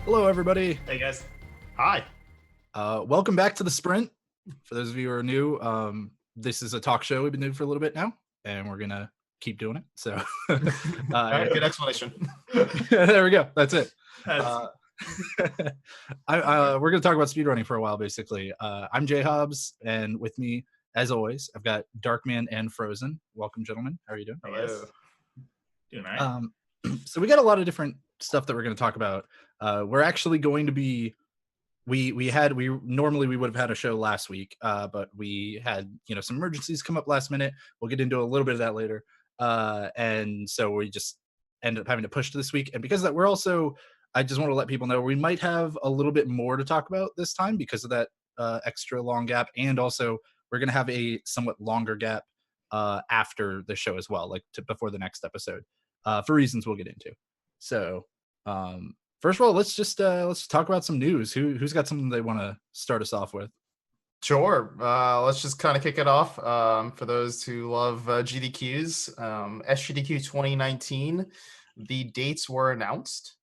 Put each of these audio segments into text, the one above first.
Hello, everybody. Hey guys. Hi. Welcome back to the Sprint. For those of you who are new, this is a talk show we've been doing for a little bit now, and we're gonna keep doing it. So, All right, good explanation. there we go. That's it. That's- We're gonna talk about speedrunning for a while, basically. I'm JHobz, and with me, as always, I've got Darkman and Frozen. Welcome, gentlemen. How are you doing? Hello. Doing all right. So we got a lot of different stuff that we're going to talk about. We're actually going to be we normally we would have had a show last week, but we had some emergencies come up last minute. We'll get into a little bit of that later, and so we just ended up having to push to this week. And because of that, we're also I just want to let people know we might have a little bit more to talk about this time because of that extra long gap, and also we're going to have a somewhat longer gap after the show as well, like before the next episode, for reasons we'll get into. So first of all, let's talk about some news. Who's got something they want to start us off with? Sure. Let's just kind of kick it off. For those who love GDQs, SGDQ 2019, the dates were announced.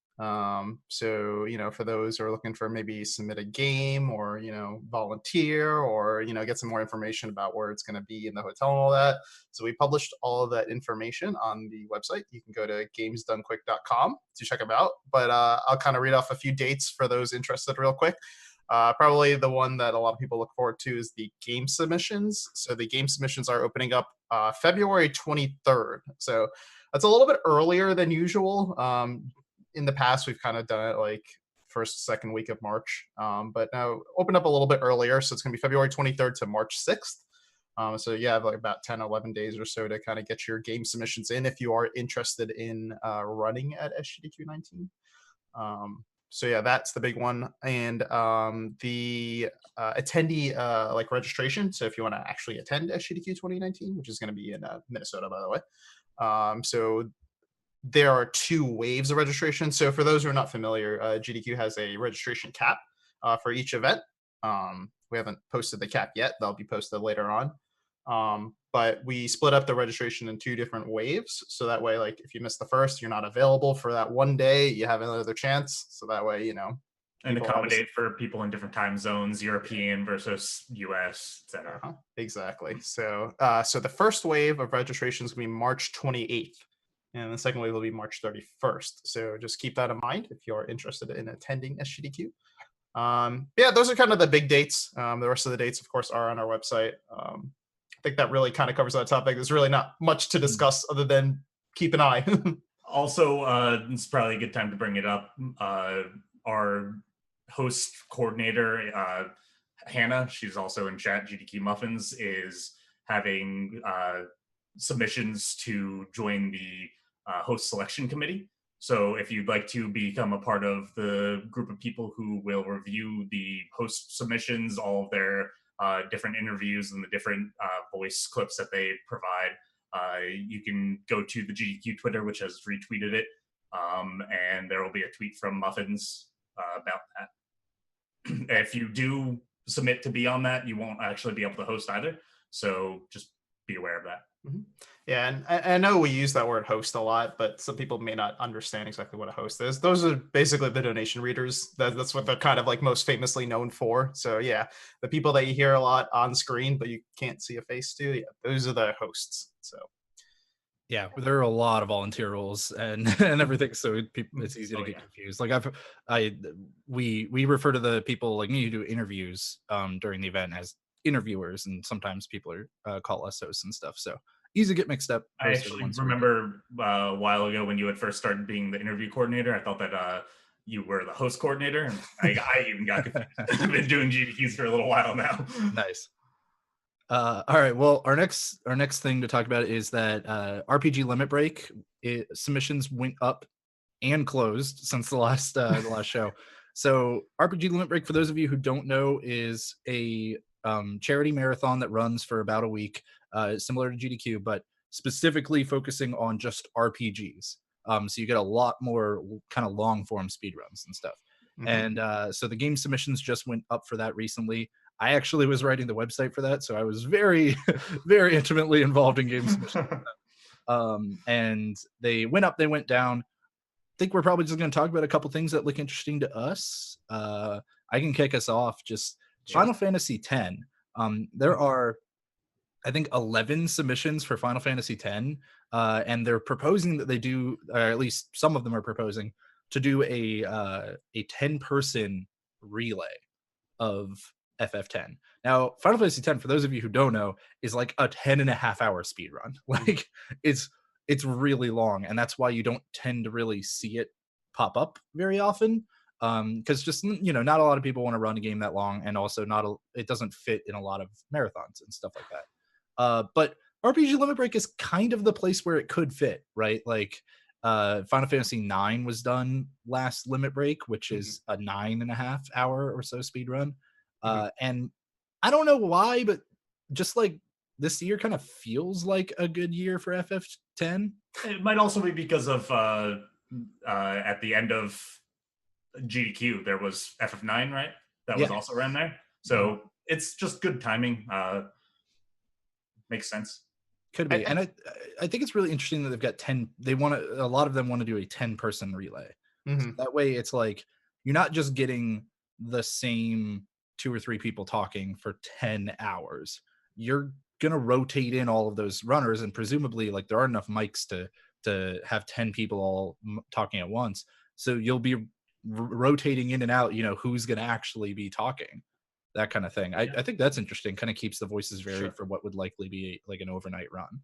So, for those who are looking for maybe submit a game or, volunteer or, get some more information about where it's going to be in the hotel and all that. So we published all of that information on the website. You can go to gamesdonequick.com to check them out. But I'll kind of read off a few dates for those interested real quick. Probably the one that a lot of people look forward to is the game submissions. So the game submissions are opening up February 23rd. So that's a little bit earlier than usual. In the past, we've kind of done it like first, second week of March, but now open up a little bit earlier. So it's going to be February 23rd to March 6th. So you have like about 10, 11 days or so to kind of get your game submissions in if you are interested in running at SGDQ 19. So yeah, that's the big one. And the attendee like registration. So if you want to actually attend SGDQ 2019, which is going to be in Minnesota, by the way. So there are 2 waves of registration. So for those who are not familiar, GDQ has a registration cap for each event. We haven't posted the cap yet. That'll be posted later on. But we split up the registration in 2 different waves. So that way, like if you miss the first, you're not available for that one day, you have another chance. So that way, and accommodate for people in different time zones, European versus US, etc. Exactly. So so the first wave of registration is going to be March 28th. And the second wave will be March 31st. So just keep that in mind if you're interested in attending SGDQ. Yeah, those are kind of the big dates. The rest of the dates, of course, are on our website. I think that really kind of covers that topic. There's really not much to discuss other than keep an eye. Also, it's probably a good time to bring it up. Our host coordinator, Hannah, she's also in chat, GDQ Muffins, is having submissions to join the host selection committee. So if you'd like to become a part of the group of people who will review the host submissions, all of their different interviews and the different voice clips that they provide, you can go to the GDQ Twitter, which has retweeted it, and there will be a tweet from Muffins about that. If you do submit to be on that, you won't actually be able to host either. So just be aware of that. Mm-hmm. Yeah, and I know we use that word host a lot, but some people may not understand exactly what a host is. Those are basically the donation readers. That's what they're kind of like most famously known for. So yeah, the people that you hear a lot on screen, but you can't see a face to, yeah, those are the hosts. So yeah, there are a lot of volunteer roles and everything, so it's easy to get confused. Like we refer to the people like me who do interviews during the event as interviewers, and sometimes people are call us hosts and stuff. So easy to get mixed up. I actually remember a while ago when you had first started being the interview coordinator, I thought that you were the host coordinator, and I even got confused. I've been doing GDQs for a little while now. Nice. All right. Well, our next thing to talk about is that RPG Limit Break submissions went up and closed since the last show. So RPG Limit Break, for those of you who don't know, is a charity marathon that runs for about a week, similar to GDQ, but specifically focusing on just RPGs. So you get a lot more kind of long form speedruns and stuff. Mm-hmm. And so the game submissions just went up for that recently. I actually was writing the website for that, so I was very, very intimately involved in game submissions. And they went up, they went down. think we're probably just going to talk about a couple things that look interesting to us. I can kick us off. Just Final Fantasy X. There are, I think, 11 submissions for Final Fantasy X, and they're proposing that they do, or at least some of them are proposing to do a 10-person relay of FF10. Now, Final Fantasy X, for those of you who don't know, is like a 10.5-hour speed run. Like it's really long, and that's why you don't tend to really see it pop up very often. Because just, you know, not a lot of people want to run a game that long, and also it doesn't fit in a lot of marathons and stuff like that. But RPG Limit Break is kind of the place where it could fit, right? Like Final Fantasy IX was done last Limit Break, which is a 9.5-hour or so speed run. And I don't know why, but just like this year kind of feels like a good year for FF10. It might also be because of at the end of GDQ, there was FF9, right? That was also around there. So it's just good timing. Makes sense. Could be. And I think it's really interesting that they've got 10. A lot of them want to do a 10-person relay. So that way it's like you're not just getting the same 2 or 3 people talking for 10 hours. You're going to rotate in all of those runners, and presumably like there are enough mics to have 10 people all talking at once. So you'll be rotating in and out, you know, who's going to actually be talking, that kind of thing. I think that's interesting. Kind of keeps the voices varied for what would likely be like an overnight run.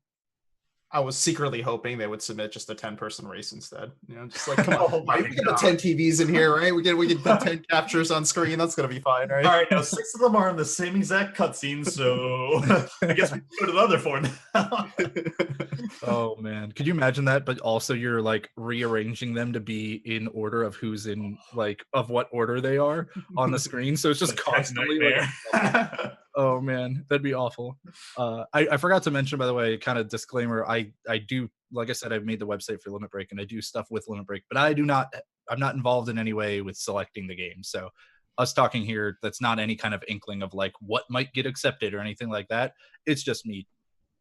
I was secretly hoping they would submit just a 10-person race instead. You know, just like, come on, we get the 10 TVs in here, right? We get the 10 captures on screen. That's gonna be fine, right? All right, now 6 of them are in the same exact cutscene, so I guess we can go to the other 4 now. Oh man, could you imagine that? But also you're like rearranging them to be in order of who's in, like, of what order they are on the screen. So it's just constantly like, oh man, that'd be awful. I forgot to mention, by the way, kind of disclaimer, I do, like I said, I've made the website for Limit Break and I do stuff with Limit Break, but I'm not involved in any way with selecting the game. So us talking here, that's not any kind of inkling of like what might get accepted or anything like that. It's just me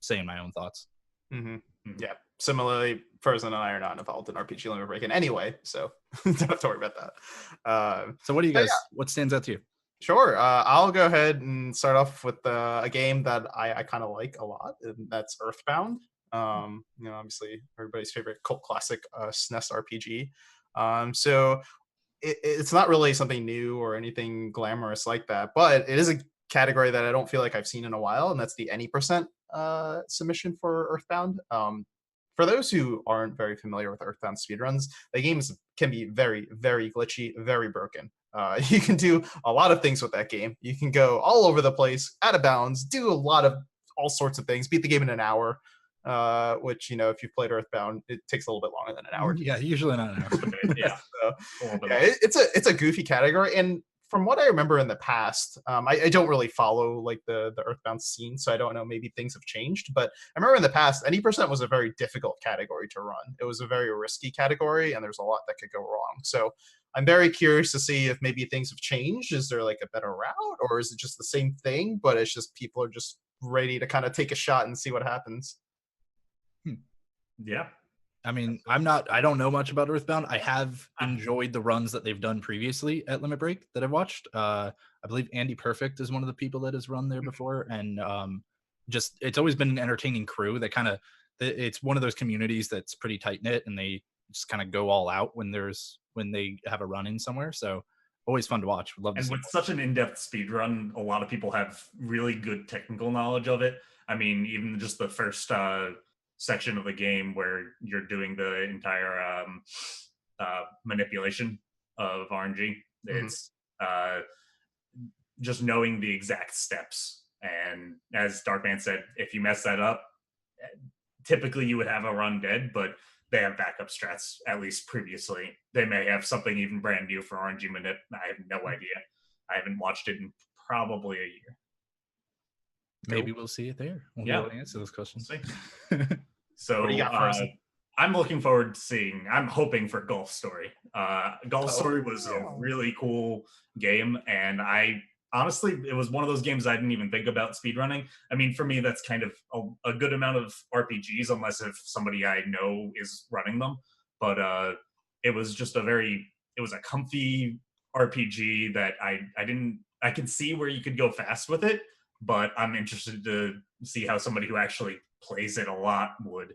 saying my own thoughts. Yeah. Similarly, Frozen and I are not involved in RPG Limit Break in any way, so don't have to worry about that. So what do you guys, what stands out to you? Sure. I'll go ahead and start off with a game that I kind of like a lot, and that's Earthbound. You know, obviously everybody's favorite cult classic SNES RPG. So it's not really something new or anything glamorous like that, but it is a category that I don't feel like I've seen in a while, and that's the any percent submission for Earthbound. For those who aren't very familiar with Earthbound speedruns, the game can be very, very glitchy, very broken. You can do a lot of things with that game. You can go all over the place, out of bounds, do a lot of all sorts of things, beat the game in an hour, which, you know, if you've played Earthbound, it takes a little bit longer than an hour. Yeah, usually not an hour. Yeah. It's a goofy category. And from what I remember in the past, I don't really follow like the Earthbound scene, so I don't know, maybe things have changed. But I remember in the past, any percent was a very difficult category to run. It was a very risky category, and there's a lot that could go wrong. So I'm very curious to see if maybe things have changed. Is there like a better route, or is it just the same thing, but it's just people are just ready to kind of take a shot and see what happens? Yeah. I mean, I don't know much about Earthbound. I have enjoyed the runs that they've done previously at Limit Break that I've watched. I believe Andy Perfect is one of the people that has run there before. And just, it's always been an entertaining crew that kind of, it's one of those communities that's pretty tight knit, and they just kind of go all out when they have a run in somewhere. So always fun to watch. Love to and see with more. such an in-depth speed run, a lot of people have really good technical knowledge of it. I mean, even just the first section of the game where you're doing the entire manipulation of RNG. It's just knowing the exact steps. And as Darkman said, if you mess that up, typically you would have a run dead, but they have backup strats, at least previously. They may have something even brand new for RNG manip. I have no idea. I haven't watched it in probably a year. Maybe we'll see it there. We'll be able to answer those questions. We'll see. So I'm looking forward to seeing, I'm hoping for Golf Story. Golf Story was a really cool game, and honestly, it was one of those games I didn't even think about speedrunning. I mean, for me, that's kind of a good amount of RPGs, unless if somebody I know is running them. But it was just it was a comfy RPG that I can see where you could go fast with it, but I'm interested to see how somebody who actually plays it a lot would,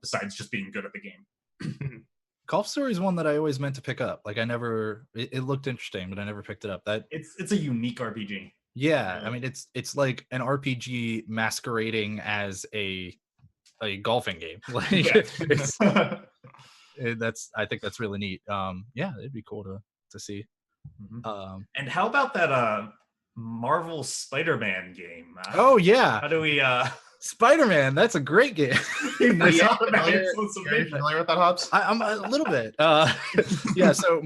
besides just being good at the game. Golf Story is one that I always meant to pick up. Like it looked interesting, but I never picked it up. It's a unique RPG. Yeah, I mean it's like an RPG masquerading as a golfing game. Like it's I think that's really neat. Yeah, it'd be cool to see. And how about that Marvel Spider-Man game? Oh yeah. How do we Spider-Man, that's a great game. Are you familiar with that, Hobbs? I'm a little bit. Yeah, so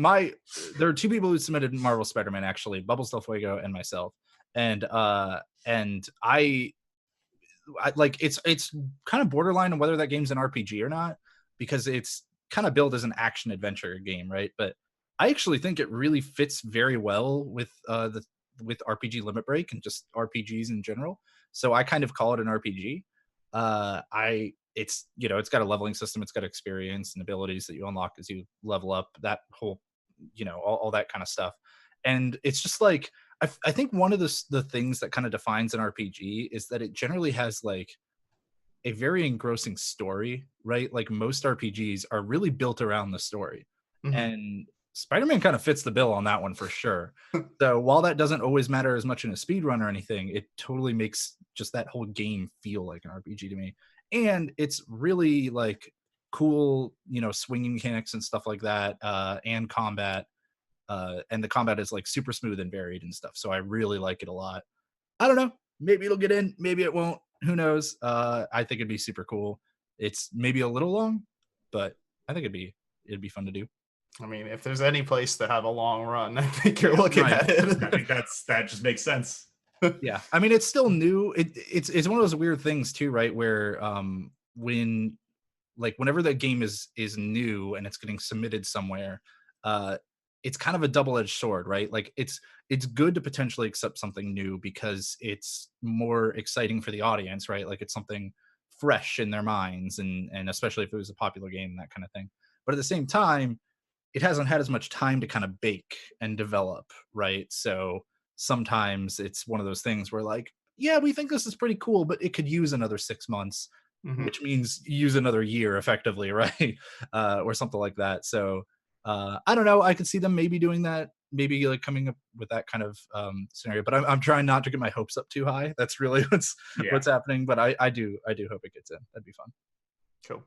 there are two people who submitted Marvel Spider-Man, actually, Bubbles Del Fuego and myself. And I like it's kind of borderline on whether that game's an RPG or not, because it's kind of billed as an action adventure game, right? But I actually think it really fits very well with RPG Limit Break and just RPGs in general. So I kind of call it an RPG. It's it's got a leveling system, it's got experience and abilities that you unlock as you level up, that whole all that kind of stuff. And it's just like I think one of the things that kind of defines an RPG is that it generally has like a very engrossing story, right? Like most RPGs are really built around the story. And Spider-Man kind of fits the bill on that one for sure. So while that doesn't always matter as much in a speedrun or anything, it totally makes just that whole game feel like an RPG to me. And it's really like cool, swinging mechanics and stuff like that, and combat. And the combat is like super smooth and varied and stuff. So I really like it a lot. I don't know. Maybe it'll get in, maybe it won't. Who knows? I think it'd be super cool. It's maybe a little long, but I think it'd be fun to do. I mean, if there's any place to have a long run, I think you're looking at it. I think that just makes sense. Yeah, I mean, it's still new. It's one of those weird things too, right? Where whenever that game is new and it's getting submitted somewhere, it's kind of a double-edged sword, right? Like it's good to potentially accept something new because it's more exciting for the audience, right? Like it's something fresh in their minds, and especially if it was a popular game, that kind of thing. But at the same time, it hasn't had as much time to kind of bake and develop, right? So sometimes it's one of those things where like, yeah, we think this is pretty cool, but it could use another 6 months, which means use another year effectively, right? Or something like that. So I don't know. I could see them maybe doing that, maybe like coming up with that kind of scenario. But I'm trying not to get my hopes up too high. That's really what's happening. But I do hope it gets in. That'd be fun. Cool.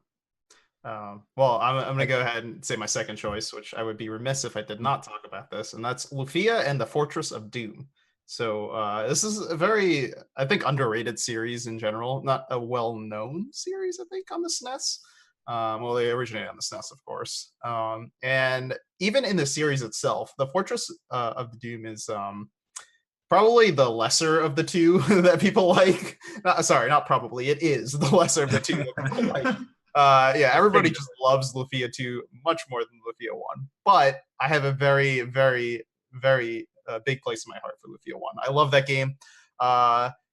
Well, I'm going to go ahead and say my second choice, which I would be remiss if I did not talk about this, and that's Lufia and the Fortress of Doom. So this is a very, I think, underrated series in general. Not a well-known series, I think, on the SNES. Well, they originated on the SNES, of course. And even in the series itself, the Fortress of Doom is probably the lesser of the two that people like. Not probably. It is the lesser of the two that people like. Yeah, everybody just loves Lufia 2 much more than Lufia 1. But I have a very, very, very big place in my heart for Lufia 1. I love that game.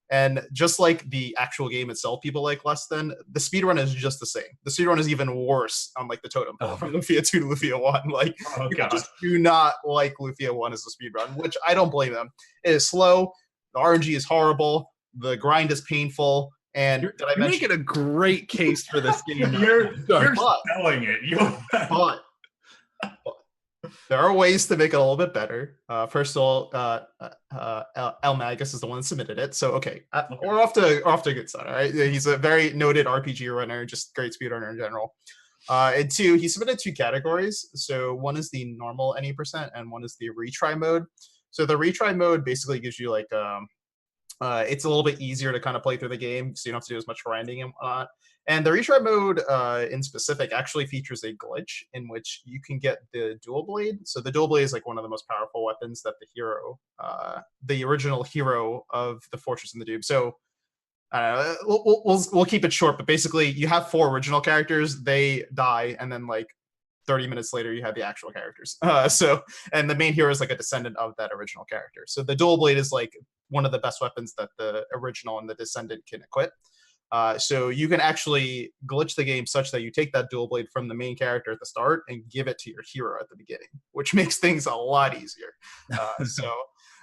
And just like the actual game itself, people like less than, the speedrun is just the same. The speedrun is even worse on like the totem pole from Lufia 2 to Lufia 1. Like, people just do not like Lufia 1 as a speedrun, which I don't blame them. It is slow. The RNG is horrible. The grind is painful. And you're making a great case for this game. You're selling it. But there are ways to make it a little bit better. First of all, El Magus is the one that submitted it. So, okay. We're off to a good start, all right? He's a very noted RPG runner, just great speedrunner in general. And two, he submitted 2 categories. So one is the normal any percent, and one is the retry mode. So the retry mode basically gives you like it's a little bit easier to kind of play through the game, so you don't have to do as much grinding and whatnot. And the retry mode in specific actually features a glitch in which you can get the dual blade. So the dual blade is like one of the most powerful weapons that the hero, the original hero of the Fortress in the Doom. So we'll keep it short, but basically you have 4 original characters, they die, and then like 30 minutes later you have the actual characters. And the main hero is like a descendant of that original character. So the dual blade is like one of the best weapons that the original and the descendant can equip. So you can actually glitch the game such that you take that dual blade from the main character at the start and give it to your hero at the beginning, which makes things a lot easier. So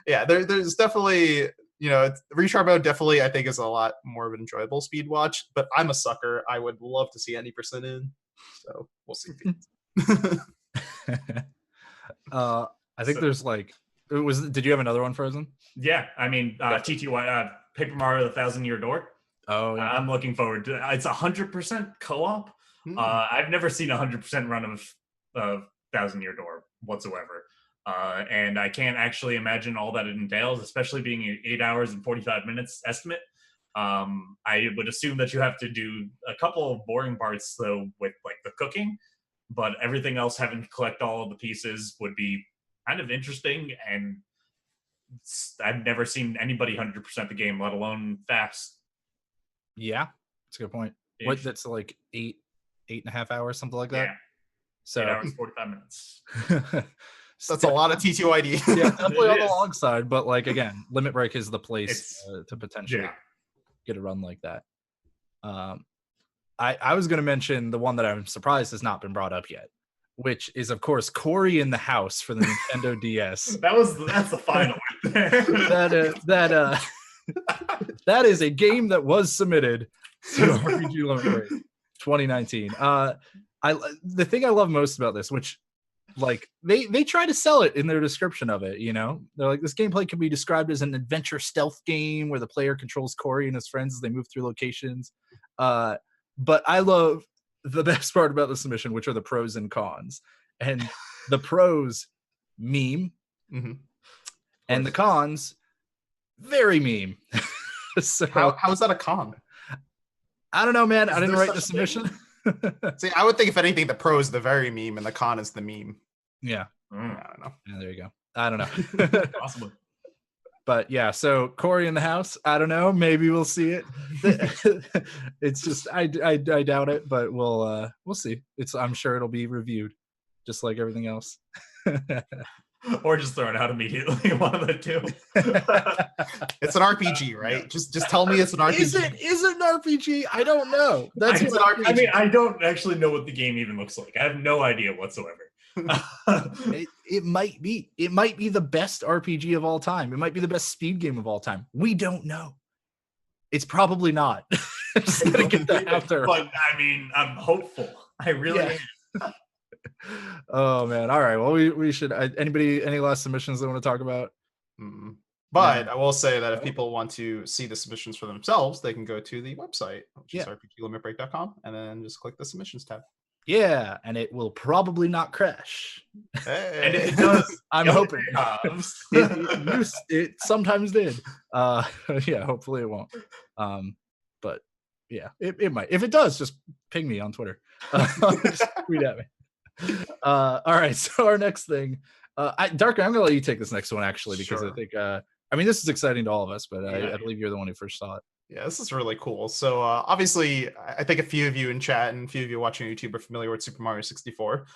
yeah, there's definitely, retry mode definitely I think is a lot more of an enjoyable speed watch, but I'm a sucker. I would love to see any % in. So we'll see. I think there's like, did you have another one, Frozen? Yeah, I mean, TTY, Paper Mario: The Thousand Year Door. Oh, yeah. I'm looking forward to it. It's 100% co-op. I've never seen a 100% run of Thousand Year Door whatsoever. And I can't actually imagine all that it entails, especially being an 8 hours and 45 minutes estimate. I would assume that you have to do a couple of boring parts, though, with like the cooking, but everything else, having to collect all of the pieces, would be kind of interesting. And I've never seen anybody 100% the game, let alone fast. Yeah, that's a good point. What, that's like 8.5 hours, something like that? Yeah. So 8 hours, 45 minutes. That's a lot of TTYD. Yeah, definitely on the long side, but like, again, Limit Break is the place to potentially get a run like that. I was going to mention the one that I'm surprised has not been brought up yet, which is, of course, Cory in the House for the Nintendo DS. That's the final one. That is a game that was submitted to RPG Limit Break 2019. The thing I love most about this, which like they try to sell it in their description of it, they're like, this gameplay can be described as an adventure stealth game where the player controls Cory and his friends as they move through locations. But I love the best part about the submission, which are the pros and cons. And the pros, meme, and the cons, very meme. So how is that a con? I don't know, man. I didn't write the submission. See, I would think if anything, the pro is the very meme and the con is the meme. Yeah. I don't know. Yeah, there you go. I don't know. Possibly. But yeah, so Cory in the House, I don't know. Maybe we'll see it. It's just I doubt it, but we'll see. I'm sure it'll be reviewed, just like everything else. Or just throw it out immediately. One of the two. It's an RPG, right? Yeah. Just tell me it's an RPG. Is it an RPG? I don't know. It's an RPG. I mean, I don't actually know what the game even looks like. I have no idea whatsoever. It might be. It might be the best RPG of all time. It might be the best speed game of all time. We don't know. It's probably not. Just gonna get that out there. But I mean, I'm hopeful. I really am. Oh man! All right. Well, we should. Any last submissions they want to talk about? But I will say that if people want to see the submissions for themselves, they can go to the website, which is rpglimitbreak.com, and then just click the submissions tab. Yeah, and it will probably not crash. Hey. And it does. I'm hoping. It sometimes did. Yeah, hopefully it won't. But yeah, it might. If it does, just ping me on Twitter. Just tweet at me. All right, so our next thing, Darker, I'm gonna let you take this next one actually, because I think this is exciting to all of us, but I believe you're the one who first saw it. Yeah, this is really cool. So obviously, I think a few of you in chat and a few of you watching YouTube are familiar with Super Mario 64.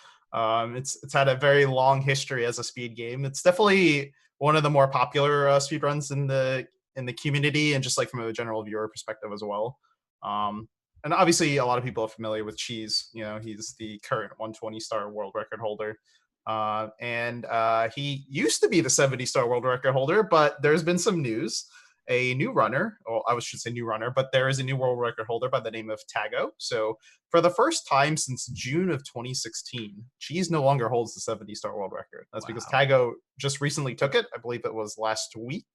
It's had a very long history as a speed game. It's definitely one of the more popular speedruns in the community, and just like from a general viewer perspective as well. And obviously, a lot of people are familiar with Cheese. He's the current 120-star world record holder. And he used to be the 70-star world record holder, but there's been some news. A new runner, or I should say new runner, but there is a new world record holder by the name of Tago. So for the first time since June of 2016, Cheese no longer holds the 70-star world record. That's because Tago just recently took it. I believe it was last week.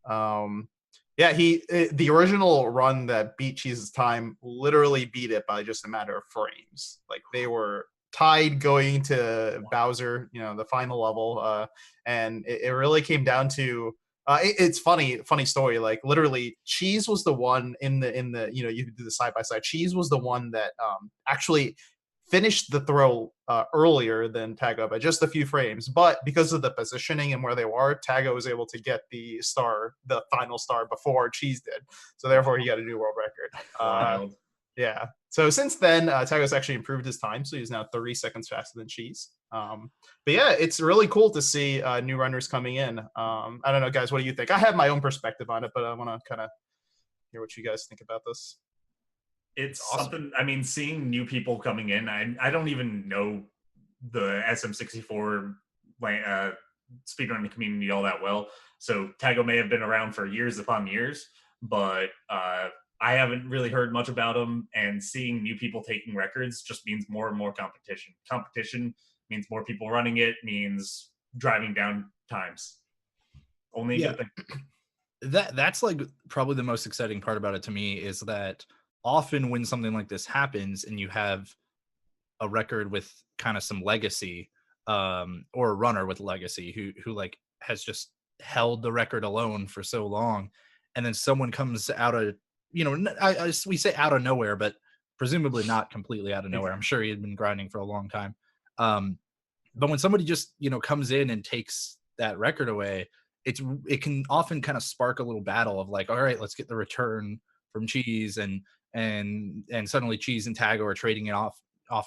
The original run that beat Cheese's time literally beat it by just a matter of frames. Like, they were tied going to Bowser, the final level, and it really came down to it's funny story. Like, literally, Cheese was the one in the you do the side by side. Cheese was the one that actually finished the throw earlier than Tago by just a few frames, but because of the positioning and where they were, Tago was able to get the final star before Cheese did. So therefore, he got a new world record. Yeah. So since then, Tago's actually improved his time, so he's now 30 seconds faster than Cheese. But yeah, it's really cool to see new runners coming in. I don't know, guys, what do you think? I have my own perspective on it, but I want to kind of hear what you guys think about this. It's awesome. something, I mean, seeing new people coming in, I don't even know the SM64 speedrunning community all that well. So Tago may have been around for years upon years, but I haven't really heard much about him. And seeing new people taking records just means more and more competition. Competition means more people running it, means driving down times. Only a good thing. That's like probably the most exciting part about it to me, is that often when something like this happens and you have a record with kind of some legacy, or a runner with legacy who like has just held the record alone for so long, and then someone comes out of, we say out of nowhere, but presumably not completely out of nowhere. I'm sure he had been grinding for a long time. But when somebody just, comes in and takes that record away, it can often kind of spark a little battle of like, all right, let's get the return from Cheese, and suddenly Cheese and Tago are trading it off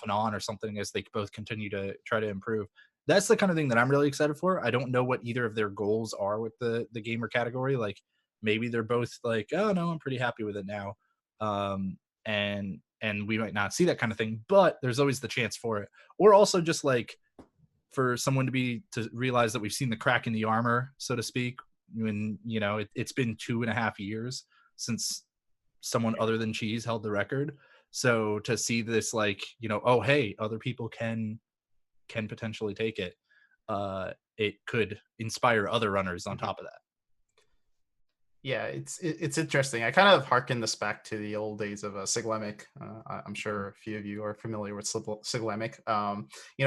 and on or something as they both continue to try to improve. That's the kind of thing that I'm really excited for. I don't know what either of their goals are with the gamer category. Like maybe they're both like, oh no, I'm pretty happy with it now. And we might not see that kind of thing, but there's always the chance for it. Or also just like for someone to realize that we've seen the crack in the armor, so to speak, when, it's been 2.5 years since someone other than Cheese held the record. So to see this, like, oh, hey, other people can potentially take it. It could inspire other runners on top of that. Yeah, it's interesting. I kind of harken this back to the old days of Siglemic. I'm sure a few of you are familiar with Siglemic.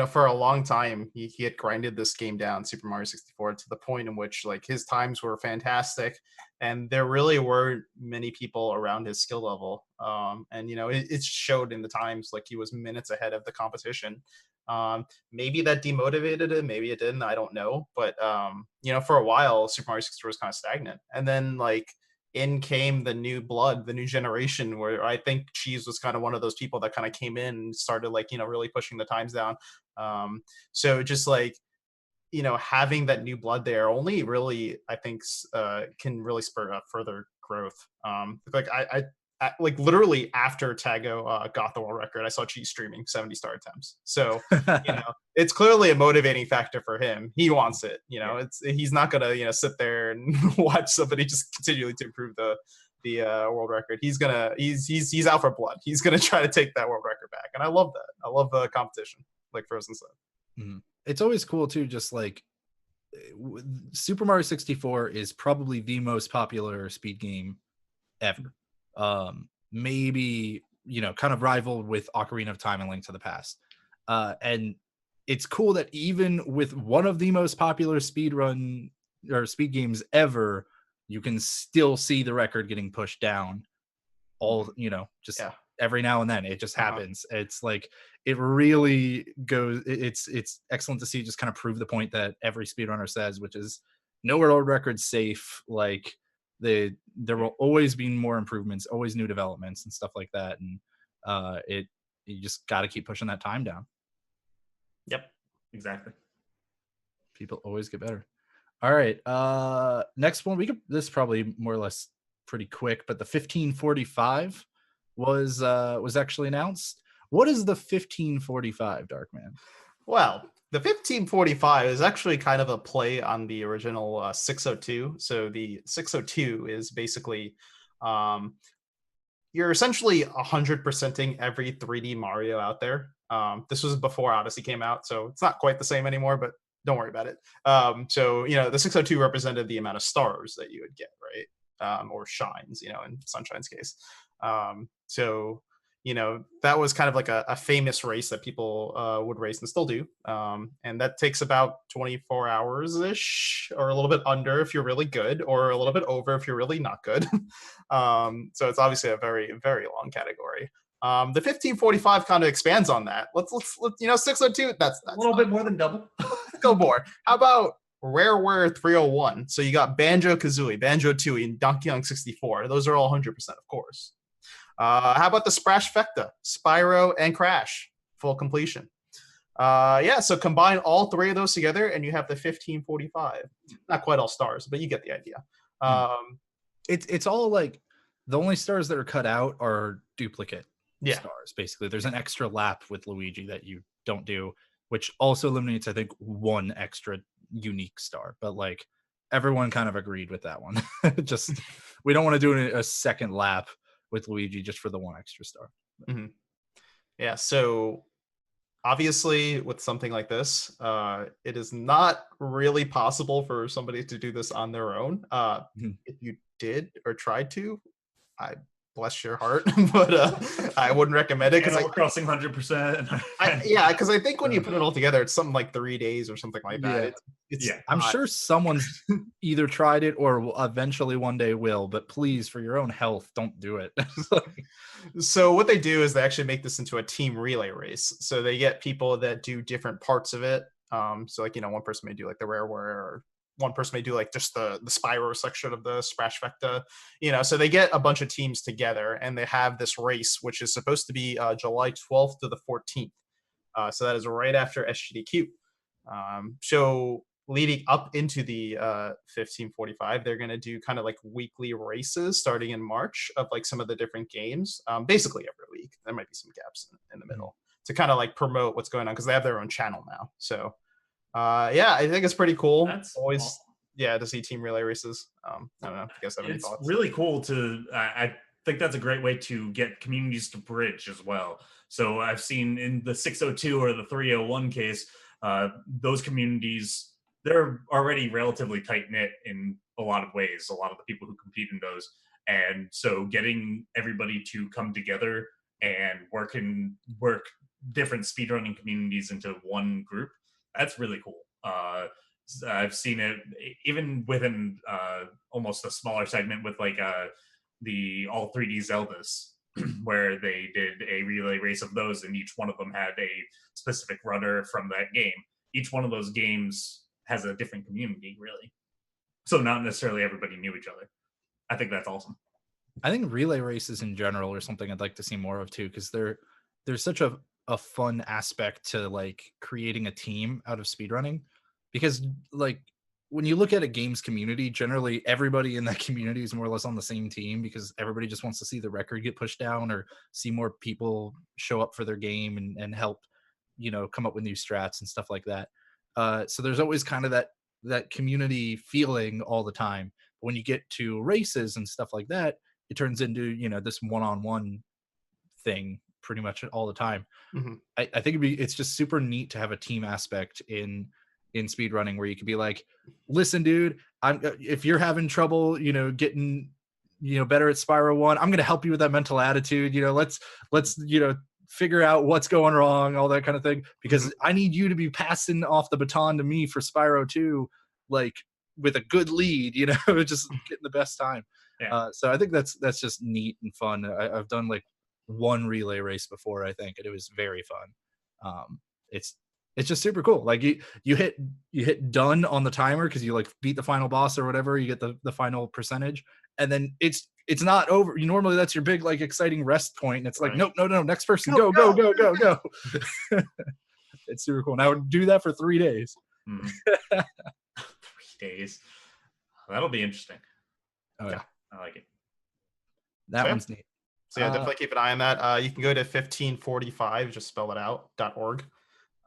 For a long time, he had grinded this game down, Super Mario 64, to the point in which like his times were fantastic, and there really weren't many people around his skill level. It showed in the times, like he was minutes ahead of the competition. Maybe that demotivated him, maybe it didn't, I don't know. But for a while, Super Mario 64 was kind of stagnant. And then like in came the new blood, the new generation, where I think Cheese was kind of one of those people that kind of came in and started like, really pushing the times down. So just like, having that new blood there only really, I think, can really spur up further growth. Like like literally after Tago got the world record, I saw Cheese streaming 70 star attempts. So, it's clearly a motivating factor for him. He wants it, he's not gonna, sit there and watch somebody just continually to improve the world record. He's out for blood. He's gonna try to take that world record back. And I love that. I love the competition, like Frozen said. Mm-hmm. It's always cool too, just like Super Mario 64 is probably the most popular speed game ever. Maybe, kind of rivaled with Ocarina of Time and Link to the Past. And it's cool that even with one of the most popular speedrun or speed games ever, you can still see the record getting pushed down every now and then. It just happens. It's like, it really goes, it's excellent to see, just kind of prove the point that every speedrunner says, which is no world record safe. Like there will always be more improvements, always new developments and stuff like that. And you just got to keep pushing that time down. Yep, exactly. People always get better. All right. Next one, this is probably more or less pretty quick, but the 1545 was actually announced. What is the 1545, Darkman? Well, the 1545 is actually kind of a play on the original 602. So the 602 is basically you're essentially 100%ing every 3D Mario out there. This was before Odyssey came out, so it's not quite the same anymore, but don't worry about it. So the 602 represented the amount of stars that you would get, right? Or shines, in Sunshine's case. So that was kind of like a famous race that people would race and still do. And that takes about 24 hours-ish, or a little bit under if you're really good, or a little bit over if you're really not good. So it's obviously a very, very long category. The 1545 kind of expands on that. Let's 602, that's a little bit more than double. Let's go more. How about Rareware 301? So you got Banjo-Kazooie, Banjo-Tooie, and Donkey Kong 64. Those are all 100%, of course. How about the Sprash Fecta, Spyro, and Crash, full completion? So combine all three of those together, and you have the 1545. Not quite all stars, but you get the idea. It's all like the only stars that are cut out are duplicate Yeah. stars. Basically, there's an extra lap with Luigi that you don't do, which also eliminates, I think, one extra unique star. But like everyone kind of agreed with that one. Just we don't want to do a second lap with Luigi just for the one extra star. Mm-hmm. Yeah. So obviously, with something like this, it is not really possible for somebody to do this on their own. If you did or tried to, I bless your heart, but I wouldn't recommend it because crossing 100%. Yeah, because I think when you put it all together, it's something like 3 days or something like that. Yeah. I'm sure someone's either tried it or eventually one day will, but please, for your own health, don't do it. So what they do is they actually make this into a team relay race. So they get people that do different parts of it. So like, one person may do like the rareware, or one person may do like just the Spyro section of the Sprashfecta, so they get a bunch of teams together and they have this race, which is supposed to be July 12th to the 14th. So that is right after SGDQ. So leading up into the 1545, they're going to do kind of like weekly races starting in March of like some of the different games, basically every week. There might be some gaps in the middle to kind of like promote what's going on, because they have their own channel now. So yeah, I think it's pretty cool. That's always awesome. Yeah, to see team relay races. I don't know if you guys have any thoughts. It's really cool to I think that's a great way to get communities to bridge as well. So I've seen in the 602 or the 301 case, those communities, they're already relatively tight-knit in a lot of ways, a lot of the people who compete in those. And so getting everybody to come together and work different speedrunning communities into one group, that's really cool. I've seen it even within almost a smaller segment with like the all 3D Zeldas, where they did a relay race of those, and each one of them had a specific runner from that game. Each one of those games has a different community, really. So not necessarily everybody knew each other. I think that's awesome. I think relay races in general are something I'd like to see more of too, because there's such a fun aspect to like creating a team out of speedrunning. Because like when you look at a games community, generally everybody in that community is more or less on the same team, because everybody just wants to see the record get pushed down or see more people show up for their game and help, come up with new strats and stuff like that. So there's always kind of that community feeling all the time. But when you get to races and stuff like that, it turns into, this one-on-one thing pretty much all the time. Mm-hmm. I think it's just super neat to have a team aspect in speedrunning, where you could be like, listen, dude, if you're having trouble, getting, better at Spyro 1, I'm going to help you with that mental attitude. Let's figure out what's going wrong, all that kind of thing, because I need you to be passing off the baton to me for Spyro 2, like with a good lead, just getting the best time. Yeah. So I think that's just neat and fun. I've done like one relay race before, I think, and it was very fun. It's just super cool. Like you hit done on the timer because you like beat the final boss or whatever. You get the final percentage, and then it's not over. Normally that's your big like exciting rest point, and it's like nope, no, next person, go. It's super cool. And I would do that for 3 days. 3 days. That'll be interesting. Oh yeah, I like it. That one's neat. So yeah, definitely keep an eye on that. You can go to 1545, just spell it out, .org.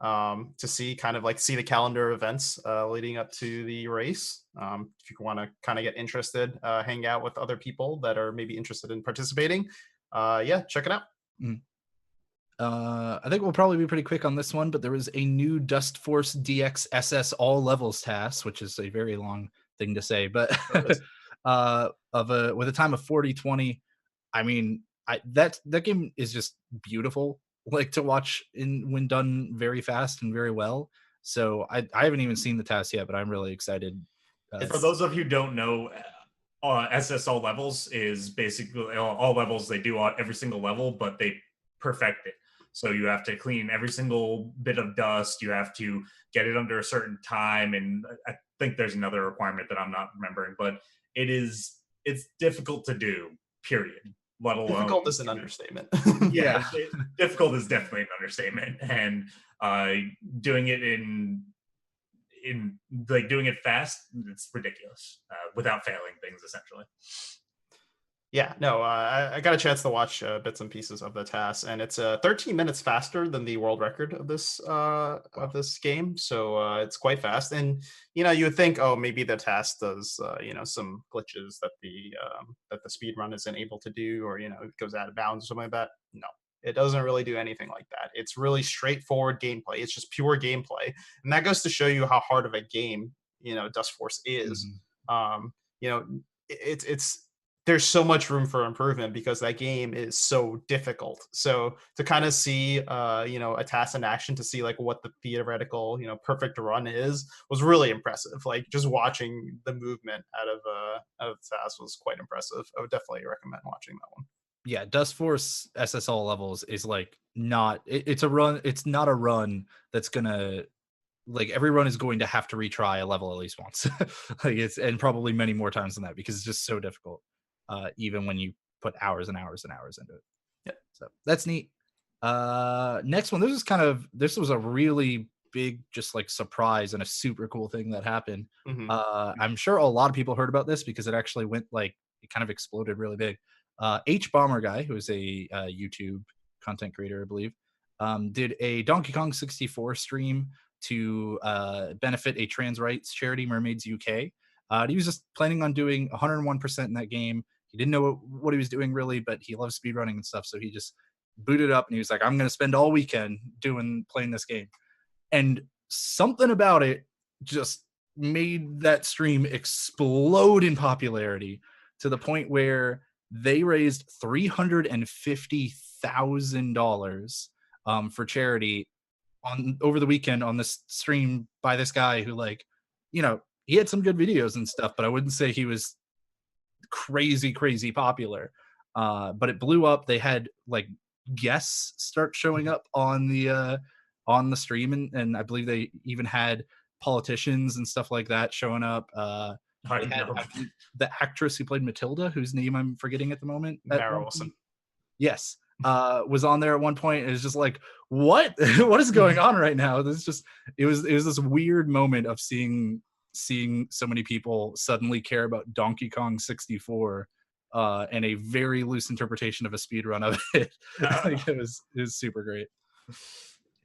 To see the calendar events leading up to the race. If you want to kind of get interested, hang out with other people that are maybe interested in participating. Check it out. I think we'll probably be pretty quick on this one, but there was a new Dustforce DX SS all levels TAS, which is a very long thing to say, but with a time of 40:20. I mean, that game is just beautiful, like to watch when done very fast and very well. So I haven't even seen the TAS yet, but I'm really excited. For those of you who don't know, SS all levels is basically all levels. They do every single level, but they perfect it. So you have to clean every single bit of dust. You have to get it under a certain time, and I think there's another requirement that I'm not remembering. But it's difficult to do. Period. Let alone difficult is an understatement. Yeah, difficult is definitely an understatement, and doing it in like doing it fast, it's ridiculous without failing things essentially. Yeah, no, I got a chance to watch bits and pieces of the TAS, and it's 13 minutes faster than the world record of this game. So it's quite fast. And you would think, oh, maybe the TAS does some glitches that the speed run isn't able to do, or it goes out of bounds or something like that. No, it doesn't really do anything like that. It's really straightforward gameplay. It's just pure gameplay, and that goes to show you how hard of a game Dustforce is. Mhm. You know, it's there's so much room for improvement because that game is so difficult. So to kind of see, a TAS in action, to see like what the theoretical, perfect run is, was really impressive. Like just watching the movement out of TAS was quite impressive. I would definitely recommend watching that one. Yeah, Dustforce SSL levels is like not. It's a run. It's not a run that's gonna like every run is going to have to retry a level at least once. Like it's and probably many more times than that because it's just so difficult. Even when you put hours and hours and hours into it. Yeah. So that's neat. Next one. This was a really big, just like surprise and a super cool thing that happened. Mhm. I'm sure a lot of people heard about this because it actually went like it kind of exploded really big. H Bomber guy, who is a YouTube content creator, I believe, did a Donkey Kong 64 stream to benefit a trans rights charity, Mermaids UK. He was just planning on doing 101% in that game. He didn't know what he was doing really, but he loves speedrunning and stuff. So he just booted up and he was like, I'm going to spend all weekend playing this game. And something about it just made that stream explode in popularity to the point where they raised $350,000 for charity over the weekend on this stream by this guy who he had some good videos and stuff, but I wouldn't say he was crazy popular. But it blew up. They had like guests start showing up on the stream, and I believe they even had politicians and stuff like that showing up. They had the actress who played Matilda, whose name I'm forgetting at the moment. Mara Wilson. Yes. Was on there at one point. It was just like, what? What is going on right now? It was this weird moment of seeing so many people suddenly care about Donkey Kong 64 and a very loose interpretation of a speed run of it. Like, it was super great.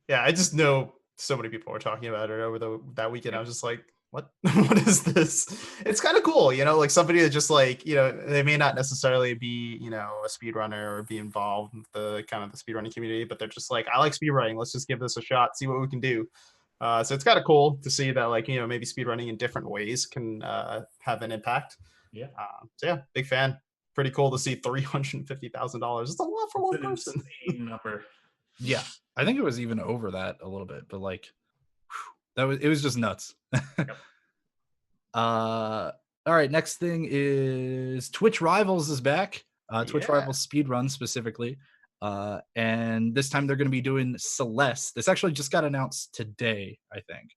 Yeah, I just know so many people were talking about it over that weekend. I was just like, what? What is this? It's kind of cool, like somebody that just like, they may not necessarily be, a speedrunner or be involved in the kind of the speedrunning community, but they're just like, I like speedrunning. Let's just give this a shot, see what we can do. So it's kind of cool to see that, like, maybe speedrunning in different ways can have an impact. Yeah. So yeah, big fan. Pretty cool to see $350,000. It's a lot for one person. Number. Yeah, I think it was even over that a little bit, but like, it was just nuts. Yep. All right, next thing is Twitch Rivals is back. Twitch Rivals speedrun specifically. And this time they're going to be doing Celeste. This actually just got announced today, I think.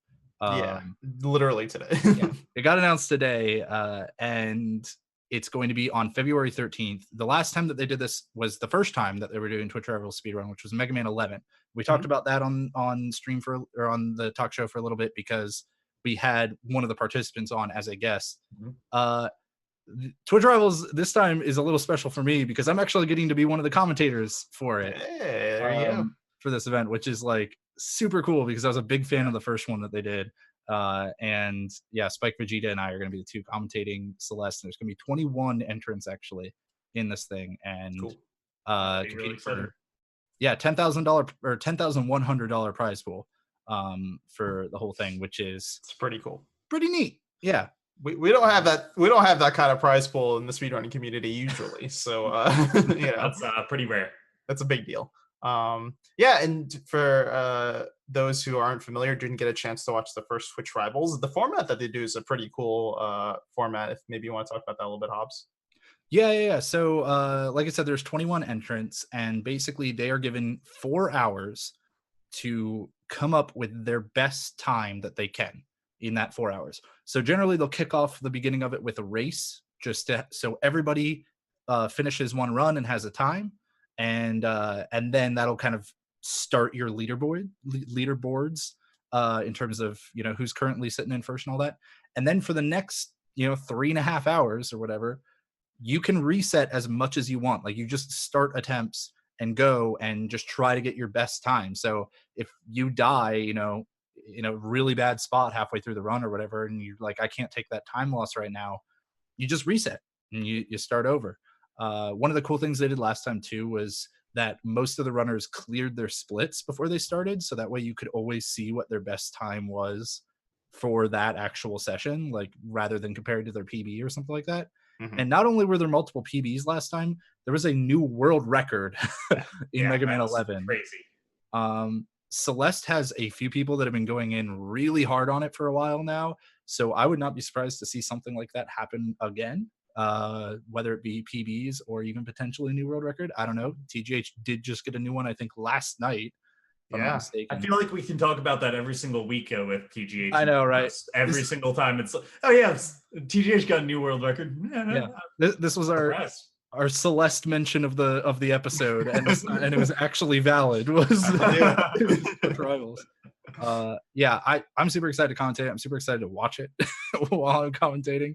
Literally today. Yeah, it got announced today, and it's going to be on February 13th. The last time that they did this was the first time that they were doing Twitch Rivals speedrun, which was Mega Man 11. We talked about that on stream or on the talk show for a little bit because we had one of the participants on as a guest. Twitch Rivals this time is a little special for me because I'm actually getting to be one of the commentators for it. Hey, there you go. For this event, which is like super cool because I was a big fan of the first one that they did. And yeah, Spike Vegeta and I are going to be the two commentating Celeste. And there's going to be 21 entrants actually in this thing, and cool. Really for $10,000 or $10,100 prize pool for the whole thing, which is it's pretty cool, pretty neat. Yeah. We don't have that kind of prize pool in the speedrunning community usually. So that's pretty rare. That's a big deal. And for those who aren't familiar, didn't get a chance to watch the first Twitch Rivals, the format that they do is a pretty cool format. If maybe you want to talk about that a little bit, Hobbs. Yeah. So like I said, there's 21 entrants, and basically they are given 4 hours to come up with their best time that they can in that 4 hours. So generally they'll kick off the beginning of it with a race, so everybody finishes one run and has a time, and then that'll kind of start your leaderboards in terms of who's currently sitting in first and all that. And then for the next 3.5 hours or whatever, you can reset as much as you want. Like, you just start attempts and go and just try to get your best time. So if you die, you know, in a really bad spot halfway through the run or whatever, and you're like, I can't take that time loss right now, you just reset and you start over. One of the cool things they did last time too was that most of the runners cleared their splits before they started, so that way you could always see what their best time was for that actual session, like rather than compared to their PB or something like that. And not only were there multiple PBs last time, there was a new world record in Mega Man 11. Crazy. Celeste has a few people that have been going in really hard on it for a while now, so I would not be surprised to see something like that happen again, whether it be PBs or even potentially a new world record. I don't know. TGH did just get a new one, I think, last night, if I'm not mistaken. I feel like we can talk about that every single week with TGH. I know, right? Every single time it's like, oh yeah, TGH got a new world record. Yeah, this was our Celeste mention of the episode, and it was actually valid. Was Rivals. I'm super excited to commentate. I'm super excited to watch it while I'm commentating.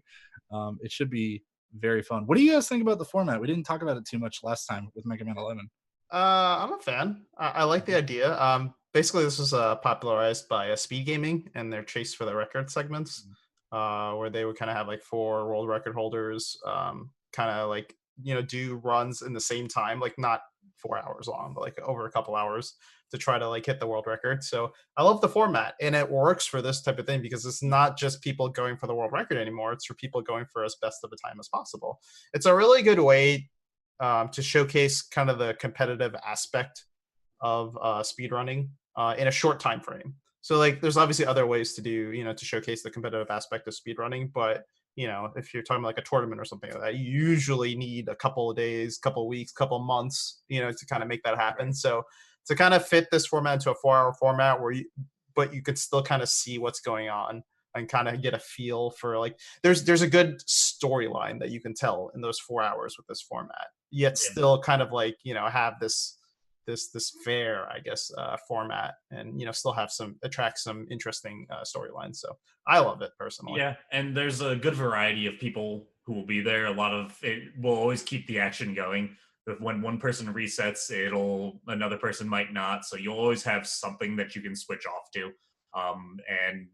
It should be very fun. What do you guys think about the format? We didn't talk about it too much last time with Mega Man 11. I'm a fan. I like the idea. Basically, this was popularized by Speed Gaming and their Chase for the Record segments, where they would kind of have like 4 world record holders, kind of like, you know, do runs in the same time, like not 4 hours long, but like over a couple hours to try to like hit the world record. So I love the format, and it works for this type of thing because it's not just people going for the world record anymore. It's for people going for as best of a time as possible. It's a really good way to showcase kind of the competitive aspect of speedrunning in a short time frame. So like, there's obviously other ways to do, you know, to showcase the competitive aspect of speedrunning, but you know, if you're talking like a tournament or something like that, you usually need a couple of days, couple of weeks, couple of months, you know, to kind of make that happen. So to kind of fit this format into a 4-hour format but you could still kind of see what's going on and kind of get a feel for like, there's a good storyline that you can tell in those 4 hours with this format, yet still kind of like, you know, have this fair, I guess, format, and you know, still have attract some interesting storylines. So I love it personally. Yeah, and there's a good variety of people who will be there. A lot of it will always keep the action going. If when one person resets, another person might not. So you'll always have something that you can switch off to. And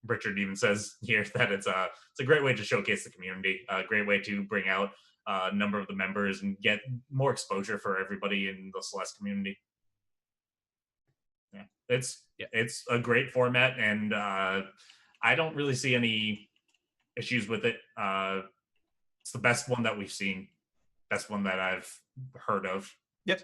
Richard even says here that it's a great way to showcase the community, a great way to bring out a number of the members and get more exposure for everybody in the Celeste community. Yeah, it's a great format, and I don't really see any issues with it. It's the best one that we've seen, best one that I've heard of. Yep.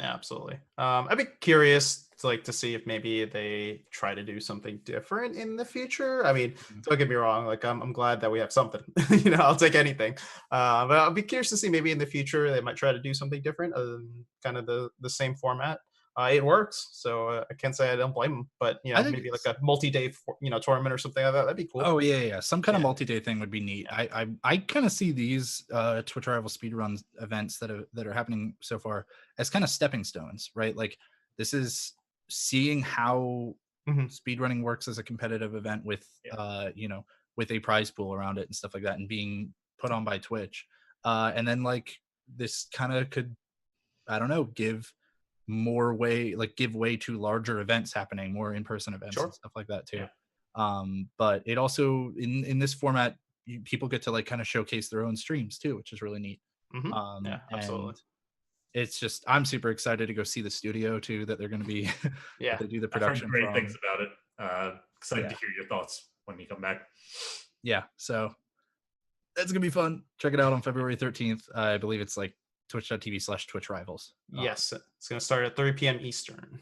Yeah, absolutely. I'd be curious to see if maybe they try to do something different in the future. I mean, don't get me wrong, like I'm glad that we have something. You know, I'll take anything. But I'll be curious to see maybe in the future they might try to do something different other than kind of the same format. It works, so I can't say I don't blame them. But you know, maybe like a multi-day tournament or something like that. That'd be cool. Oh yeah. Some kind of multi-day thing would be neat. Yeah. I kind of see these Twitch Rival speedrun events that are happening so far as kind of stepping stones, right? Like, this is seeing how speedrunning works as a competitive event with with a prize pool around it and stuff like that, and being put on by Twitch, and then like this kind of could, I don't know, give way to larger events happening, more in-person events and stuff like that too. But it also, in this format, people get to like kind of showcase their own streams too, which is really neat. Yeah, absolutely. It's just, I'm super excited to go see the studio too that they're going to be they do the production. I've heard great things about it. Excited to hear your thoughts when you come back. Yeah, so that's gonna be fun. Check it out on February 13th. I believe it's like twitch.tv/Twitch Rivals. Yes, it's going to start at 3 p.m. Eastern.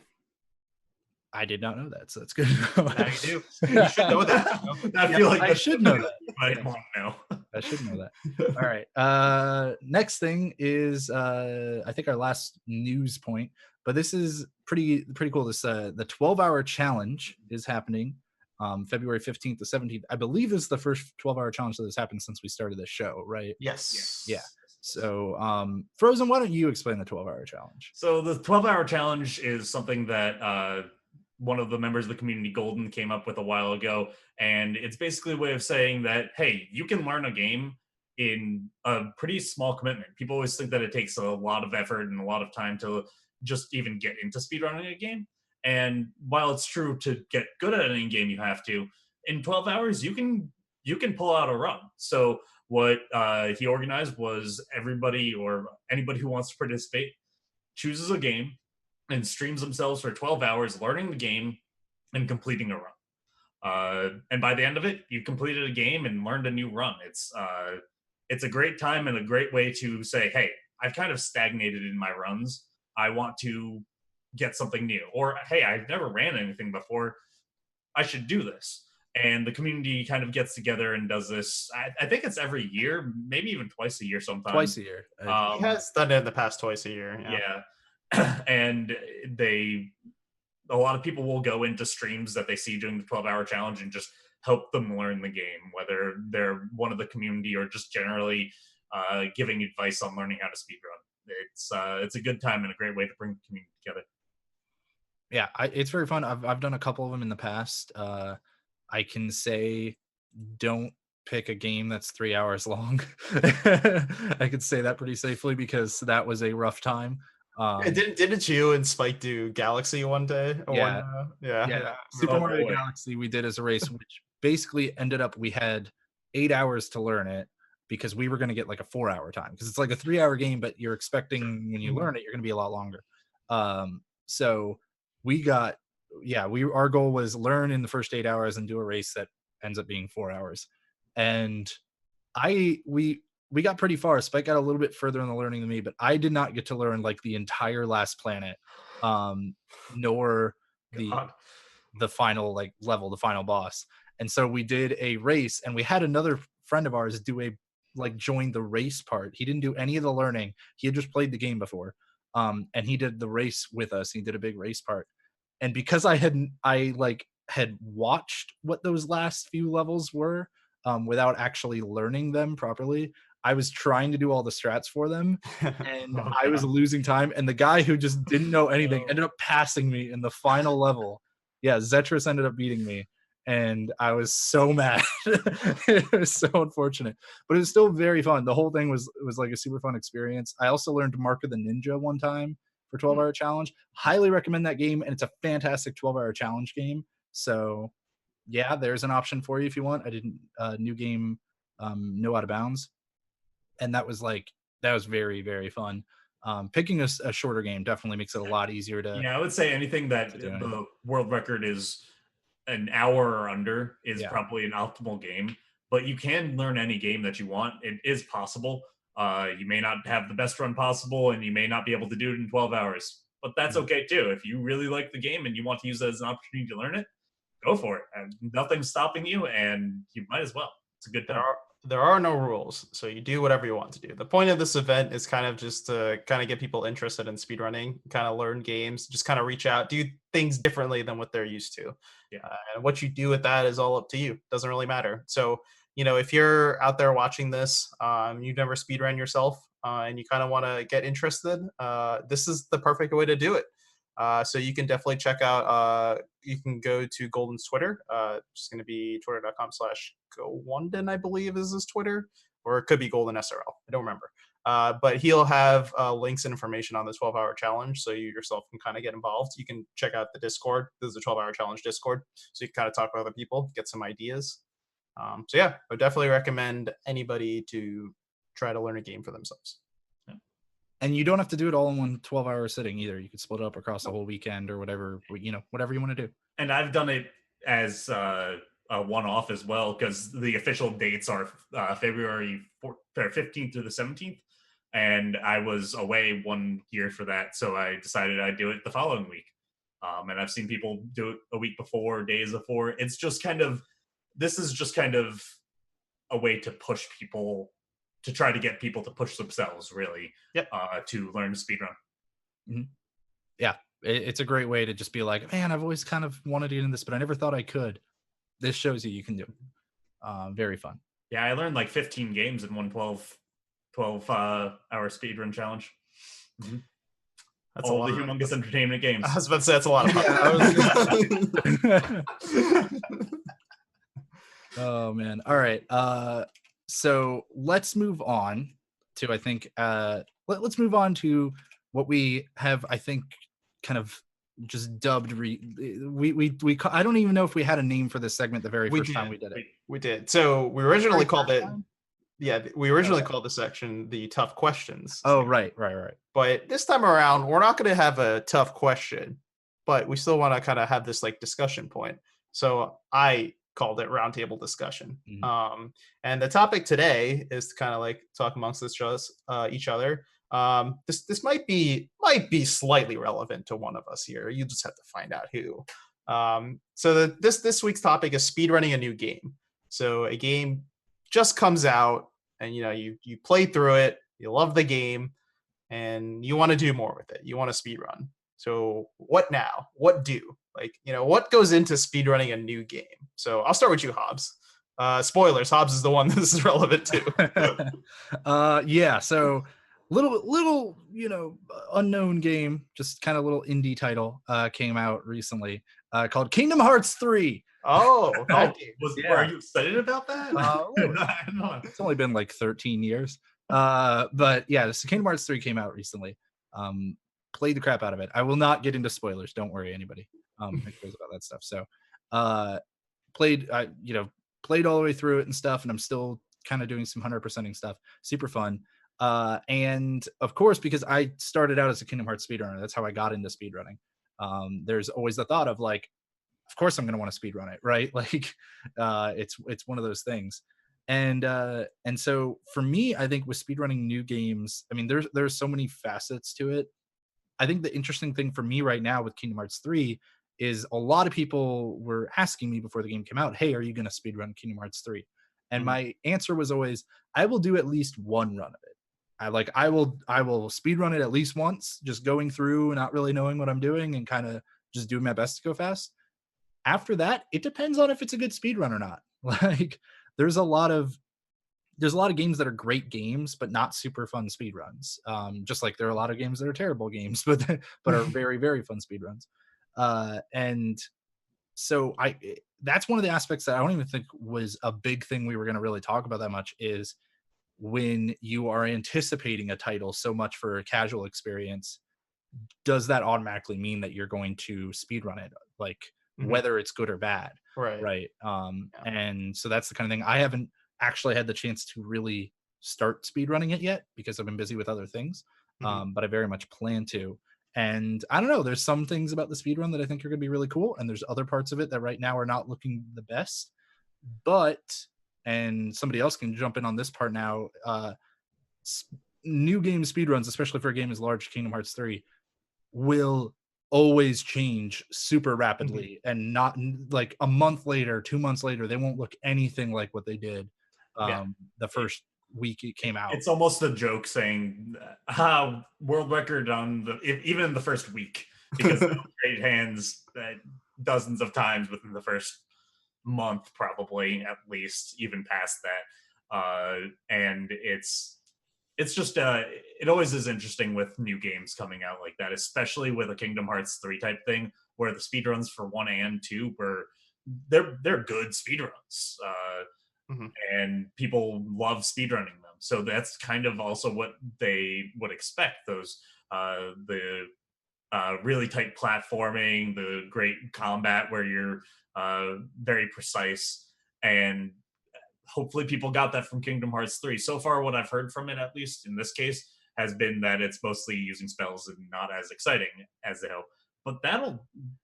I did not know that, so that's good. Now you do. You should know that. I feel like I should know that. I should know that. All right. Next thing is I think our last news point, but this is pretty cool. This the 12-hour challenge is happening February 15th to 17th. I believe this is the first 12-hour challenge that has happened since we started this show, right? Yes. Yeah. So, Frozen, why don't you explain the 12-hour challenge? So the 12-hour challenge is something that one of the members of the community, Golden, came up with a while ago. And it's basically a way of saying that, hey, you can learn a game in a pretty small commitment. People always think that it takes a lot of effort and a lot of time to just even get into speedrunning a game. And while it's true to get good at any game you have to, in 12 hours you can pull out a run. So what he organized was everybody or anybody who wants to participate chooses a game and streams themselves for 12 hours learning the game and completing a run. And by the end of it, you completed a game and learned a new run. It's a great time and a great way to say, hey, I've kind of stagnated in my runs. I want to get something new. Or, hey, I've never ran anything before. I should do this. And the community kind of gets together and does this. I think it's every year, maybe even twice a year sometimes. Twice a year. He has done it in the past twice a year. Yeah. And a lot of people will go into streams that they see during the 12-hour challenge and just help them learn the game, whether they're one of the community or just generally giving advice on learning how to speedrun. It's a good time and a great way to bring the community together. Yeah, it's very fun. I've done a couple of them in the past. I can say, don't pick a game that's 3 hours long. I could say that pretty safely because that was a rough time. Didn't you and Spike do Galaxy one day? Yeah. Yeah. Super Mario Galaxy we did as a race, which basically ended up we had 8 hours to learn it because we were going to get like a 4-hour time because it's like a 3-hour game, but you're expecting when you learn it, you're going to be a lot longer. So we got, our goal was learn in the first 8 hours and do a race that ends up being 4 hours. And we got pretty far. Spike got a little bit further in the learning than me, but I did not get to learn like the entire last planet, nor the final like level, the final boss. And so we did a race, and we had another friend of ours join the race part. He didn't do any of the learning. He had just played the game before. And he did the race with us. He did a big race part. And because I had watched what those last few levels were, without actually learning them properly, I was trying to do all the strats for them, and I was losing time. And the guy who just didn't know anything ended up passing me in the final level. Yeah, Zetris ended up beating me, and I was so mad. It was so unfortunate, but it was still very fun. The whole thing was like a super fun experience. I also learned Mark of the Ninja one time for 12-hour challenge. Highly recommend that game, and it's a fantastic 12-hour challenge game. So yeah, there's an option for you if you want. I did new game, No Out of Bounds, and that was very, very fun. Picking a shorter game definitely makes it a lot easier to. Yeah, I would say anything that the world record is an hour or under is probably an optimal game. But you can learn any game that you want. It is possible. You may not have the best run possible, and you may not be able to do it in 12 hours. But that's okay too. If you really like the game and you want to use it as an opportunity to learn it, go for it. And nothing's stopping you, and you might as well. It's a good time. There are no rules, so you do whatever you want to do. The point of this event is kind of just to kind of get people interested in speedrunning, kind of learn games, just kind of reach out, do things differently than what they're used to. Yeah. And what you do with that is all up to you. Doesn't really matter. So, if you're out there watching this, you've never speedrun yourself, and you kind of want to get interested, this is the perfect way to do it. So you can definitely check out, you can go to Golden's Twitter. It's going to be twitter.com/GoWonden, I believe is his Twitter, or it could be Golden SRL. I don't remember. But he'll have links and information on the 12-hour challenge, so you yourself can kind of get involved. You can check out the Discord. This is a 12-hour challenge Discord, so you can kind of talk with other people, get some ideas. So yeah, I would definitely recommend anybody to try to learn a game for themselves. And you don't have to do it all in one 12-hour sitting either. You could split it up across the whole weekend or whatever you want to do. And I've done it as a one-off as well, because the official dates are February 15th through the 17th. And I was away 1 year for that, so I decided I'd do it the following week. And I've seen people do it a week before, days before. This is just kind of a way to push people, to try to get people to push themselves, really, to learn to speedrun. Mm-hmm. Yeah, it's a great way to just be like, man, I've always kind of wanted to get into this, but I never thought I could. This shows you can do it. Very fun. Yeah, I learned like 15 games in one 12-hour speedrun challenge. Mm-hmm. That's all the humongous entertainment games. I was about to say that's a lot of fun. Oh man. All right. So let's move on to, I think, let's move on to what we have, I think, kind of just dubbed. I don't even know if we had a name for this segment the very first time we did it. We did. So we originally called it. Time? Yeah, we originally called the section the tough questions. Oh, right. But this time around, we're not going to have a tough question, but we still want to kind of have this like discussion point. So I called it roundtable discussion. Mhm. And the topic today is to kind of like talk amongst each other. This might be slightly relevant to one of us here. You just have to find out who. So this week's topic is speedrunning a new game. So a game just comes out, and you play through it, you love the game, and you want to do more with it. You want to speedrun. So what now? What do? Like, what goes into speedrunning a new game? So I'll start with you, Hobbs. Spoilers, Hobbs is the one this is relevant to. Yeah, so little unknown game, just kind of little indie title came out recently called Kingdom Hearts 3. Oh, are you excited about that? It's only been like 13 years. But yeah, so Kingdom Hearts 3 came out recently. Played the crap out of it. I will not get into spoilers. Don't worry, anybody who cares about that stuff. So played all the way through it and stuff, and I'm still kind of doing some 100%ing stuff. Super fun. And of course, because I started out as a Kingdom Hearts speedrunner, that's how I got into speedrunning. There's always the thought of like, of course I'm going to want to speedrun it, right? Like, it's one of those things. And so for me, I think with speedrunning new games, I mean, there's so many facets to it. I think the interesting thing for me right now with Kingdom Hearts 3 is a lot of people were asking me before the game came out, hey, are you going to speedrun Kingdom Hearts 3? And my answer was always, I will do at least one run of it. I will speedrun it at least once, just going through and not really knowing what I'm doing and kind of just doing my best to go fast. After that, it depends on if it's a good speedrun or not. Like, there's a lot of games that are great games, but not super fun speedruns. Just like there are a lot of games that are terrible games, but are very, very fun speedruns. And so that's one of the aspects that I don't even think was a big thing we were going to really talk about that much, is when you are anticipating a title so much for a casual experience, does that automatically mean that you're going to speedrun it? Like, whether it's good or bad. Right. And so that's the kind of thing. I haven't actually had the chance to really start speedrunning it yet because I've been busy with other things. But I very much plan to. And I don't know, there's some things about the speedrun that I think are going to be really cool, and there's other parts of it that right now are not looking the best. But, and somebody else can jump in on this part now, new game speedruns, especially for a game as large as Kingdom Hearts 3, will always change super rapidly, and not like a month later, 2 months later, they won't look anything like what they did the first week it came out. It's almost a joke saying world record on even the first week, because they trade hands dozens of times within the first month, probably, at least, even past that. And it's just it always is interesting with new games coming out like that, especially with a Kingdom Hearts 3 type thing, where the speedruns for 1 and 2 were they're good speedruns. And people love speedrunning them. So that's kind of also what they would expect. Those the really tight platforming, the great combat where you're very precise, and hopefully people got that from Kingdom Hearts 3. So far, what I've heard from it, at least in this case, has been that it's mostly using spells and not as exciting as they hope. But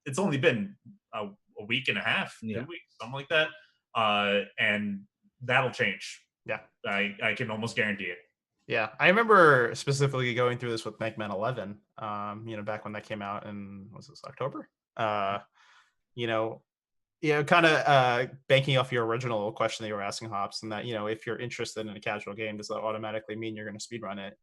it's only been a week and a half, 2 weeks, something like that. And that'll change. Yeah. I can almost guarantee it. Yeah. I remember specifically going through this with Mega Man 11, back when that came out in, was this October? Kind of banking off your original question that you were asking, Hops, and that, if you're interested in a casual game, does that automatically mean you're going to speedrun it?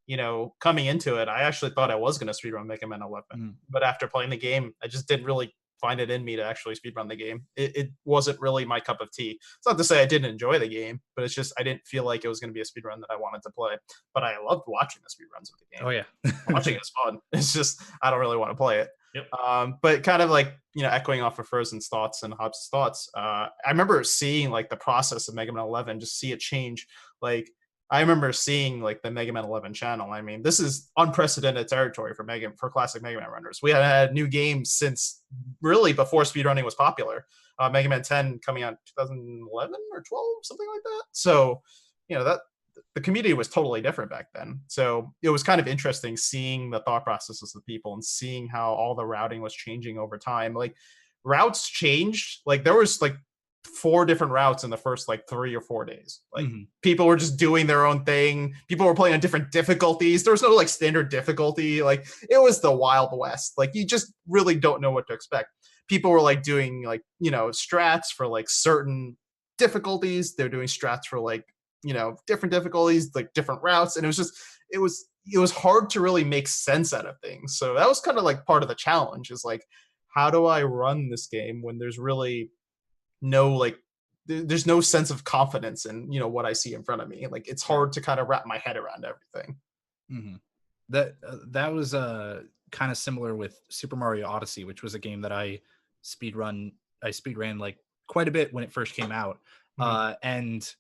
Coming into it, I actually thought I was going to speedrun Mega Man 11, but after playing the game, I just didn't really find it in me to actually speedrun the game. It wasn't really my cup of tea. It's not to say I didn't enjoy the game, but it's just I didn't feel like it was going to be a speedrun that I wanted to play. But I loved watching the speedruns of the game. Oh yeah. Watching it is fun. It's just I don't really want to play it. Yep. But kind of like, echoing off of Frozen's thoughts and Hobbs' thoughts, I remember seeing like the process of Mega Man 11, just see it change. Like, I remember seeing like the Mega Man 11 channel. I mean, this is unprecedented territory for classic Mega Man runners. We had new games since really before speedrunning was popular. Mega Man 10 coming out in 2011 or 12, something like that. So, that the community was totally different back then. So it was kind of interesting seeing the thought processes of people and seeing how all the routing was changing over time. Like, routes changed. Like, there was like 4 different routes in the first like 3 or 4 days. Like, people were just doing their own thing. People were playing on different difficulties. There was no like standard difficulty. Like, it was the Wild West. Like, you just really don't know what to expect. People were like doing like, strats for like certain difficulties. They're doing strats for like, different difficulties, like different routes. And it was hard to really make sense out of things. So that was kind of like part of the challenge, is like, how do I run this game when there's really no like there's no sense of confidence in what I see in front of me. Like, it's hard to kind of wrap my head around everything. That was kind of similar with Super Mario Odyssey, which was a game that I speedran like quite a bit when it first came out. And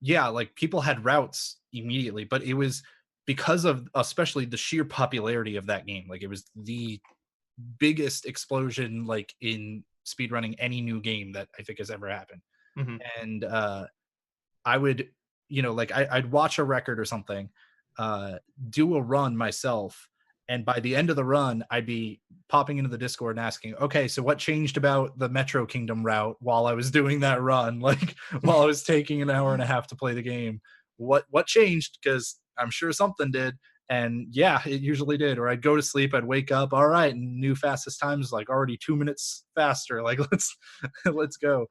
yeah, like, people had routes immediately, but it was because of especially the sheer popularity of that game. Like, it was the biggest explosion like in speedrunning any new game that I think has ever happened. And I would, like, I'd watch a record or something, do a run myself, and by the end of the run, I'd be popping into the Discord and asking, okay, so what changed about the Metro Kingdom route while I was doing that run? Like, while I was taking an hour and a half to play the game, what changed? Because I'm sure something did. And yeah, it usually did. Or I'd go to sleep, I'd wake up, all right, and new fastest times like already 2 minutes faster. Like, let's go.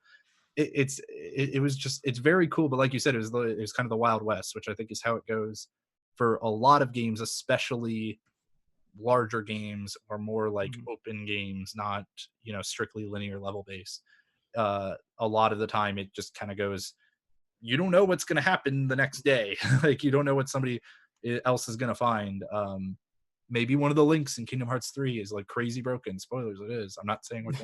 It was just, it's very cool. But like you said, it was kind of the Wild West, which I think is how it goes for a lot of games, especially larger games or more like open games, not strictly linear level based. A lot of the time it just kind of goes, you don't know what's going to happen the next day. Like, you don't know what somebody else is going to find. Maybe one of the links in Kingdom Hearts 3 is like crazy broken. Spoilers, it is. I'm not saying which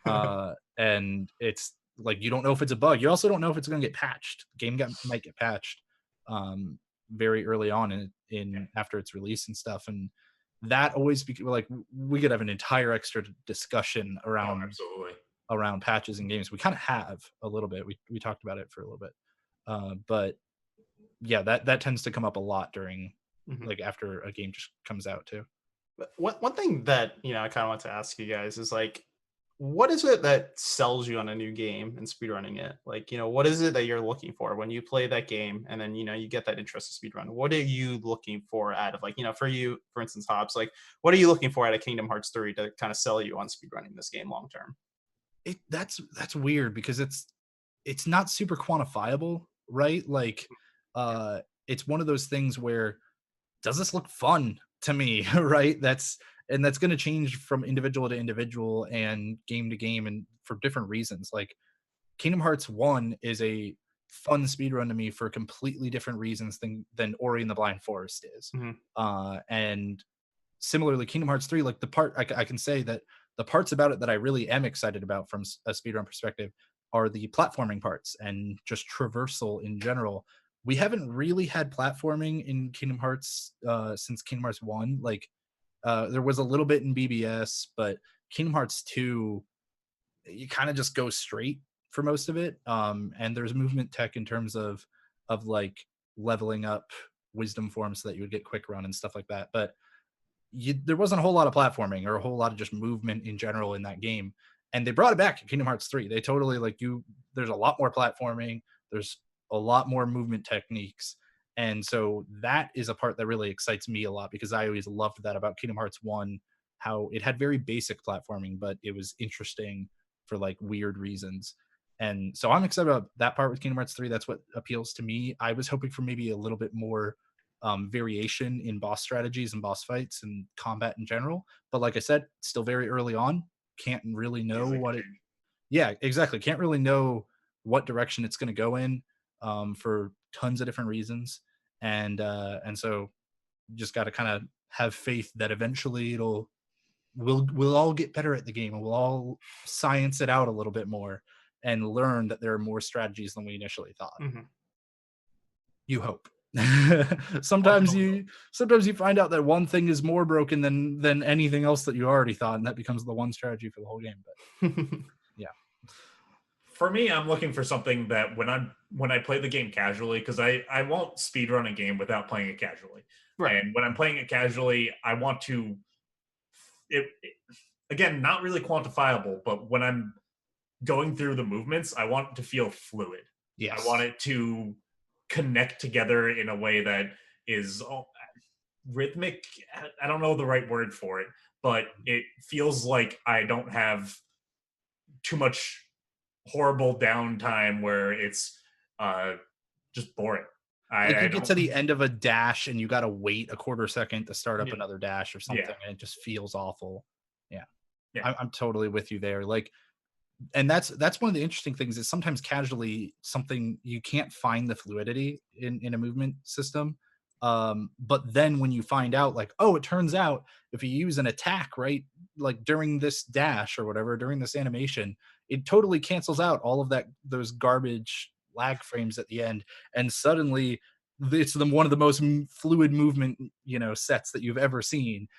one. And it's like, you don't know if it's a bug. You also don't know if it's going to get patched. Might get patched very early on in after its release and stuff. And that always like, we could have an entire extra discussion around around patches and games. We kind of have a little bit. We talked about it for a little bit. But yeah, that tends to come up a lot during like after a game just comes out too. But one thing that I kind of want to ask you guys is like, what is it that sells you on a new game and speedrunning it? Like, what is it that you're looking for when you play that game and then, you get that interest in speedrun? What are you looking for out of like, for you, for instance, Hobbs, like, what are you looking for out of Kingdom Hearts 3 to kind of sell you on speedrunning this game long term? That's weird because it's not super quantifiable, right? Like, it's one of those things where, does this look fun to me? Right? That's going to change from individual to individual and game to game and for different reasons. Like, Kingdom Hearts 1 is a fun speedrun to me for completely different reasons than Ori and the Blind Forest is. And similarly, Kingdom Hearts 3, like, the part I can say that the parts about it that I really am excited about from a speedrun perspective are the platforming parts and just traversal in general. We haven't really had platforming in Kingdom Hearts since Kingdom Hearts 1. Like, there was a little bit in BBS, but Kingdom Hearts 2, you kind of just go straight for most of it. And there's movement tech in terms of like leveling up wisdom forms so that you would get quick run and stuff like that. But there wasn't a whole lot of platforming or a whole lot of just movement in general in that game. And they brought it back in Kingdom Hearts 3. They totally there's a lot more platforming. There's a lot more movement techniques. And so that is a part that really excites me a lot because I always loved that about Kingdom Hearts 1, how it had very basic platforming, but it was interesting for like weird reasons. And so I'm excited about that part with Kingdom Hearts 3. That's what appeals to me. I was hoping for maybe a little bit more variation in boss strategies and boss fights and combat in general. But like I said, still very early on. Can't really know what it... Yeah, exactly. Can't really know what direction it's going to go in for tons of different reasons. And so just got to kind of have faith that eventually it'll we'll all get better at the game, and we'll all science it out a little bit more and learn that there are more strategies than we initially thought. You hope. sometimes you find out that one thing is more broken than anything else that you already thought, and that becomes the one strategy for the whole game. But yeah, for me, I'm looking for something that when I play the game casually, because I won't speedrun a game without playing it casually. Right. And when I'm playing it casually, I want to again, not really quantifiable, but when I'm going through the movements, I want it to feel fluid. Yes. I want it to connect together in a way that is rhythmic. I don't know the right word for it, but it feels like I don't have too much horrible downtime where it's just boring. Like you get to the end of a dash and you got to wait a quarter second to start up another dash or something, and it just feels awful. Yeah. I'm totally with you there. Like, and that's one of the interesting things is sometimes casually something you can't find the fluidity in a movement system. But then when you find out, like, oh, it turns out if you use an attack, right, like during this dash or whatever, during this animation, it totally cancels out all of those garbage lag frames at the end, and suddenly it's one of the most fluid movement sets that you've ever seen.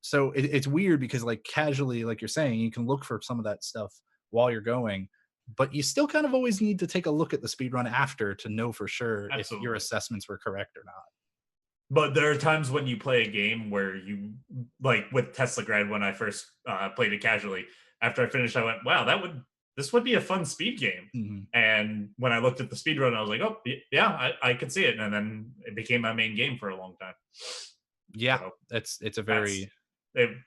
So it's weird because, like, casually, like you're saying, you can look for some of that stuff while you're going, but you still kind of always need to take a look at the speedrun after to know for sure if your assessments were correct or not. But there are times when you play a game where you, like with Teslagrad, when I first played it casually, after I finished, I went, wow, this would be a fun speed game. And when I looked at the speedrun, I was like, oh, yeah, I could see it. And then it became my main game for a long time. Yeah, so it's a very...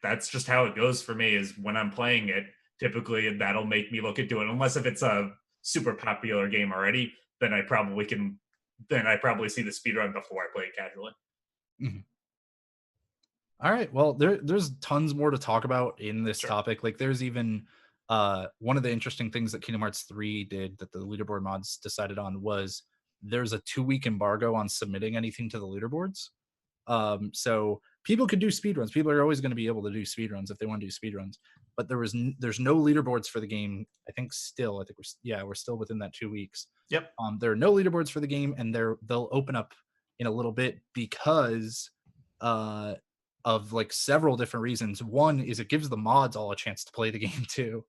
That's just how it goes for me, is when I'm playing it, typically that'll make me look into it. Unless if it's a super popular game already, then I probably see the speedrun before I play it casually. All right. Well, there's tons more to talk about in this topic. Like, there's even one of the interesting things that Kingdom Hearts 3 did that the leaderboard mods decided on was there's a 2-week embargo on submitting anything to the leaderboards. So people could do speedruns. People are always going to be able to do speedruns if they want to do speedruns. But there's no leaderboards for the game. I think we're still within that 2 weeks. Yep. There are no leaderboards for the game, and they'll open up in a little bit because of like several different reasons. One is it gives the mods all a chance to play the game too.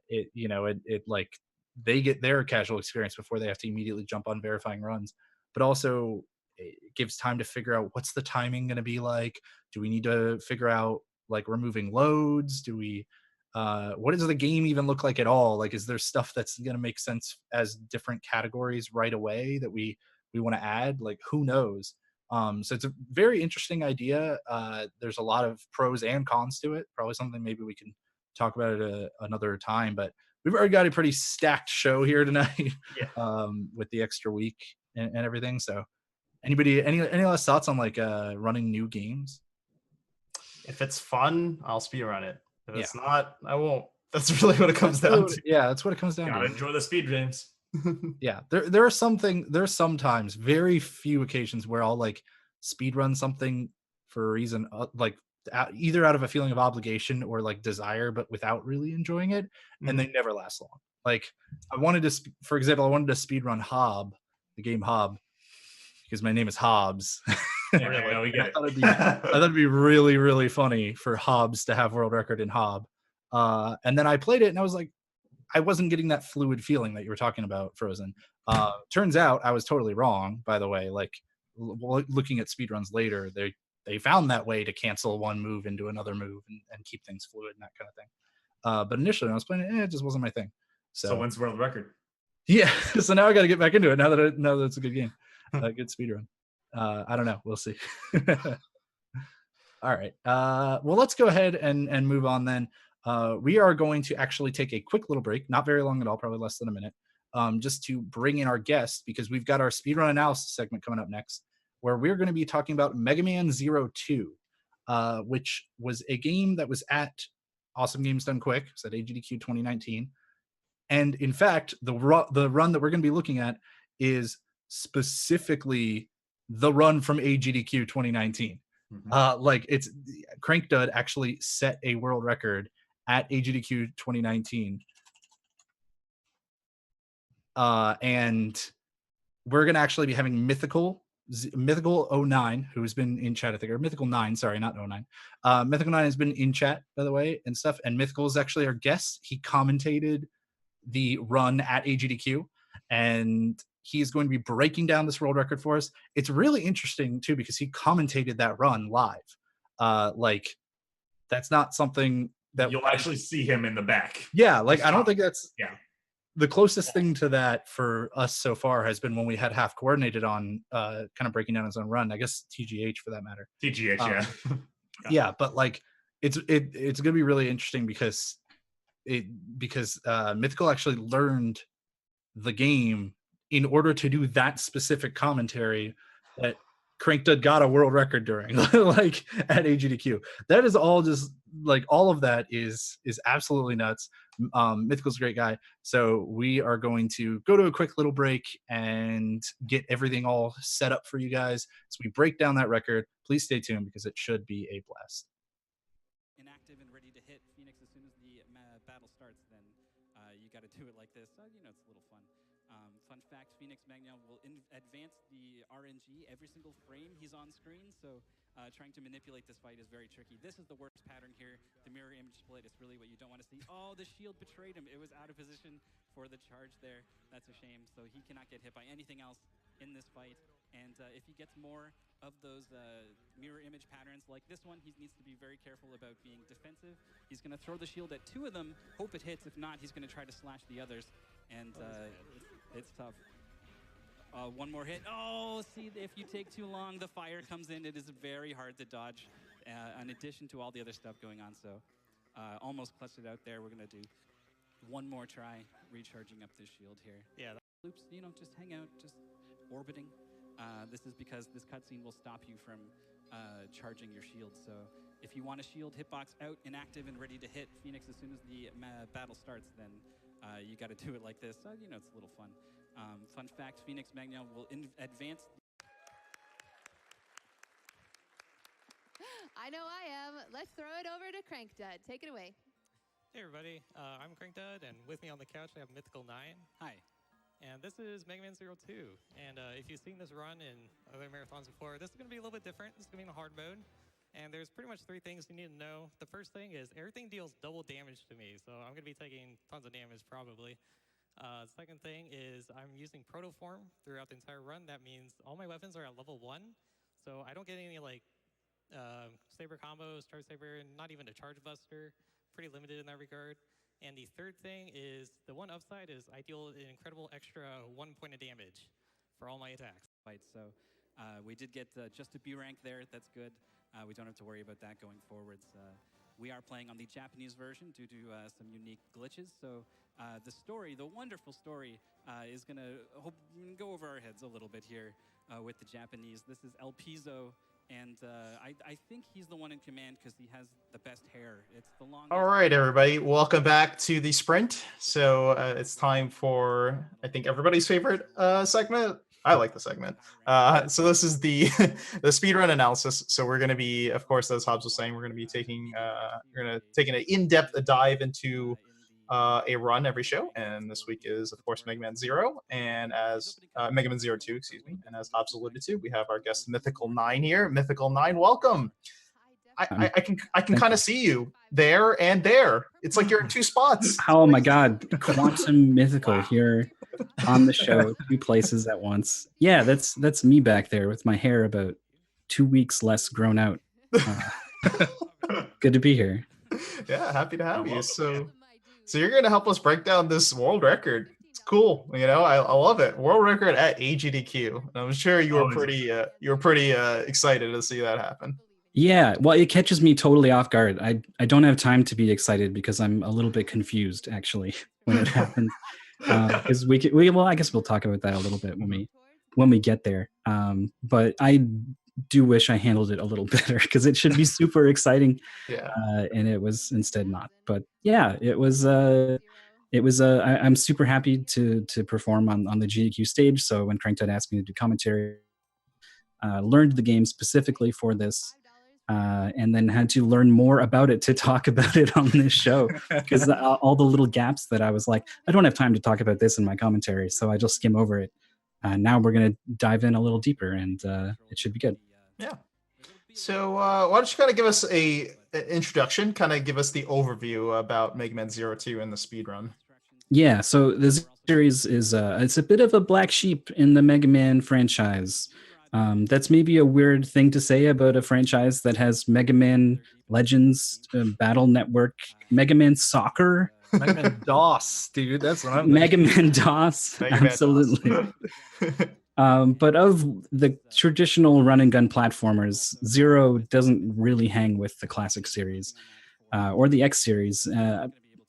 It like they get their casual experience before they have to immediately jump on verifying runs, but also it gives time to figure out what's the timing going to be like. Do we need to figure out like removing loads? Do we what does the game even look like at all? Like, is there stuff that's going to make sense as different categories right away that we want to add? Like, who knows? So it's a very interesting idea. There's a lot of pros and cons to it. Probably something maybe we can talk about it another time, but we've already got a pretty stacked show here tonight. With the extra week and everything. So any last thoughts on like running new games? If it's fun, I'll speedrun it. If it's not, I won't. That's really what it comes down to. Yeah, that's what it comes down to. Gotta enjoy the speed games. Yeah, there's sometimes very few occasions where I'll like speedrun something for a reason, like either out of a feeling of obligation or like desire, but without really enjoying it, and they never last long. Like, for example, I wanted to speedrun the game Hob, because my name is Hobbs. Yeah, we get I thought it'd be really, really funny for Hobbs to have world record in Hob. And then I played it and I was like, I wasn't getting that fluid feeling that you were talking about, Frozen. Turns out I was totally wrong, by the way. Like, looking at speedruns later, they found that way to cancel one move into another move and keep things fluid and that kind of thing. But initially when I was playing it, it just wasn't my thing. So when's world record? Yeah, so now I got to get back into it now that it's a good game. Good speedrun. I don't know. We'll see. All right. Well, let's go ahead and move on then. We are going to actually take a quick little break, not very long at all, probably less than a minute, just to bring in our guest, because we've got our speedrun analysis segment coming up next, where we're going to be talking about Mega Man 02, which was a game that was at Awesome Games Done Quick. It's at AGDQ 2019. And in fact, the run that we're going to be looking at is specifically the run from AGDQ 2019. Like it's Krankdud actually set a world record at AGDQ 2019. And we're gonna actually be having Mythical 09, who's been in chat, I think, or Mythical 9, sorry, not 09. Mythical 9 has been in chat, by the way, and stuff. And Mythical is actually our guest. He commentated the run at AGDQ, and he's going to be breaking down this world record for us. It's really interesting too because he commentated that run live. Like that's not something that you'll actually see him in the back. Yeah, like I don't think that's the closest thing to that for us so far has been when we had Half Coordinated on kind of breaking down his own run. I guess TGH for that matter. TGH, yeah, but like it's gonna be really interesting because Mythical actually learned the game in order to do that specific commentary that Krankdud got a world record during, like at AGDQ. That is all just like all of that is absolutely nuts. Mythical's a great guy, so we are going to go to a quick little break and get everything all set up for you guys. So we break down that record. Please stay tuned because it should be a blast. Inactive and ready to hit Phoenix as soon as the battle starts, then you got to do it like this. You know, it's a little fun. Fun fact, Phoenix Magnon will advance the RNG every single frame he's on screen, so trying to manipulate this fight is very tricky. This is the worst pattern here. The mirror image split is really what you don't want to see. Oh, the shield betrayed him. It was out of position for the charge there. That's a shame. So he cannot get hit by anything else in this fight. And if he gets more of those mirror image patterns like this one, he needs to be very careful about being defensive. He's going to throw the shield at 2 of them, hope it hits. If not, he's going to try to slash the others. And it's tough. One more hit. Oh, see, if you take too long, the fire comes in. It is very hard to dodge, in addition to all the other stuff going on. So almost clutched it out there. We're going to do one more try, recharging up this shield here. Yeah, loops, you know, just hang out, just orbiting. This is because this cutscene will stop you from charging your shield. So if you want a shield hitbox out, inactive, and ready to hit Phoenix as soon as the battle starts, then you got to do it like this. You know, it's a little fun. Fun fact, Phoenix Magnon will advance. I know I am. Let's throw it over to Krankdud. Take it away. Hey everybody, I'm Krankdud, and with me on the couch I have Mythical 9. Hi. And this is Mega Man 02. And if you've seen this run in other marathons before, this is going to be a little bit different. This is going to be in a hard mode. And there's pretty much 3 things you need to know. The first thing is everything deals double damage to me, so I'm going to be taking tons of damage probably. Second thing is I'm using Protoform throughout the entire run. That means all my weapons are at level 1, so I don't get any like saber combos, charge saber, and not even a charge buster. Pretty limited in that regard. And the third thing is the one upside is I deal an incredible extra 1 point of damage for all my attacks. So we did get just a B rank there. That's good. We don't have to worry about that going forwards. We are playing on the Japanese version due to some unique glitches. So the story, the wonderful story, is going to go over our heads a little bit here with the Japanese. This is El Piso, and I think he's the one in command because he has the best hair. It's the longest. All right, everybody, welcome back to the sprint. So it's time for, I think, everybody's favorite segment. I like the segment. So this is the the speedrun analysis. So we're going to be, of course, as Hobbs was saying, we're going to be taking an in-depth dive into a run every show. And this week is, of course, Mega Man 0, and as Mega Man 02, excuse me. And as Hobbs alluded to, we have our guest Mythical 9 here. Mythical 9, welcome. I can kind of see you there and there. It's like you're in 2 spots. Oh my God, Quantum Mythical here on the show, 2 places at once. Yeah, that's me back there with my hair about 2 weeks less grown out. Good to be here. Yeah, happy to have you. So you're going to help us break down this world record. It's cool. You know, I love it. World record at AGDQ. And I'm sure you were pretty excited to see that happen. Yeah, well, it catches me totally off guard. I don't have time to be excited because I'm a little bit confused actually when it happens. Because well, I guess we'll talk about that a little bit when we get there. But I do wish I handled it a little better because it should be super exciting. Yeah. And it was instead not. But yeah, it was. I'm super happy to perform on the GDQ stage. So when Krankdud asked me to do commentary, learned the game specifically for this. and then had to learn more about it to talk about it on this show, because all the little gaps that I was like, I don't have time to talk about this in my commentary, so I just skim over it. Now we're going to dive in a little deeper, and it should be good. Yeah. So why don't you kind of give us an introduction, kind of give us the overview about Mega Man Zero 2 and the speedrun. Yeah, so this series is it's a bit of a black sheep in the Mega Man franchise. That's maybe a weird thing to say about a franchise that has Mega Man Legends, Battle Network, Mega Man Soccer. Mega Man DOS, dude. That's what I'm Mega Man DOS, Mega Man absolutely. But of the traditional run and gun platformers, Zero doesn't really hang with the classic series or the X series.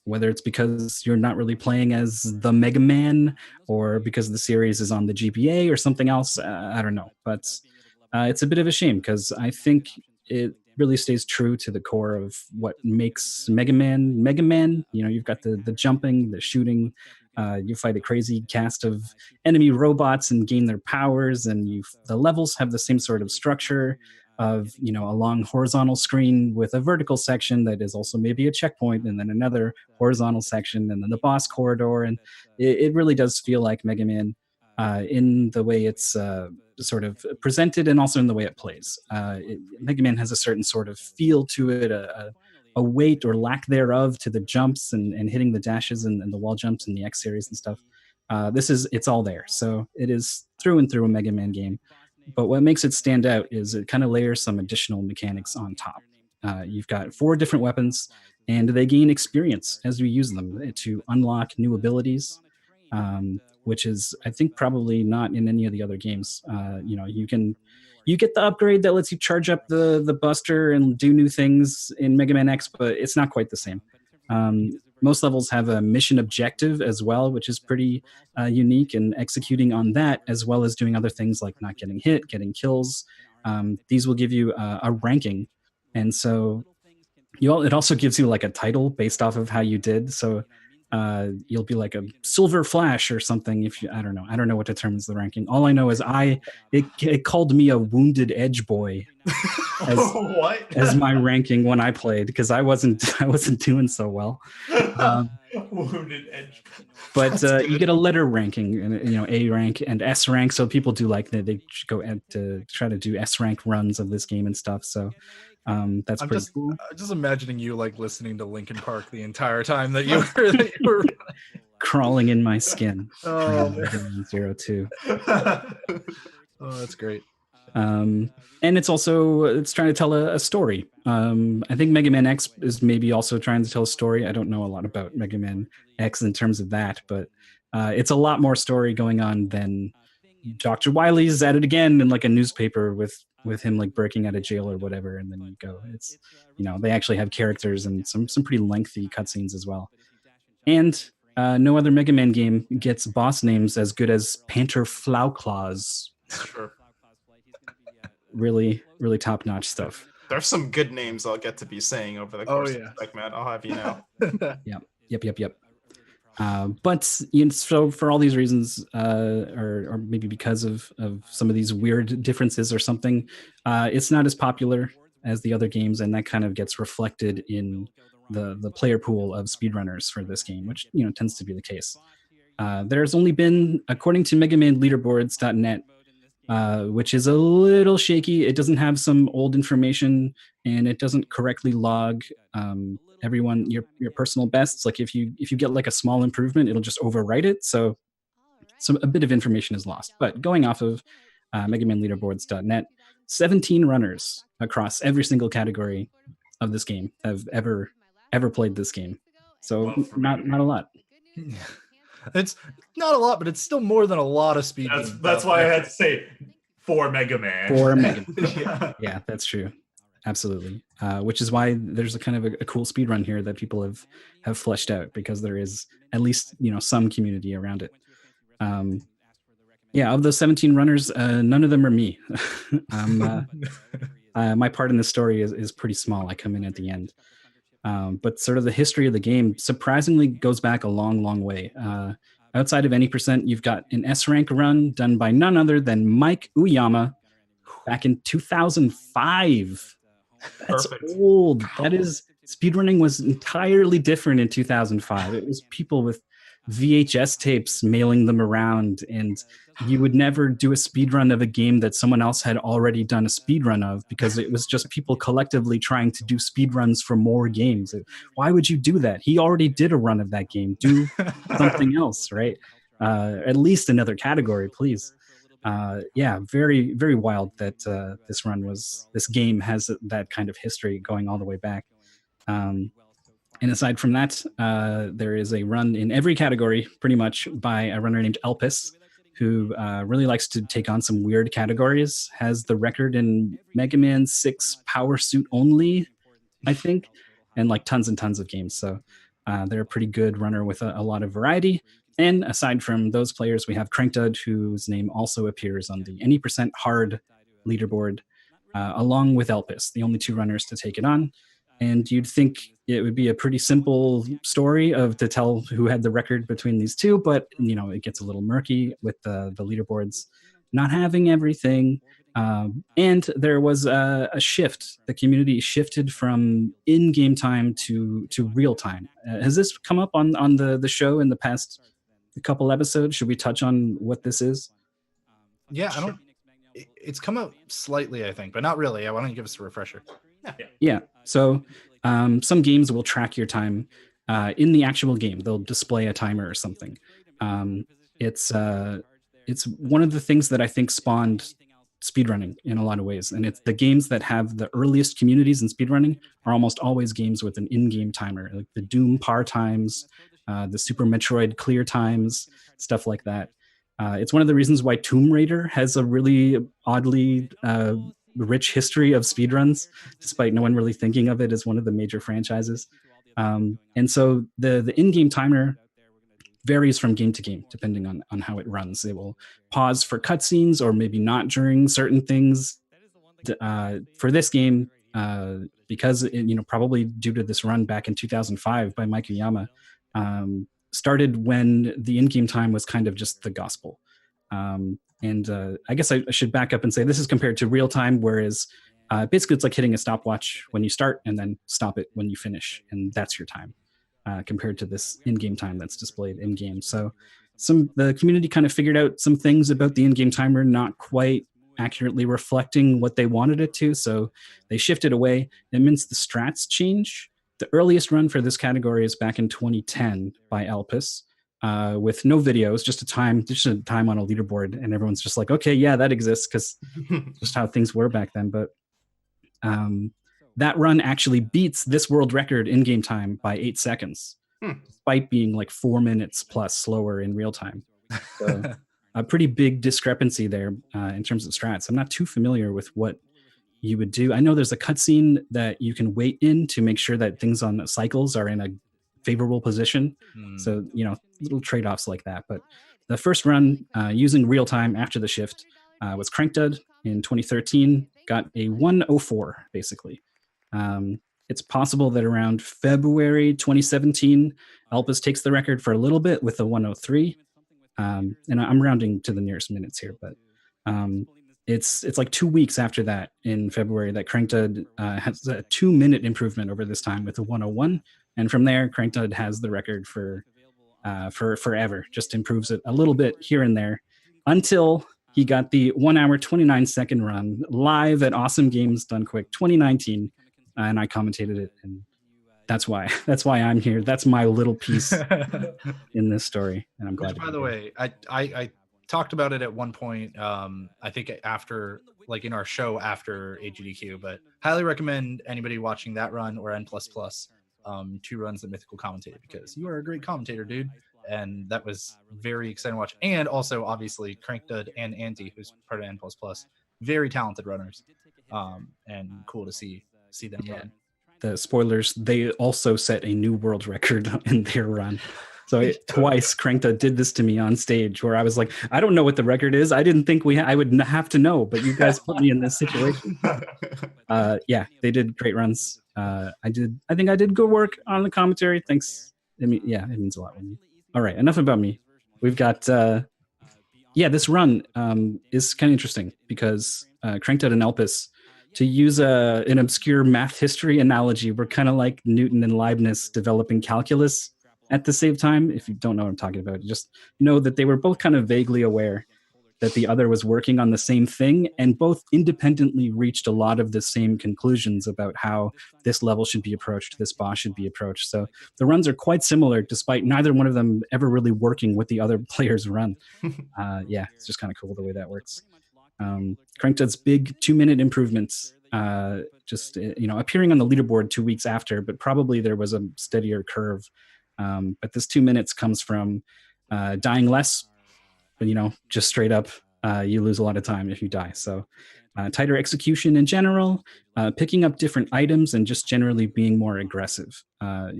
Whether it's because you're not really playing as the Mega Man or because the series is on the GBA or something else, I don't know. But it's a bit of a shame because I think it really stays true to the core of what makes Mega Man Mega Man. You know, you've got the jumping, the shooting. You fight a crazy cast of enemy robots and gain their powers, and the levels have the same sort of structure of, you know, a long horizontal screen with a vertical section that is also maybe a checkpoint, and then another horizontal section, and then the boss corridor. And it really does feel like Mega Man in the way it's sort of presented and also in the way it plays. Mega Man has a certain sort of feel to it, a weight or lack thereof to the jumps and hitting the dashes and the wall jumps in the X series and stuff. It's all there. So it is through and through a Mega Man game. But what makes it stand out is it kind of layers some additional mechanics on top. You've got 4 different weapons, and they gain experience as you use them to unlock new abilities, which is, I think, probably not in any of the other games. You know, you get the upgrade that lets you charge up the Buster and do new things in Mega Man X, but it's not quite the same. Most levels have a mission objective as well, which is pretty unique, and executing on that as well as doing other things like not getting hit, getting kills. These will give you a ranking. And so it also gives you like a title based off of how you did. So you'll be like a Silver Flash or something. I don't know what determines the ranking. All I know is it called me a Wounded Edge Boy as my ranking when I played, because I wasn't doing so well. Wounded Edge. But you get a letter ranking, and you know, A rank and S rank. So people do like that. They go to try to do S rank runs of this game and stuff. So that's pretty cool. Just imagining you like listening to Linkin Park the entire time that you were crawling in my skin. Oh, Zero 2. Oh, that's great. And it's trying to tell a story. I think Mega Man X is maybe also trying to tell a story. I don't know a lot about Mega Man X in terms of that, but it's a lot more story going on than Dr. Wily's at it again in like a newspaper with him like breaking out of jail or whatever, and then you go. It's, you know, they actually have characters and some pretty lengthy cutscenes as well. And no other Mega Man game gets boss names as good as Panter Flauclaws. Sure. Really, really top-notch stuff. There's some good names I'll get to be saying over the course of the segment. I'll have you know. Yep. But you know, so for all these reasons, or maybe because of some of these weird differences or something, it's not as popular as the other games, and that kind of gets reflected in the player pool of speedrunners for this game, which, you know, tends to be the case. There's only been, according to MegaManLeaderboards.net, which is a little shaky. It doesn't have some old information, and it doesn't correctly log everyone your personal bests. Like if you get like a small improvement, it'll just overwrite it. So a bit of information is lost. But going off of MegaManLeaderboards.net, 17 runners across every single category of this game have ever played this game. So not a lot. It's not a lot, but it's still more than a lot of speed. That's why I had to say for Mega Man. For Mega Man. Yeah, that's true. Absolutely. Which is why there's a kind of a cool speed run here that people have fleshed out, because there is at least, you know, some community around it. Yeah, of those 17 runners, none of them are me. My part in the story is pretty small. I come in at the end. But sort of the history of the game surprisingly goes back a long, long way. Outside of any percent, you've got an S-rank run done by none other than Mike Uyama back in 2005. That's Perfect. old. That is, speedrunning was entirely different in 2005. It was people with VHS tapes mailing them around, and you would never do a speedrun of a game that someone else had already done a speedrun of, because it was just people collectively trying to do speedruns for more games. Why would you do that? He already did a run of that game. Do something else, right? At least another category, please. Yeah, very, very wild that this game has that kind of history going all the way back. And aside from that, there is a run in every category pretty much by a runner named Elpis, who really likes to take on some weird categories, has the record in Mega Man 6 Power Suit only, I think, and like tons and tons of games. So they're a pretty good runner with a lot of variety. And aside from those players, we have Krankdud, whose name also appears on the Any Percent Hard leaderboard, along with Elpis, the only two runners to take it on. And you'd think it would be a pretty simple story to tell who had the record between these two, but it gets a little murky with the leaderboards not having everything. And there was a shift. The community shifted from in-game time to real time. Has this come up on the show in the past couple episodes? Should we touch on what this is? Yeah, it's come up slightly, I think, but not really. Why don't you give us a refresher? Yeah. So some games will track your time in the actual game. They'll display a timer or something. It's one of the things that I think spawned speedrunning in a lot of ways. And it's the games that have the earliest communities in speedrunning are almost always games with an in-game timer, like the Doom par times, the Super Metroid clear times, stuff like that. It's one of the reasons why Tomb Raider has a really oddly rich history of speedruns, despite no one really thinking of it as one of the major franchises. And so the in-game timer varies from game to game, depending on how it runs. It will pause for cutscenes or maybe not during certain things. For this game, because probably due to this run back in 2005 by Mike Uyama, started when the in-game time was kind of just the gospel. And I guess I should back up and say this is compared to real time, whereas basically it's like hitting a stopwatch when you start and then stop it when you finish, and that's your time, compared to this in-game time that's displayed in-game. So the community kind of figured out some things about the in-game timer not quite accurately reflecting what they wanted it to, so they shifted away. It means the strats change. The earliest run for this category is back in 2010 by Elpis, with no videos, just a time on a leaderboard, and everyone's just like, okay, yeah, that exists, because just how things were back then. But that run actually beats this world record in game time by 8 seconds, despite being like 4 minutes plus slower in real time. So a pretty big discrepancy there in terms of strats. I'm not too familiar with what you would do. I know there's a cutscene that you can wait in to make sure that things on the cycles are in a favorable position. So, little trade-offs like that. But the first run using real time after the shift was Krankdud in 2013, got a 104, basically. It's possible that around February 2017, Elpis takes the record for a little bit with a 103. And I'm rounding to the nearest minutes here, but it's like 2 weeks after that in February that Krankdud has a 2-minute improvement over this time with a 101. And from there, Krankdud has the record for forever, just improves it a little bit here and there until he got the 1 hour, 29 second run live at Awesome Games Done Quick 2019. And I commentated it, and that's why I'm here. That's my little piece in this story, and I'm glad. Which, by the way, I talked about it at one point. I think after, like in our show after AGDQ, but highly recommend anybody watching that run or N++. 2 runs that Mythical commentated, because you are a great commentator, dude. And that was very exciting to watch. And also, obviously, Krankdud and Andy, who's part of N++, very talented runners, and cool to see them run. The spoilers, they also set a new world record in their run. So twice Krankdud did this to me on stage, where I was like, I don't know what the record is. I didn't think I would have to know, but you guys put me in this situation. Yeah, they did great runs. I think I did good work on the commentary. Thanks. It means a lot. All right, enough about me. We've got this run is kind of interesting because Krankdud and Elpis To use an obscure math history analogy, we're kind of like Newton and Leibniz developing calculus at the same time. If you don't know what I'm talking about, just know that they were both kind of vaguely aware that the other was working on the same thing, and both independently reached a lot of the same conclusions about how this level should be approached, this boss should be approached. So the runs are quite similar, despite neither one of them ever really working with the other player's run. Yeah, it's just kind of cool the way that works. Krankdud's big 2-minute improvements, just appearing on the leaderboard 2 weeks after, but probably there was a steadier curve. But this 2 minutes comes from dying less, but just straight up, you lose a lot of time if you die. So tighter execution in general, picking up different items, and just generally being more aggressive.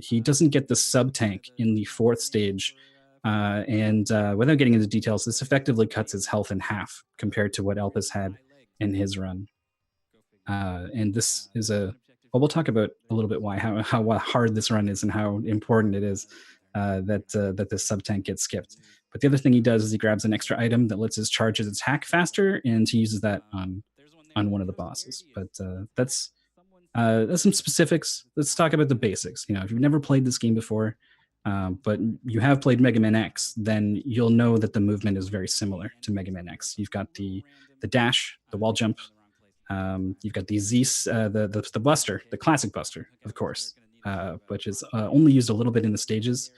He doesn't get the sub tank in the 4th stage. And without getting into details, this effectively cuts his health in half compared to what Elpis had in his run. And this is we'll talk about a little bit how hard this run is and how important it is that this sub tank gets skipped. But the other thing he does is he grabs an extra item that lets his charges attack faster, and he uses that on one of the bosses. But that's some specifics. Let's talk about the basics. If you've never played this game before, but you have played Mega Man X, then you'll know that the movement is very similar to Mega Man X. You've got the dash, the wall jump. You've got the the Buster, the classic Buster, of course, which is only used a little bit in the stages.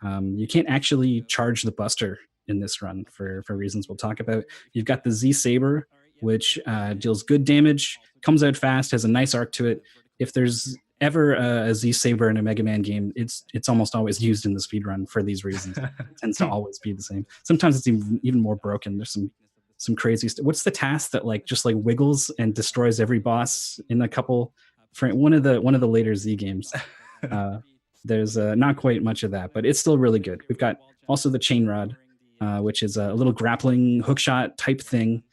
You can't actually charge the Buster in this run for reasons we'll talk about. You've got the Z Saber, which deals good damage, comes out fast, has a nice arc to it. If there's ever a Z Saber in a Mega Man game, it's almost always used in the speedrun for these reasons. It tends to always be the same. Sometimes it's even more broken. There's some crazy stuff. What's the task that just wiggles and destroys every boss in a couple for one of the later Z games? There's not quite much of that, but it's still really good. We've got also the chain rod, which is a little grappling hookshot type thing,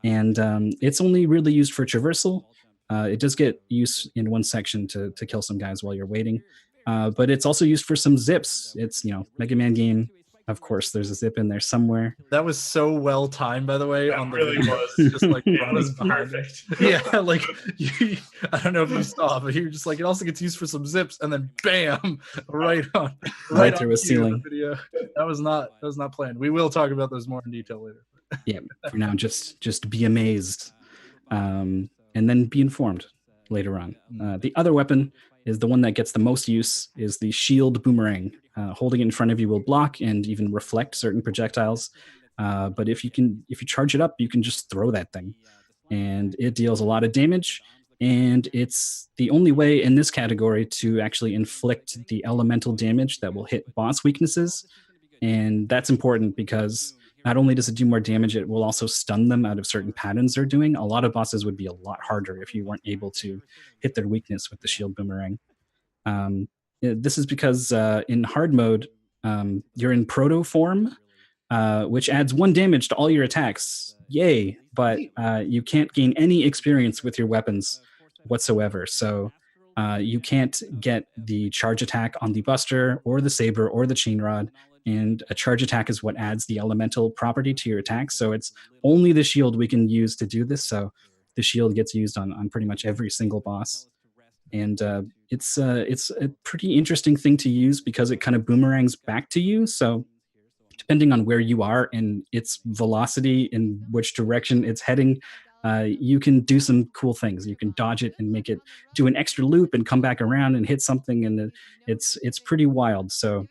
and it's only really used for traversal. It does get used in one section to kill some guys while you're waiting, but it's also used for some zips. It's Mega Man game. Of course, there's a zip in there somewhere. That was so well timed, by the way. That on the really video. was. Just It was perfect. Yeah, I don't know if you saw, but you're just it also gets used for some zips, and then bam, right through a ceiling. Video. That was not planned. We will talk about those more in detail later. Yeah, for now, just be amazed, and then be informed later on. The other weapon is the one that gets the most use, is the shield boomerang. Holding it in front of you will block and even reflect certain projectiles. But if you charge it up, you can just throw that thing, and it deals a lot of damage. And it's the only way in this category to actually inflict the elemental damage that will hit boss weaknesses. And that's important because not only does it do more damage, it will also stun them out of certain patterns they're doing. A lot of bosses would be a lot harder if you weren't able to hit their weakness with the shield boomerang. This is because in hard mode, you're in proto form, which adds 1 damage to all your attacks. Yay! But you can't gain any experience with your weapons whatsoever. So you can't get the charge attack on the Buster or the Saber or the Chain Rod. And a charge attack is what adds the elemental property to your attack. So it's only the shield we can use to do this. So the shield gets used on pretty much every single boss. And it's a pretty interesting thing to use because it kind of boomerangs back to you. So depending on where you are and its velocity, in which direction it's heading, you can do some cool things. You can dodge it and make it do an extra loop and come back around and hit something, and it's pretty wild. So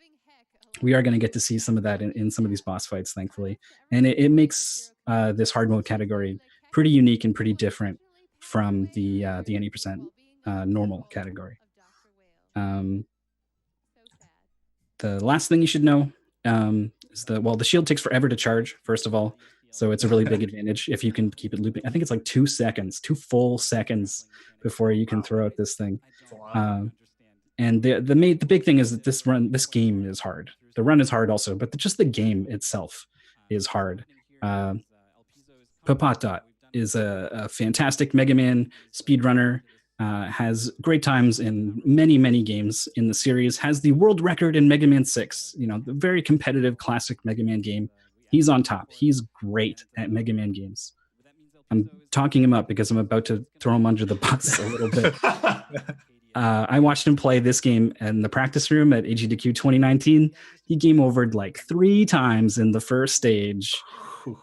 we are going to get to see some of that in some of these boss fights, thankfully. And it makes this hard mode category pretty unique and pretty different from the any percent normal category. The last thing you should know is the shield takes forever to charge, first of all. So it's a really big advantage if you can keep it looping. I think it's like 2 full seconds before you can throw out this thing. And the big thing is that this game is hard. The run is hard also, but just the game itself is hard. Papat is a fantastic Mega Man speedrunner, has great times in many games in the series, has the world record in Mega Man 6, the very competitive classic Mega Man game. He's on top. He's great at Mega Man games. I'm talking him up because I'm about to throw him under the bus a little bit. I watched him play this game in the practice room at AGDQ 2019. He game overed like 3 times in the first stage.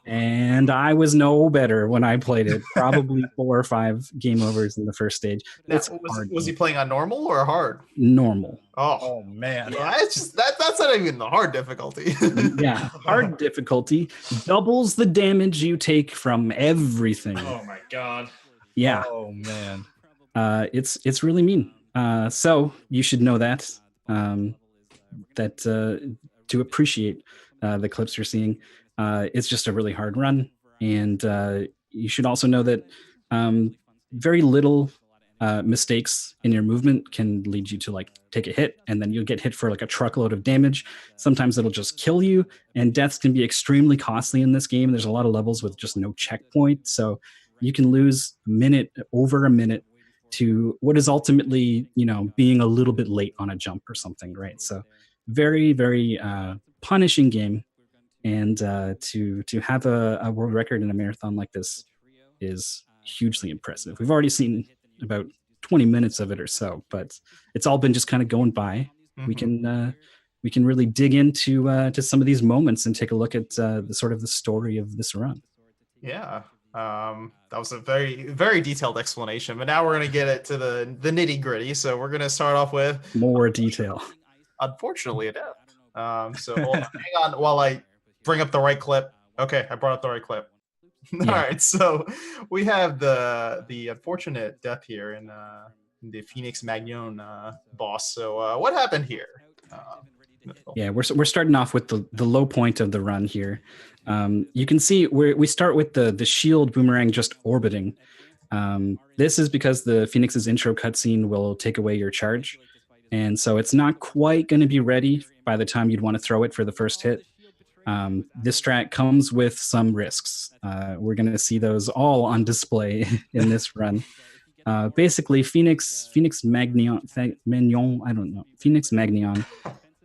And I was no better when I played it. Probably 4 or 5 game overs in the first stage. Now, It's hard. was he playing on normal or hard? Normal. Oh, man. yeah, it's just that's not even the hard difficulty. Yeah, hard difficulty doubles the damage you take from everything. Oh my god. Yeah. Oh man. It's really mean. So you should know that to appreciate the clips you're seeing. It's just a really hard run, and you should also know that very little mistakes in your movement can lead you to like take a hit, and then you'll get hit for like a truckload of damage. Sometimes it'll just kill you, and deaths can be extremely costly in this game. There's a lot of levels with just no checkpoint, so you can lose over a minute to what is ultimately, being a little bit late on a jump or something, right? So very, very punishing game. And to have a world record in a marathon like this is hugely impressive. We've already seen about 20 minutes of it or so, but it's all been just kind of going by. Mm-hmm. We can really dig into to some of these moments and take a look at the sort of the story of this run. Yeah. That was a very, very detailed explanation, but now we're going to get it to the nitty gritty. So we're going to start off with more detail. Unfortunately, it is. So hold on, hang on while I bring up the right clip. Okay, I brought up the right clip. Yeah. All right, so we have the unfortunate death here in the Phoenix Magnon boss. So what happened here? Yeah, we're starting off with the low point of the run here. You can see we start with the shield boomerang just orbiting. This is because the Phoenix's intro cutscene will take away your charge, and so it's not quite going to be ready by the time you'd want to throw it for the first hit. This strat comes with some risks. We're going to see those all on display in this run. Basically, Phoenix Magnon, I don't know. Phoenix Magnon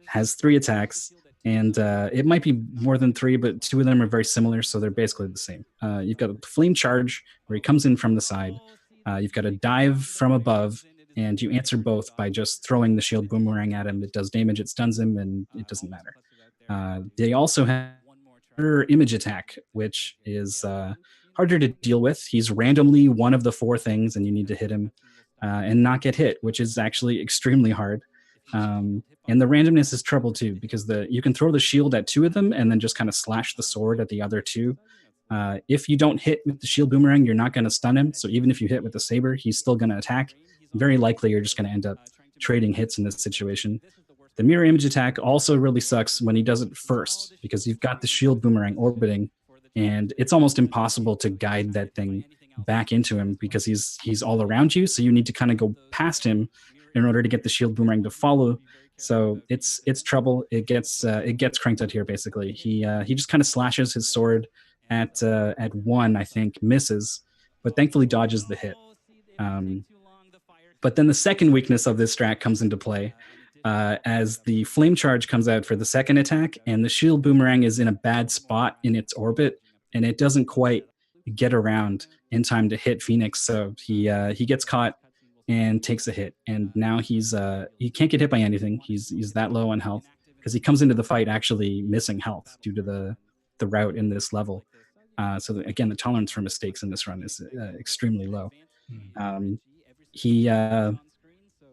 has 3 attacks, and it might be more than 3, but 2 of them are very similar, so they're basically the same. You've got a flame charge where he comes in from the side. You've got a dive from above, and you answer both by just throwing the shield boomerang at him. It does damage, it stuns him, and it doesn't matter. They also have another image attack, which is harder to deal with. He's randomly one of the 4 things, and you need to hit him and not get hit, which is actually extremely hard. And the randomness is trouble too, because you can throw the shield at 2 of them and then just kind of slash the sword at the other 2. If you don't hit with the shield boomerang, you're not going to stun him. So even if you hit with the saber, he's still going to attack. Very likely you're just going to end up trading hits in this situation. The mirror image attack also really sucks when he does it first, because you've got the shield boomerang orbiting, and it's almost impossible to guide that thing back into him because he's all around you. So you need to kind of go past him in order to get the shield boomerang to follow. So it's trouble. It gets Krankdud here basically. He just kind of slashes his sword at 1, I think, misses, but thankfully dodges the hit. But then the second weakness of this strat comes into play as the flame charge comes out for the second attack, and the shield boomerang is in a bad spot in its orbit, and it doesn't quite get around in time to hit Phoenix. So he gets caught and takes a hit, and now he can't get hit by anything. He's that low on health because he comes into the fight actually missing health due to the route in this level. So again, the tolerance for mistakes in this run is extremely low. He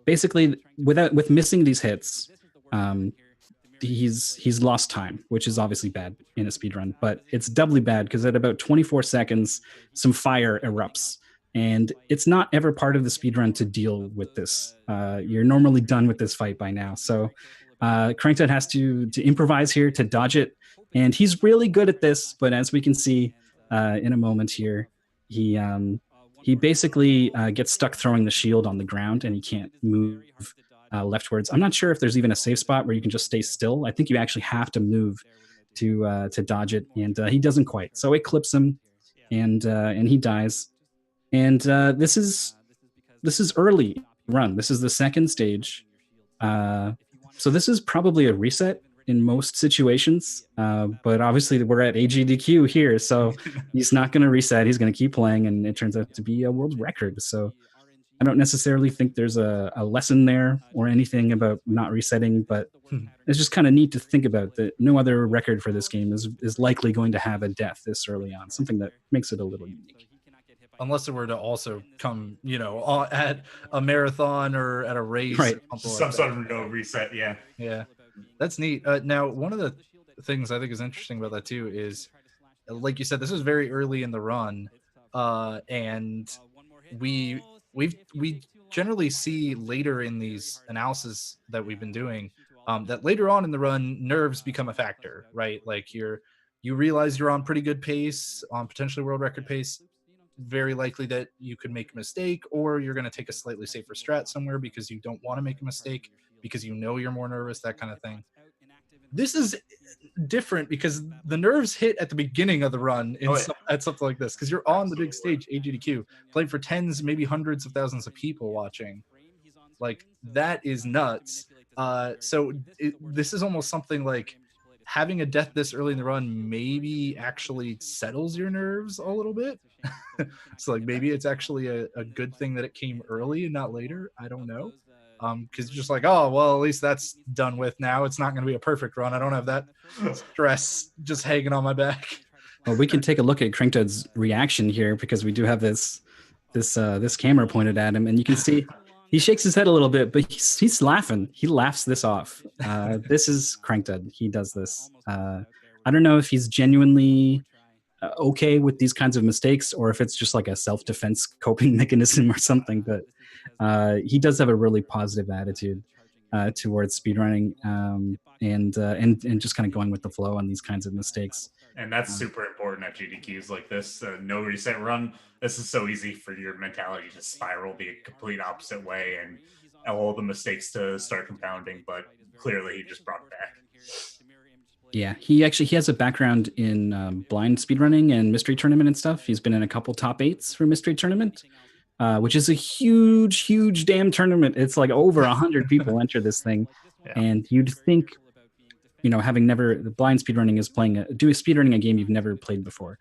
basically, with missing these hits, he's lost time, which is obviously bad in a speedrun, but it's doubly bad because at about 24 seconds, some fire erupts. And it's not ever part of the speedrun to deal with this. You're normally done with this fight by now. So Krankdud has to improvise here to dodge it. And he's really good at this, but as we can see in a moment here, he basically gets stuck throwing the shield on the ground, and he can't move leftwards. I'm not sure if there's even a safe spot where you can just stay still. I think you actually have to move to dodge it, and he doesn't quite. So it clips him, and he dies. And this is early run. This is the second stage. So this is probably a reset. in most situations. But obviously we're at AGDQ here, so he's not going to reset. He's going to keep playing, and it turns out to be a world record. So I don't necessarily think there's a lesson there or anything about not resetting, but it's just kind of neat to think about that no other record for this game is likely going to have a death this early on, something that makes it a little unique. Unless it were to also come, at a marathon or at a race. Right. Or Some sort of no reset, yeah. Yeah, that's neat. Now, one of the things I think is interesting about that too is, like you said, this is very early in the run, and we generally see later in these analysis that we've been doing that later on in the run, nerves become a factor, right? Like you realize you're on pretty good pace, on potentially world record pace. Very likely that you could make a mistake, or you're going to take a slightly safer strat somewhere because you don't want to make a mistake, because you're more nervous, that kind of thing. This is different because the nerves hit at the beginning of the run at something like this, because you're on the big stage, AGDQ, playing for tens, maybe hundreds of thousands of people watching. Like, that is nuts. So this is almost something like having a death this early in the run maybe actually settles your nerves a little bit. So like maybe it's actually a good thing that it came early and not later. I don't know. Because you're just like, oh, well, at least that's done with now. It's not going to be a perfect run. I don't have that stress just hanging on my back. Well, we can take a look at Krankdud's reaction here, because we do have this camera pointed at him, and you can see he shakes his head a little bit, but he's laughing. He laughs this off. This is Krankdud. He does this. I don't know if he's genuinely okay with these kinds of mistakes, or if it's just like a self-defense coping mechanism or something, but he does have a really positive attitude towards speedrunning, and just kind of going with the flow on these kinds of mistakes. And that's super important at GDQs like this. No reset run. This is so easy for your mentality to spiral the complete opposite way and all the mistakes to start compounding, but clearly he just brought it back. Yeah, he has a background in blind speedrunning and mystery tournament and stuff. He's been in a couple top 8s for mystery tournament, which is a huge damn tournament. It's like over 100 people enter this thing. Yeah. And you'd think, having never, the blind speedrunning is speedrunning a game you've never played before.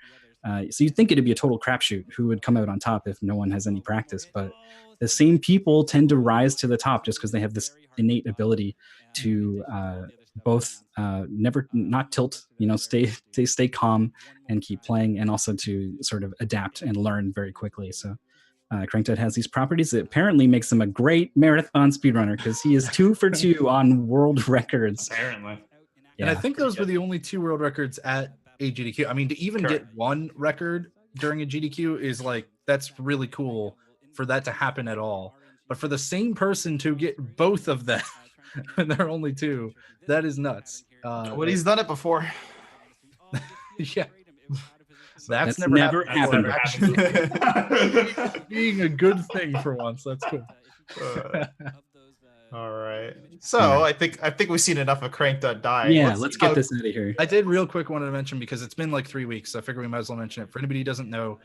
So you'd think it'd be a total crapshoot who would come out on top if no one has any practice. But the same people tend to rise to the top just because they have this innate ability to both not tilt, stay calm and keep playing, and also to sort of adapt and learn very quickly. So Krankdud has these properties that apparently makes him a great marathon speedrunner, because he is 2 for 2 on world records. Apparently. Yeah. And I think those were the only 2 world records at AGDQ. I mean, to even get one record during a GDQ is like, that's really cool for that to happen at all. But for the same person to get both of them, and there are only 2, that is nuts. He's done it before. Yeah. That's never happened. Being a good thing for once. That's cool. All right. So I think we've seen enough of Krankdud dying. Yeah, let's get this out of here. I did real quick wanted to mention, because it's been like 3 weeks, so I figure we might as well mention it. For anybody who doesn't know,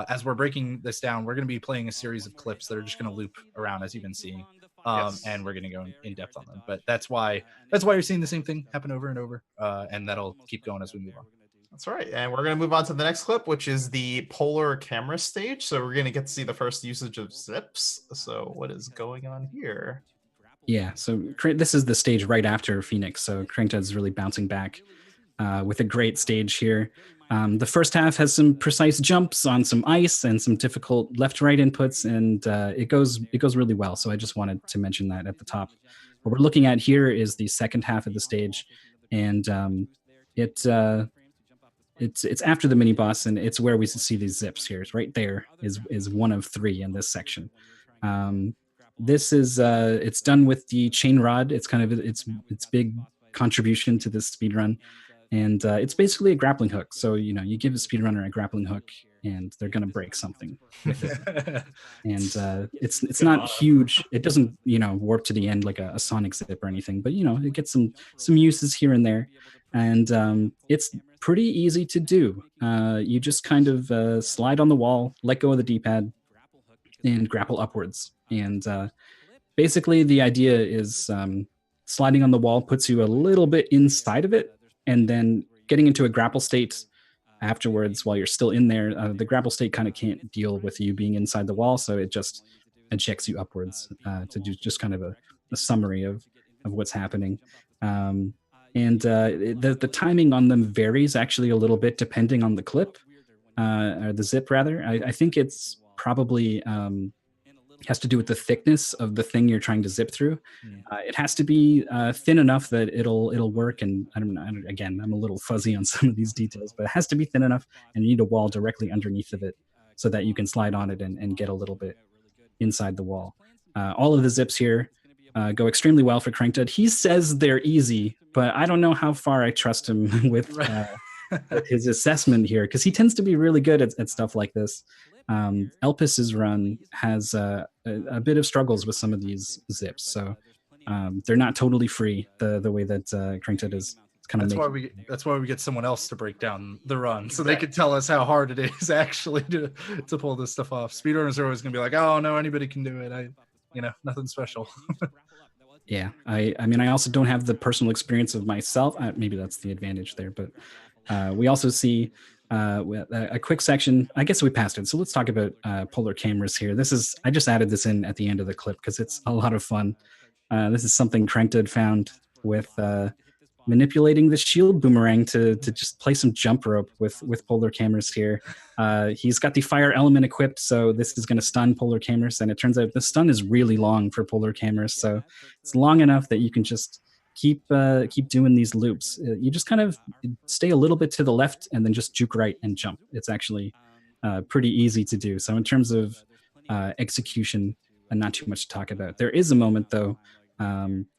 as we're breaking this down, we're going to be playing a series of clips that are just going to loop around, as you've been seeing. And we're going to go in depth on them. But that's why you're seeing the same thing happen over and over. And that'll keep going as we move on. That's right. And we're going to move on to the next clip, which is the polar camera stage. So we're going to get to see the first usage of zips. So what is going on here? Yeah, so this is the stage right after Phoenix. So Krankdud's really bouncing back with a great stage here. The first half has some precise jumps on some ice and some difficult left-right inputs, and it goes really well. So I just wanted to mention that at the top. What we're looking at here is the second half of the stage, and it's after the mini boss, and it's where we see these zips here. It's right there is one of 3 in this section. This is it's done with the chain rod. It's kind of its big contribution to this speedrun. And it's basically a grappling hook. So, you give a speedrunner a grappling hook and they're going to break something with it. And it's not huge. It doesn't, warp to the end like a sonic zip or anything, but, it gets some uses here and there. And it's pretty easy to do. You just kind of slide on the wall, let go of the D-pad, and grapple upwards. And basically the idea is sliding on the wall puts you a little bit inside of it, and then getting into a grapple state afterwards while you're still in there, the grapple state kind of can't deal with you being inside the wall, so it just ejects you upwards to do just kind of a summary of what's happening. And the timing on them varies actually a little bit depending on the clip, or the zip rather. I think it's probably has to do with the thickness of the thing you're trying to zip through. It has to be thin enough that it'll work. And I don't know. Again, I'm a little fuzzy on some of these details, but it has to be thin enough, and you need a wall directly underneath of it so that you can slide on it and get a little bit inside the wall. All of the zips here go extremely well for Krankdud. He says they're easy, but I don't know how far I trust him with his assessment here, because he tends to be really good at stuff like this. Elpis's run has a bit of struggles with some of these zips, so they're not totally free the way that Krankdud is kind of. That's why we get someone else to break down the run, so they can tell us how hard it is actually to pull this stuff off. Speedrunners are always going to be like, "Oh no, anybody can do it." Nothing special. Yeah, I mean, I also don't have the personal experience of myself. Maybe that's the advantage there, but we also see a quick section. I guess we passed it, so let's talk about polar cameras here. I just added this in at the end of the clip because it's a lot of fun. This is something Krankdud found with manipulating the shield boomerang to just play some jump rope with polar cameras here. He's got the fire element equipped, so this is going to stun polar cameras, and it turns out the stun is really long for polar cameras, so it's long enough that you can just keep doing these loops. You just kind of stay a little bit to the left and then just juke right and jump. It's actually pretty easy to do. So in terms of execution, not too much to talk about. There is a moment though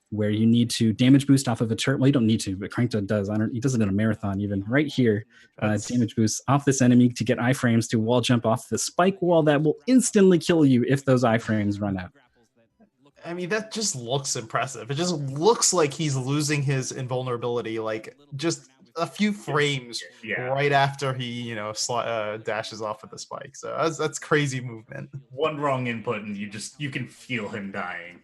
where you need to damage boost off of a turret. Well, you don't need to, but Krankdud does. He does it in a marathon even. Right here, damage boost off this enemy to get iframes to wall jump off the spike wall that will instantly kill you if those iframes run out. I mean, that just looks impressive. It just looks like he's losing his invulnerability, like just a few frames right after he, dashes off with the spike. So that's crazy movement. One wrong input and you can feel him dying.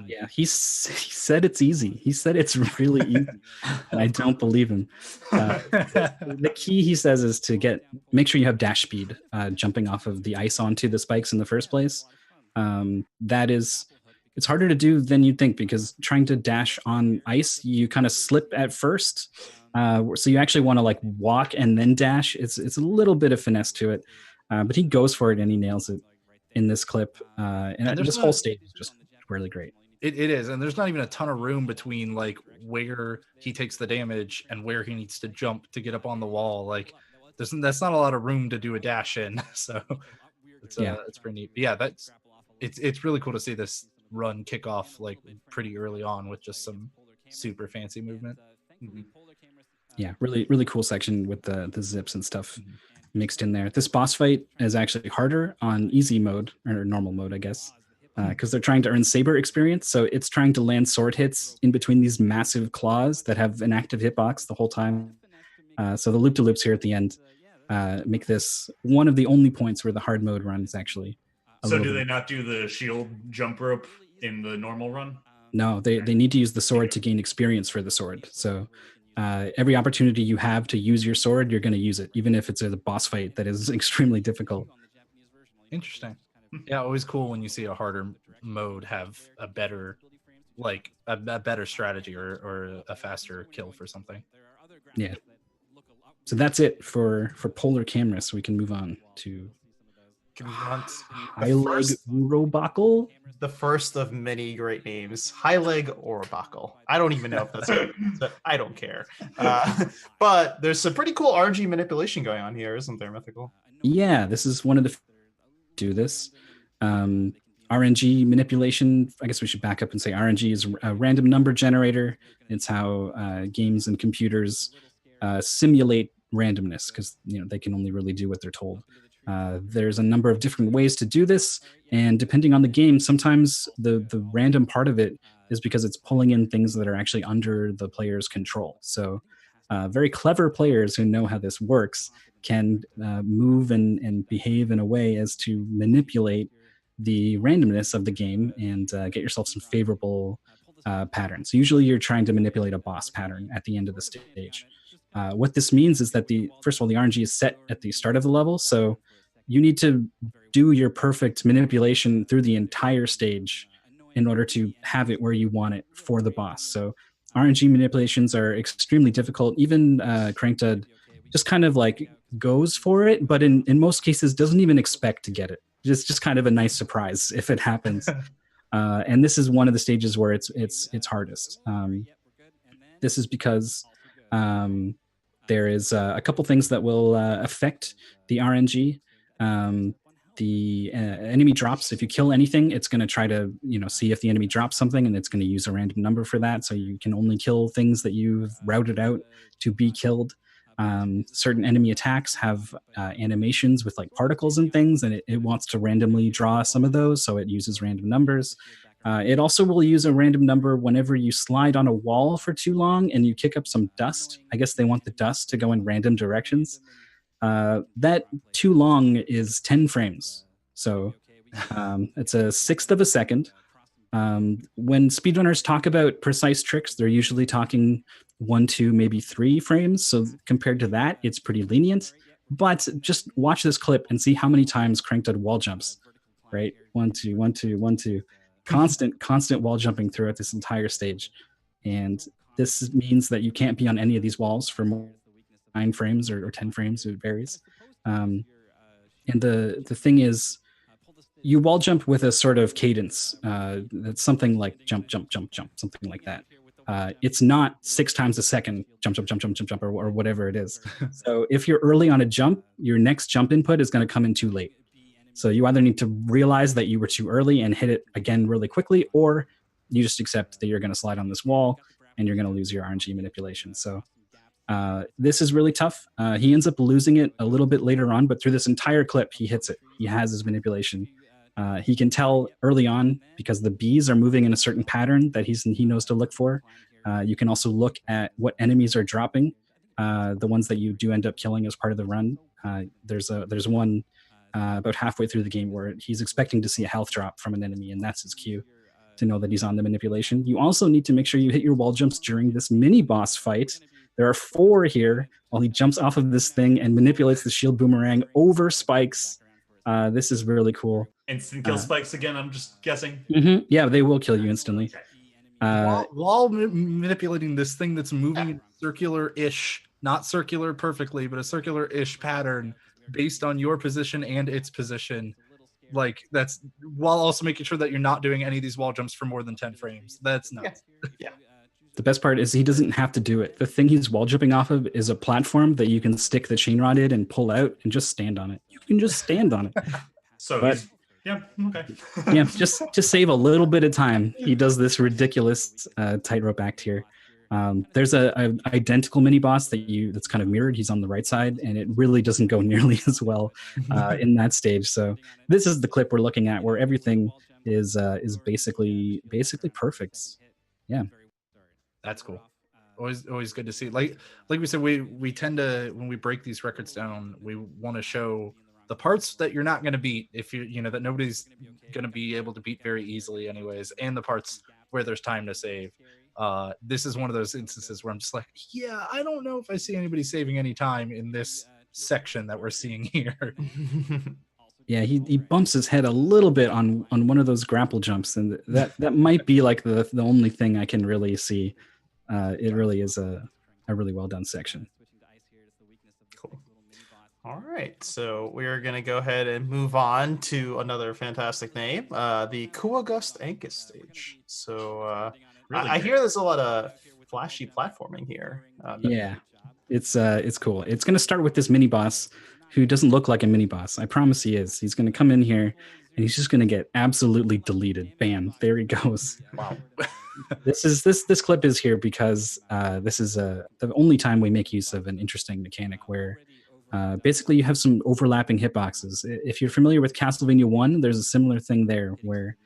Yeah, he said it's easy. He said it's really easy, and I don't believe him. The key, he says, is to make sure you have dash speed jumping off of the ice onto the spikes in the first place. It's harder to do than you'd think, because trying to dash on ice, you kind of slip at first. So you actually want to walk and then dash. It's a little bit of finesse to it, but he goes for it and he nails it in this clip. And this whole stage is just really great. It is, and there's not even a ton of room between where he takes the damage and where he needs to jump to get up on the wall. That's not a lot of room to do a dash in. So it's pretty neat. But yeah, it's really cool to see this run kick off pretty early on with just some super fancy movement. Yeah, really, really cool section with the zips and stuff mixed in there. This boss fight is actually harder on easy mode, or normal mode, I guess, because they're trying to earn saber experience. So it's trying to land sword hits in between these massive claws that have an active hitbox the whole time. So the loop-to-loops here at the end make this one of the only points where the hard mode run is actually. So do they not do the shield jump rope in the normal run? No, they need to use the sword to gain experience for the sword. So every opportunity you have to use your sword, you're going to use it, even if it's a boss fight that is extremely difficult. Interesting. Yeah, always cool when you see a harder mode have a better, a better strategy or a faster kill for something. Yeah. So that's it for polar cameras. So we can move on to High Leg Urobuckle. The first of many great names, High Leg Urobuckle. I don't even know if that's good, but I don't care. But there's some pretty cool RNG manipulation going on here, isn't there, Mythical? Yeah, this is one of the do this. RNG manipulation, I guess we should back up and say RNG is a random number generator. It's how games and computers simulate randomness, because they can only really do what they're told. There's a number of different ways to do this, and depending on the game, sometimes the random part of it is because it's pulling in things that are actually under the player's control. So very clever players who know how this works can move and behave in a way as to manipulate the randomness of the game and get yourself some favorable pattern. So usually you're trying to manipulate a boss pattern at the end of the stage. What this means is that first of all, the RNG is set at the start of the level, so you need to do your perfect manipulation through the entire stage in order to have it where you want it for the boss. So RNG manipulations are extremely difficult. Even Krankdud just kind of like goes for it, but in most cases doesn't even expect to get it. Just kind of a nice surprise if it happens. And this is one of the stages where it's hardest. This is because there is a couple things that will affect the RNG. The enemy drops. If you kill anything, it's going to try to see if the enemy drops something, and it's going to use a random number for that. So you can only kill things that you've routed out to be killed. Certain enemy attacks have animations with like particles and things, and it wants to randomly draw some of those, so it uses random numbers. It also will use a random number whenever you slide on a wall for too long and you kick up some dust. I guess they want the dust to go in random directions. That too long is 10 frames. So it's a sixth of a second. When speedrunners talk about precise tricks, they're usually talking 1, 2, maybe 3 frames. So compared to that, it's pretty lenient. But just watch this clip and see how many times Krankdud wall jumps, right? 1, 2, 1, 2, 1, 2. Constant wall jumping throughout this entire stage. And this means that you can't be on any of these walls for more 9 frames or 10 frames, it varies. And the thing is, you wall jump with a sort of cadence that's something like jump, jump, jump, jump, something like that. It's not 6 times a second, jump, jump, jump, jump, jump, jump, or whatever it is. So if you're early on a jump, your next jump input is going to come in too late. So you either need to realize that you were too early and hit it again really quickly, or you just accept that you're going to slide on this wall and you're going to lose your RNG manipulation. So this is really tough. He ends up losing it a little bit later on, but through this entire clip, he hits it. He has his manipulation. He can tell early on because the bees are moving in a certain pattern that he knows to look for. You can also look at what enemies are dropping, the ones that you do end up killing as part of the run. There's one about halfway through the game where he's expecting to see a health drop from an enemy, and that's his cue to know that he's on the manipulation. You also need to make sure you hit your wall jumps during this mini boss fight. There are 4 here while he jumps off of this thing and manipulates the shield boomerang over spikes. This is really cool. Instant kill spikes again, I'm just guessing. Mm-hmm. Yeah, they will kill you instantly. While manipulating this thing that's moving in circular-ish, not circular perfectly, but a circular-ish pattern based on your position and its position. Like, that's while also making sure that you're not doing any of these wall jumps for more than 10 frames. That's nuts. Yeah. The best part is he doesn't have to do it. The thing he's wall jumping off of is a platform that you can stick the chain rod in and pull out and just stand on it. You can just stand on it. Yeah, just to save a little bit of time, he does this ridiculous tightrope act here. There's a identical mini boss that's kind of mirrored. He's on the right side, and it really doesn't go nearly as well in that stage. So this is the clip we're looking at, where everything is basically perfect. Yeah, that's cool. Always good to see. Like we said, we tend to, when we break these records down, we want to show the parts that you're not going to beat, if that nobody's going to be able to beat very easily anyways, and the parts where there's time to save. This is one of those instances where I'm just like, yeah, I don't know if I see anybody saving any time in this section that we're seeing here. Yeah, he bumps his head a little bit on one of those grapple jumps, and that might be like the only thing I can really see. It really is a really well done section. Cool. All right, so we're going to go ahead and move on to another fantastic name, the Kuagust Angus stage. So I hear there's a lot of flashy platforming here. Yeah, it's cool. It's going to start with this mini boss who doesn't look like a mini boss. I promise he is. He's going to come in here and he's just going to get absolutely deleted. Bam, there he goes. Wow. This clip is here because this is the only time we make use of an interesting mechanic where basically you have some overlapping hitboxes. If you're familiar with Castlevania 1, there's a similar thing there where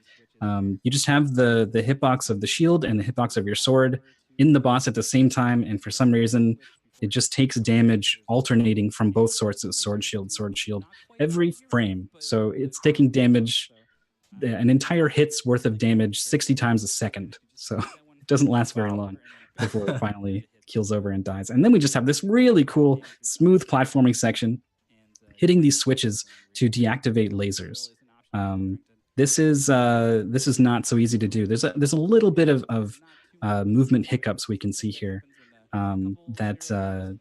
you just have the hitbox of the shield and the hitbox of your sword in the boss at the same time, and for some reason it just takes damage alternating from both sorts of sword shield every frame. So it's taking damage, an entire hit's worth of damage 60 times a second. So doesn't last very long before it finally keels over and dies. And then we just have this really cool, smooth platforming section, hitting these switches to deactivate lasers. This is not so easy to do. There's a little bit of movement hiccups we can see here that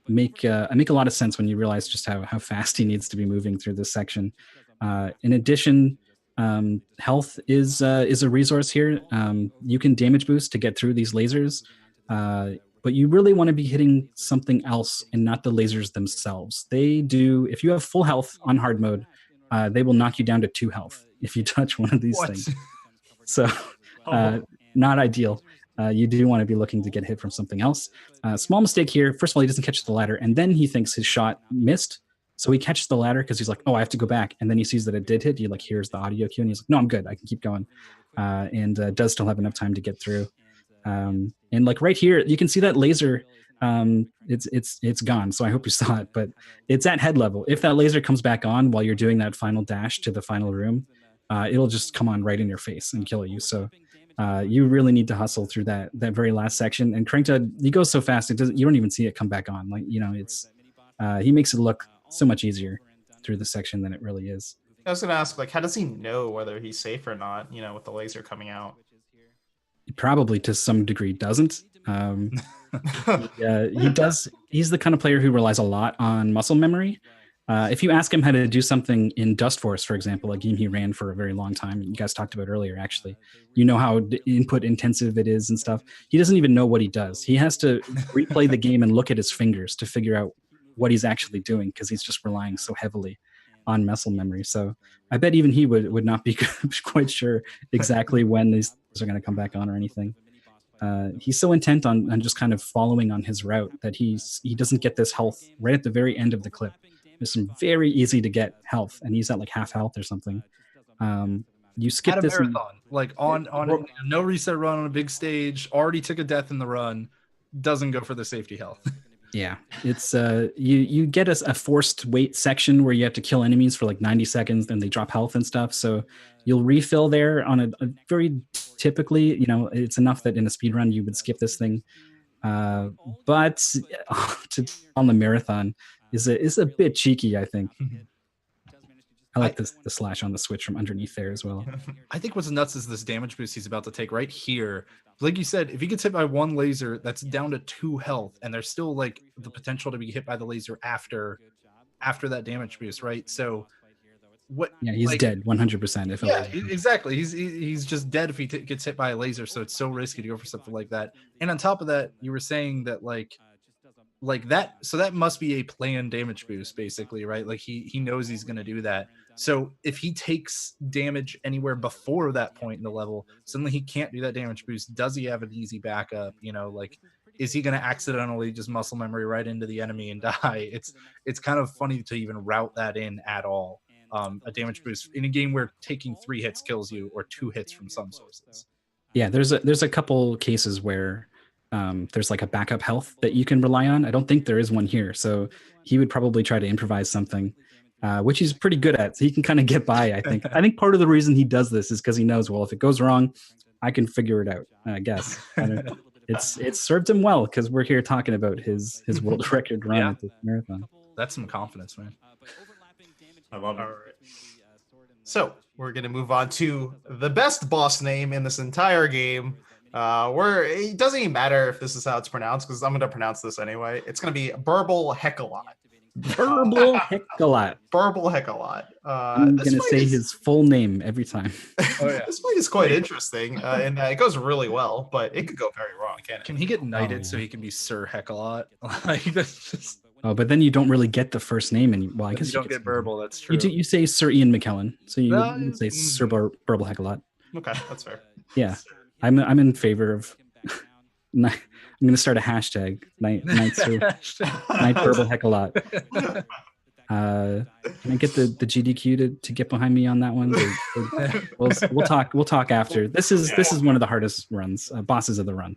make a lot of sense when you realize just how fast he needs to be moving through this section. In addition, health is a resource here. You can damage boost to get through these lasers, but you really want to be hitting something else and not the lasers themselves. They do, if you have full health on hard mode, they will knock you down to 2 health if you touch one of these things. So not ideal. You do want to be looking to get hit from something else. Small mistake here. First of all, he doesn't catch the ladder, and then he thinks his shot missed. So he catches the ladder because he's like, oh, I have to go back. And then he sees that it did hit. He like hears the audio cue, and he's like, no, I'm good. I can keep going. And does still have enough time to get through. And like right here, you can see that laser. It's gone. So I hope you saw it, but it's at head level. If that laser comes back on while you're doing that final dash to the final room, it'll just come on right in your face and kill you. So you really need to hustle through that very last section. And Krankdud, he goes so fast, you don't even see it come back on. Like, you know, it's he makes it look so much easier through the section than it really is. I was gonna ask, like, how does he know whether he's safe or not, you know, with the laser coming out? Probably to some degree doesn't. He does. He's the kind of player who relies a lot on muscle memory. If you ask him how to do something in Dustforce, for example, a game he ran for a very long time, you guys talked about earlier, actually, you know how input intensive it is and stuff. He doesn't even know what he does. He has to replay the game and look at his fingers to figure out what he's actually doing because he's just relying so heavily on muscle memory. So I bet even he would not be quite sure exactly when these are going to come back on or anything. He's so intent on just kind of following on his route that he doesn't get this health right at the very end of the clip. There's some very easy to get health, and he's at like half health or something. You skip this marathon, like on a no reset run on a big stage, already took a death in the run, doesn't go for the safety health. Yeah, it's you get a forced wait section where you have to kill enemies for like 90 seconds, and they drop health and stuff. So you'll refill there on a very typically, you know, it's enough that in a speed run you would skip this thing. But to on the marathon is a bit cheeky, I think. I like the slash on the switch from underneath there as well. I think what's nuts is this damage boost he's about to take right here. Like you said, if he gets hit by one laser, that's down to 2 health, and there's still like the potential to be hit by the laser after that damage boost, right? So what? Yeah, he's like, dead 100%. Exactly. He's just dead if he gets hit by a laser. So it's so risky to go for something like that. And on top of that, you were saying that like that. So that must be a planned damage boost, basically, right? Like he knows he's going to do that. So if he takes damage anywhere before that point in the level, suddenly he can't do that damage boost. Does he have an easy backup? You know, like, is he going to accidentally just muscle memory right into the enemy and die? It's kind of funny to even route that in at all. A damage boost in a game where taking 3 hits kills you, or 2 hits from some sources. Yeah, there's a couple cases where there's like a backup health that you can rely on. I don't think there is one here, so he would probably try to improvise something. Which he's pretty good at. So he can kind of get by, I think. I think part of the reason he does this is because he knows, well, if it goes wrong, I can figure it out, I guess. It's served him well because we're here talking about his world record run at this marathon. That's some confidence, man. I love it. All right. So we're going to move on to the best boss name in this entire game. Where it doesn't even matter if this is how it's pronounced, because I'm going to pronounce this anyway. It's going to be Burble Heckalot. Burble Heckalot. Burble Heckalot. I'm going to say his full name every time. Oh, yeah. This fight is quite interesting, and it goes really well, but it could go very wrong, can't it? Can he get knighted so he can be Sir Heckalot? Like, that's just... Oh, but then you don't really get the first name, and well, I guess you don't get Burble. That's true. You say Sir Ian McKellen, so you say Sir Burble Heckalot. Okay, that's fair. Yeah, I'm in favor of. I'm going to start a hashtag. Night Burble Heckalot. Can I get the GDQ to get behind me on that one? We'll talk after. This is one of the hardest runs, bosses of the run.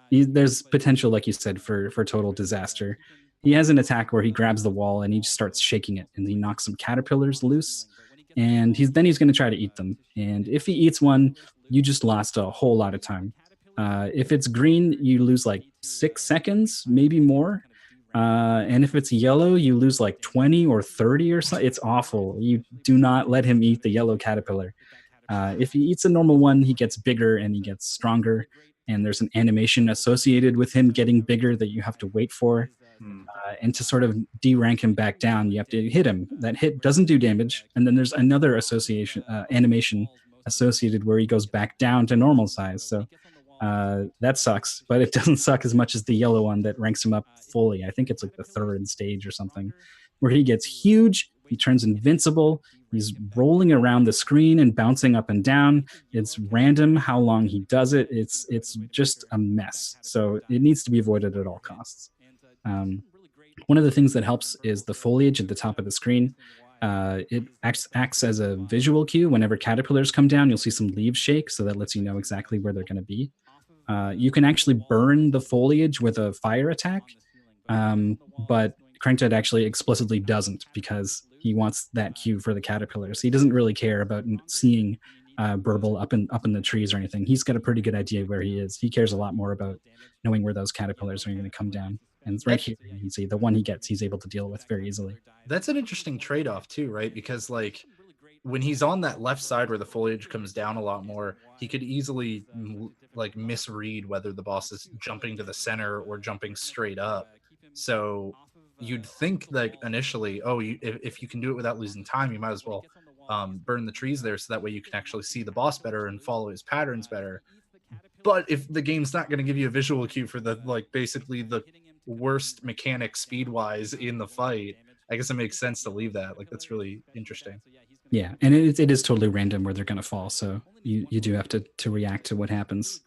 There's potential, like you said, for total disaster. He has an attack where he grabs the wall and he just starts shaking it, and he knocks some caterpillars loose, and he's going to try to eat them. And if he eats one, you just lost a whole lot of time. If it's green, you lose like 6 seconds, maybe more. And if it's yellow, you lose like 20 or 30 or something. It's awful. You do not let him eat the yellow caterpillar. If he eats a normal one, he gets bigger and he gets stronger. And there's an animation associated with him getting bigger that you have to wait for. And to sort of de-rank him back down, you have to hit him. That hit doesn't do damage. And then there's another association animation associated where he goes back down to normal size. So that sucks, but it doesn't suck as much as the yellow one that ranks him up fully. I think it's like the 3rd stage or something, where he gets huge, he turns invincible, he's rolling around the screen and bouncing up and down. It's random how long he does it. It's just a mess. So it needs to be avoided at all costs. One of the things that helps is the foliage at the top of the screen. It acts as a visual cue. Whenever caterpillars come down, you'll see some leaves shake, so that lets you know exactly where they're going to be. You can actually burn the foliage with a fire attack, but Krankdud actually explicitly doesn't, because he wants that cue for the caterpillars. He doesn't really care about seeing Burble up in the trees or anything. He's got a pretty good idea where he is. He cares a lot more about knowing where those caterpillars are going to come down. And it's right here, you can see the one he gets, he's able to deal with very easily. That's an interesting trade-off too, right? Because like when he's on that left side where the foliage comes down a lot more, he could easily like misread whether the boss is jumping to the center or jumping straight up. So you'd think like initially, if you can do it without losing time, you might as well burn the trees there, so that way you can actually see the boss better and follow his patterns better. But if the game's not going to give you a visual cue for the like basically the worst mechanic speed wise in the fight, I guess it makes sense to leave that. Like that's really interesting. Yeah, and it is totally random where they're going to fall, so you do have to react to what happens.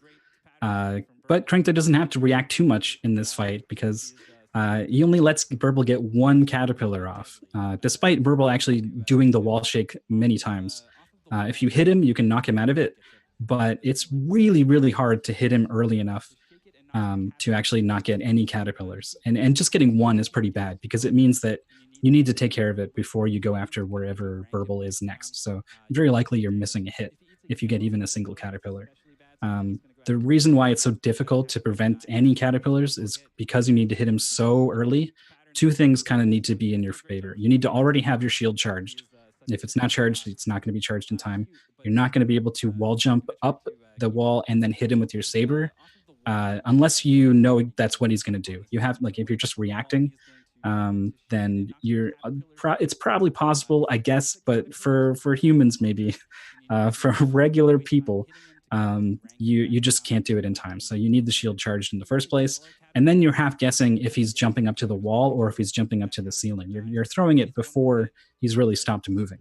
But Krankdud doesn't have to react too much in this fight, because he only lets Burble get 1 caterpillar off, despite Burble actually doing the wall shake many times. If you hit him, you can knock him out of it, but it's really, really hard to hit him early enough to actually not get any caterpillars. And just getting 1 is pretty bad, because it means that you need to take care of it before you go after wherever Burble is next. So very likely you're missing a hit if you get even a single caterpillar. The reason why it's so difficult to prevent any caterpillars is because you need to hit him so early. 2 things kind of need to be in your favor. You need to already have your shield charged. If it's not charged, it's not going to be charged in time. You're not going to be able to wall jump up the wall and then hit him with your saber, unless you know that's what he's going to do. You have, like, if you're just reacting, then you're it's probably possible, I guess, but for humans, maybe for regular people, you just can't do it in time. So you need the shield charged in the first place, and then you're half guessing if he's jumping up to the wall or if he's jumping up to the ceiling. You're throwing it before he's really stopped moving.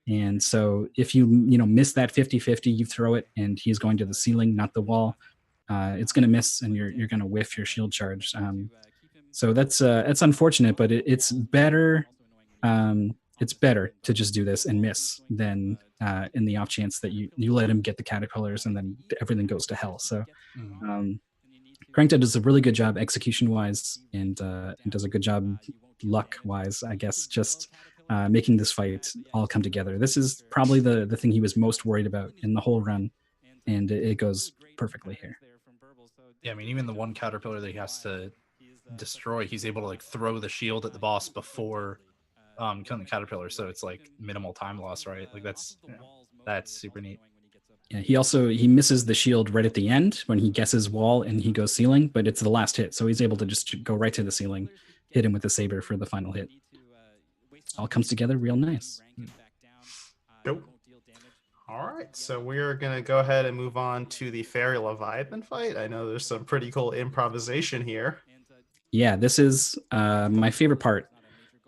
And so if you miss that 50-50, you throw it and he's going to the ceiling, not the wall, it's going to miss, and you're going to whiff your shield charge. So that's unfortunate, but it's better. It's better to just do this and miss than in the off chance that you let him get the caterpillars and then everything goes to hell. So Krankdud does a really good job execution-wise, and does a good job luck-wise, I guess, just making this fight all come together. This is probably the thing he was most worried about in the whole run, and it goes perfectly here. Yeah, I mean, even the 1 caterpillar that he has to destroy, he's able to like throw the shield at the boss before killing the caterpillar, so it's like minimal time loss, right? Like that's super neat. Yeah, he misses the shield right at the end when he guesses wall and he goes ceiling, but it's the last hit, so he's able to just go right to the ceiling, hit him with the saber for the final hit. All comes together real nice. Nope. All right, so we're gonna go ahead and move on to the Fairy Leviathan fight. I know there's some pretty cool improvisation here. Yeah, this is my favorite part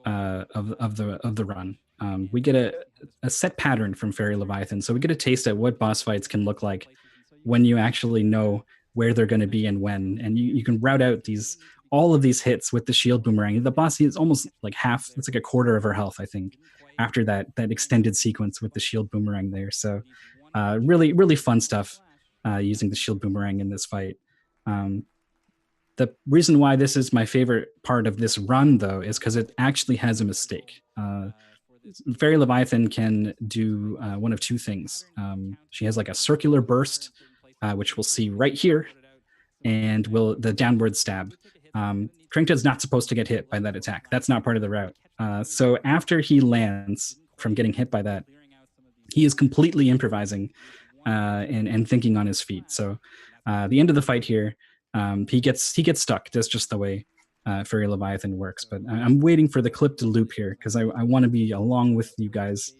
of the run. We get a set pattern from Fairy Leviathan, so we get a taste at what boss fights can look like when you actually know where they're going to be and when, and you can route out all of these hits with the shield boomerang. The boss is almost like half, it's like a quarter of her health, I think, after that extended sequence with the shield boomerang there. So really, really fun stuff using the shield boomerang in this fight. The reason why this is my favorite part of this run, though, is because it actually has a mistake. Fairy Leviathan can do one of 2 things. She has like a circular burst, which we'll see right here. and will the downward stab. Krankdud's not supposed to get hit by that attack. That's not part of the route. So after he lands from getting hit by that, he is completely improvising and thinking on his feet. So the end of the fight here, he gets stuck. That's just the way Furry Leviathan works. But I'm waiting for the clip to loop here because I want to be along with you guys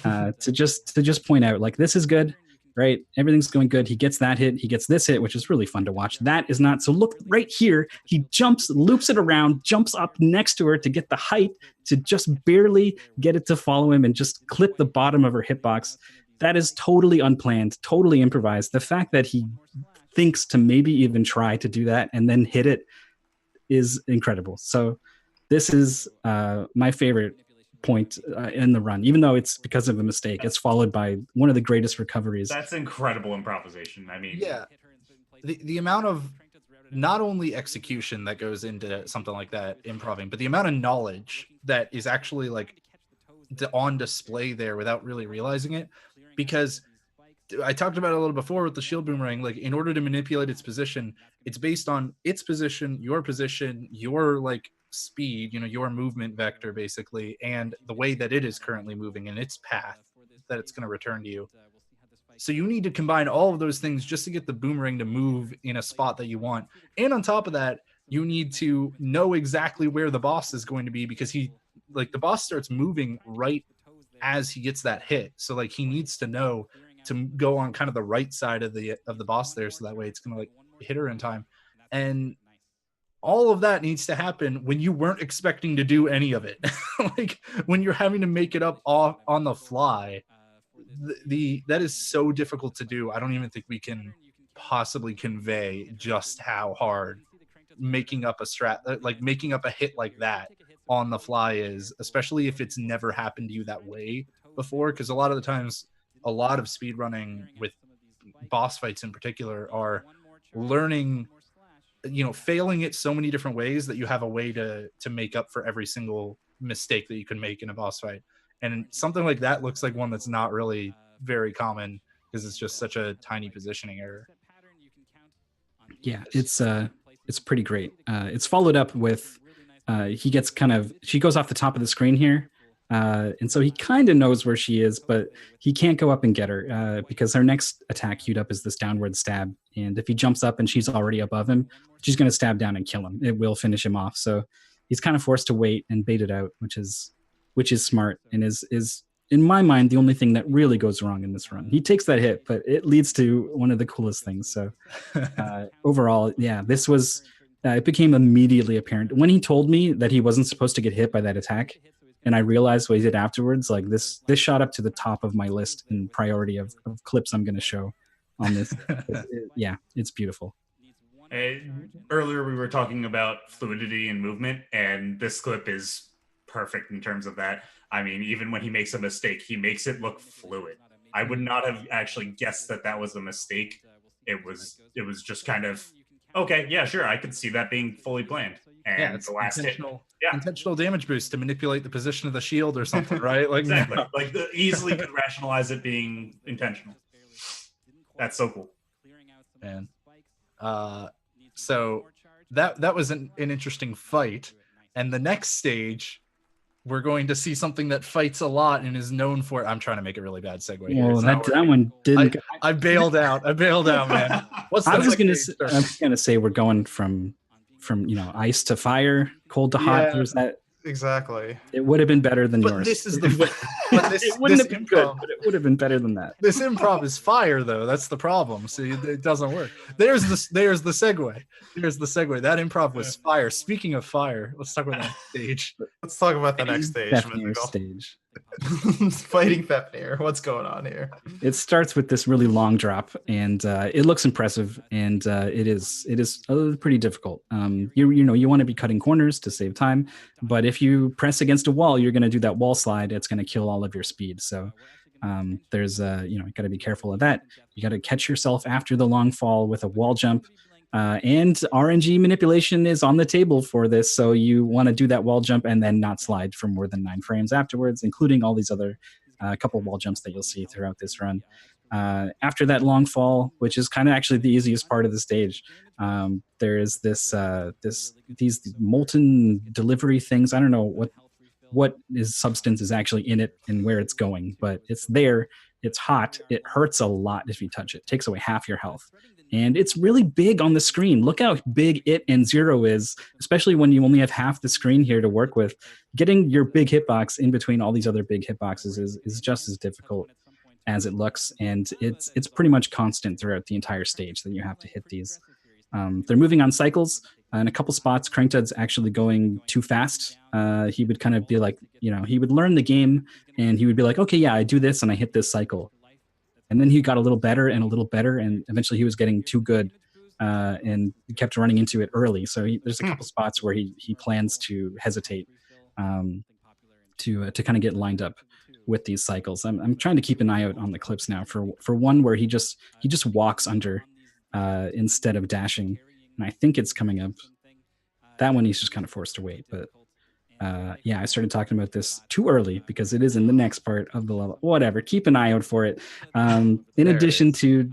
to just point out, like, this is good, right? Everything's going good. He gets that hit. He gets this hit, which is really fun to watch. That is not. So look right here. He jumps, loops it around, jumps up next to her to get the height to just barely get it to follow him and just clip the bottom of her hitbox. That is totally unplanned, totally improvised. The fact that he thinks to maybe even try to do that and then hit it is incredible. So this is my favorite point in the run, even though it's because of a mistake. It's followed by one of the greatest recoveries. That's incredible improvisation. I mean, yeah, the amount of not only execution that goes into something like that, improving, but the amount of knowledge that is actually like on display there without really realizing it. Because I talked about it a little before with the shield boomerang, like, in order to manipulate its position, it's based on its position, your like speed, your movement vector basically, and the way that it is currently moving and its path that it's going to return to you. So you need to combine all of those things just to get the boomerang to move in a spot that you want. And on top of that, you need to know exactly where the boss is going to be, because the boss starts moving right as he gets that hit. So like, he needs to know to go on kind of the right side of the boss there, so that way it's going to like hit her in time. And all of that needs to happen when you weren't expecting to do any of it. Like, when you're having to make it up off on the fly, that is so difficult to do. I don't even think we can possibly convey just how hard making up a hit like that on the fly is, especially if it's never happened to you that way before. Because a lot of the times, a lot of speedrunning with boss fights in particular are learning, failing it so many different ways that you have a way to make up for every single mistake that you can make in a boss fight. And something like that looks like one that's not really very common, because it's just such a tiny positioning error. Yeah, it's pretty great. It's followed up with she goes off the top of the screen here. And so he kind of knows where she is, but he can't go up and get her because her next attack queued up is this downward stab. And if he jumps up and she's already above him, she's going to stab down and kill him. It will finish him off. So he's kind of forced to wait and bait it out, which is smart, and is in my mind the only thing that really goes wrong in this run. He takes that hit, but it leads to one of the coolest things. So overall, yeah, this was it became immediately apparent when he told me that he wasn't supposed to get hit by that attack. And I realized what he did afterwards. Like, this shot up to the top of my list in priority of clips I'm going to show on this. Yeah, it's beautiful. Earlier we were talking about fluidity and movement, and this clip is perfect in terms of that. I mean, even when he makes a mistake, he makes it look fluid. I would not have actually guessed that was a mistake. It was just kind of, okay, yeah, sure, I could see that being fully planned. And yeah, it's the last intentional damage boost to manipulate the position of the shield or something, right? Like, exactly. Like, easily could rationalize it being intentional. That's so cool. Man. So that was an interesting fight. And the next stage, we're going to see something that fights a lot and is known for it. I'm trying to make a really bad segue here. Well, that one didn't. I bailed out. Man. I was gonna say we're going from ice to fire, cold to hot. There's that. Exactly. It would have been better than yours. This is the. It wouldn't have been good, but it would have been better than that. This improv is fire, though. That's the problem. See, it doesn't work. There's the segue. Here's the segue. That improv was fire. Speaking of fire, let's talk about that stage. Let's talk about the next stage. Stage. Fighting Fafnir. What's going on here? It starts with this really long drop, and it looks impressive, and it is pretty difficult. You want to be cutting corners to save time, but if you press against a wall, you're going to do that wall slide. It's going to kill all of your speed. So there's you got to be careful of that. You got to catch yourself after the long fall with a wall jump. And RNG manipulation is on the table for this, so you want to do that wall jump and then not slide for more than 9 frames afterwards, including all these other couple wall jumps that you'll see throughout this run. After that long fall, which is kind of actually the easiest part of the stage, there is these molten delivery things. I don't know what substance is actually in it and where it's going, but it's there. It's hot. It hurts a lot if you touch it. It takes away half your health. And it's really big on the screen. Look how big it and Zero is, especially when you only have half the screen here to work with. Getting your big hitbox in between all these other big hitboxes is just as difficult as it looks, and it's pretty much constant throughout the entire stage that you have to hit these. They're moving on cycles. In a couple spots, Krankdud's actually going too fast. He would kind of be like, he would learn the game, and he would be like, okay, yeah, I do this, and I hit this cycle. And then he got a little better, and eventually he was getting too good, and he kept running into it early. So there's a couple spots where he plans to hesitate to kind of get lined up with these cycles. I'm trying to keep an eye out on the clips now for one where he just walks under instead of dashing, and I think it's coming up. That one he's just kind of forced to wait, but yeah, I started talking about this too early because it is in the next part of the level. Whatever, keep an eye out for it. In addition to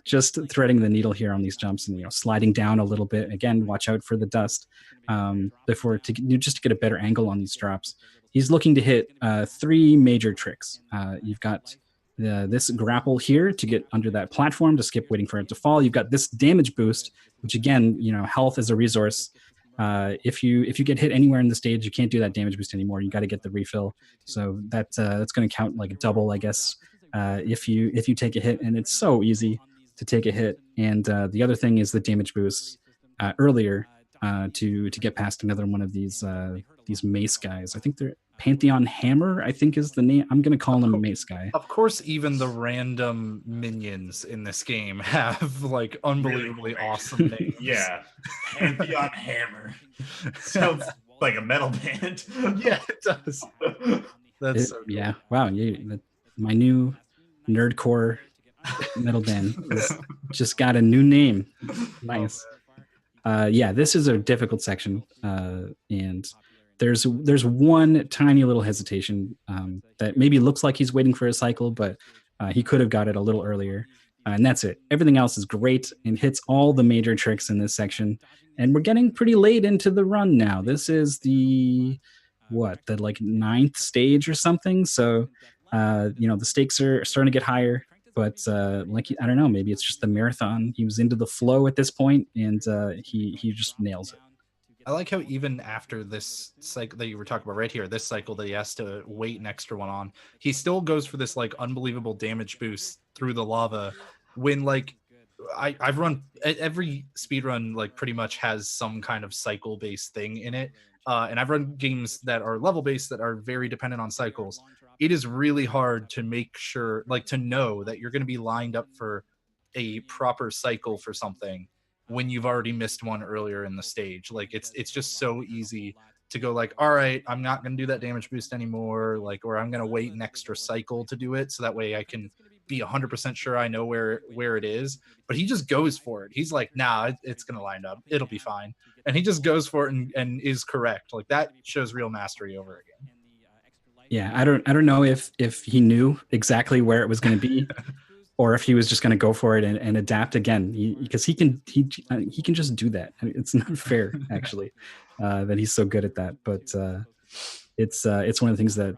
just threading the needle here on these jumps and sliding down a little bit. Again, watch out for the dust just to get a better angle on these drops. He's looking to hit 3 major tricks. You've got this grapple here to get under that platform to skip waiting for it to fall. You've got this damage boost, which again, health is a resource. If you get hit anywhere in the stage, you can't do that damage boost anymore. You got to get the refill. So that's going to count like a double, I guess, if you take a hit. And it's so easy to take a hit. And the other thing is the damage boost earlier to get past another one of these mace guys. I think they're Pantheon Hammer, I think is the name. I'm going to call him a mace guy. Of course, even the random minions in this game have like unbelievably awesome names. Yeah. Pantheon Hammer. Sounds like a metal band. Yeah, it does. That's so cool. Yeah. Wow. My new nerdcore metal band just got a new name. Nice. Yeah, this is a difficult section, and there's one tiny little hesitation that maybe looks like he's waiting for a cycle, but he could have got it a little earlier, and that's it. Everything else is great and hits all the major tricks in this section, and we're getting pretty late into the run now. This is the 9th stage or something, so the stakes are starting to get higher. But I don't know, maybe it's just the marathon. He was into the flow at this point, and he just nails it. I like how even after this cycle that you were talking about right here, this cycle that he has to wait an extra one on, he still goes for this like unbelievable damage boost through the lava. When like I've run every speedrun, like pretty much has some kind of cycle based thing in it, and I've run games that are level based that are very dependent on cycles. It is really hard to make sure, like to know that you're going to be lined up for a proper cycle for something when you've already missed one earlier in the stage. Like it's just so easy to go like, all right, I'm not going to do that damage boost anymore, like, or I'm going to wait an extra cycle to do it so that way I can be 100% sure I know where it is. But he just goes for it. He's like, nah, it's going to line up, it'll be fine, and he just goes for it and is correct. Like that shows real mastery over again. Yeah, I don't know if he knew exactly where it was going to be, or if he was just going to go for it and adapt again, because he can just do that. It's not fair, actually, that he's so good at that. But it's one of the things that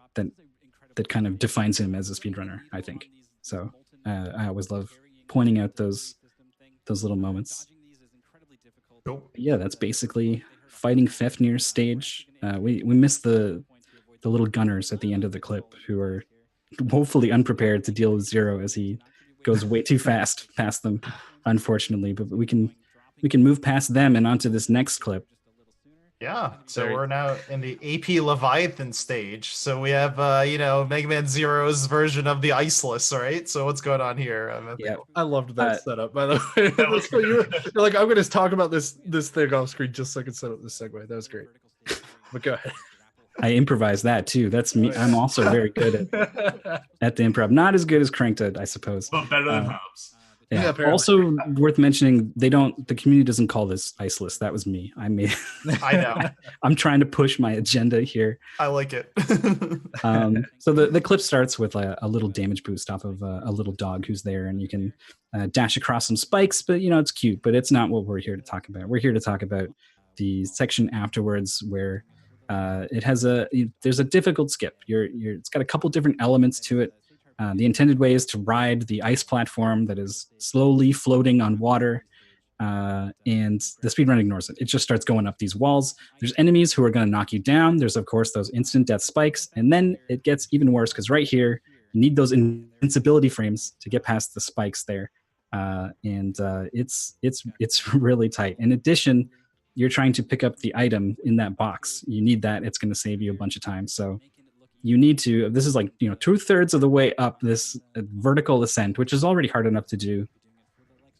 kind of defines him as a speedrunner, I think. So I always love pointing out those little moments. Yeah, that's basically fighting Fafnir's stage. We missed the little gunners at the end of the clip, who are woefully unprepared to deal with Zero as he goes way too fast past them, unfortunately. But we can move past them and onto this next clip. Yeah, so we're now in the AP Leviathan stage. So we have, Mega Man Zero's version of the Iceless, right? So what's going on here? Yeah, I loved that setup, by the way. So you're like, I'm going to talk about this thing off screen just so I can set up this segue. That was great. But go ahead. I improvised that too. That's me. I'm also very good at the improv. Not as good as Krankdud, I suppose. But better than Hobbs. Yeah, apparently. Also worth mentioning, the community doesn't call this iceless. That was me. I know. I'm trying to push my agenda here. I like it. So the clip starts with a little damage boost off of a little dog who's there, and you can dash across some spikes, but it's cute, but it's not what we're here to talk about. We're here to talk about the section afterwards where there's a difficult skip. It's got a couple different elements to it. The intended way is to ride the ice platform that is slowly floating on water, and the speedrun ignores it. It just starts going up these walls. There's enemies who are going to knock you down. There's, of course, those instant death spikes, and then it gets even worse because right here, you need those invincibility frames to get past the spikes there, and it's really tight. In addition, you're trying to pick up the item in that box. You need that. It's going to save you a bunch of time. So you need to, this is like, 2/3 of the way up this vertical ascent, which is already hard enough to do.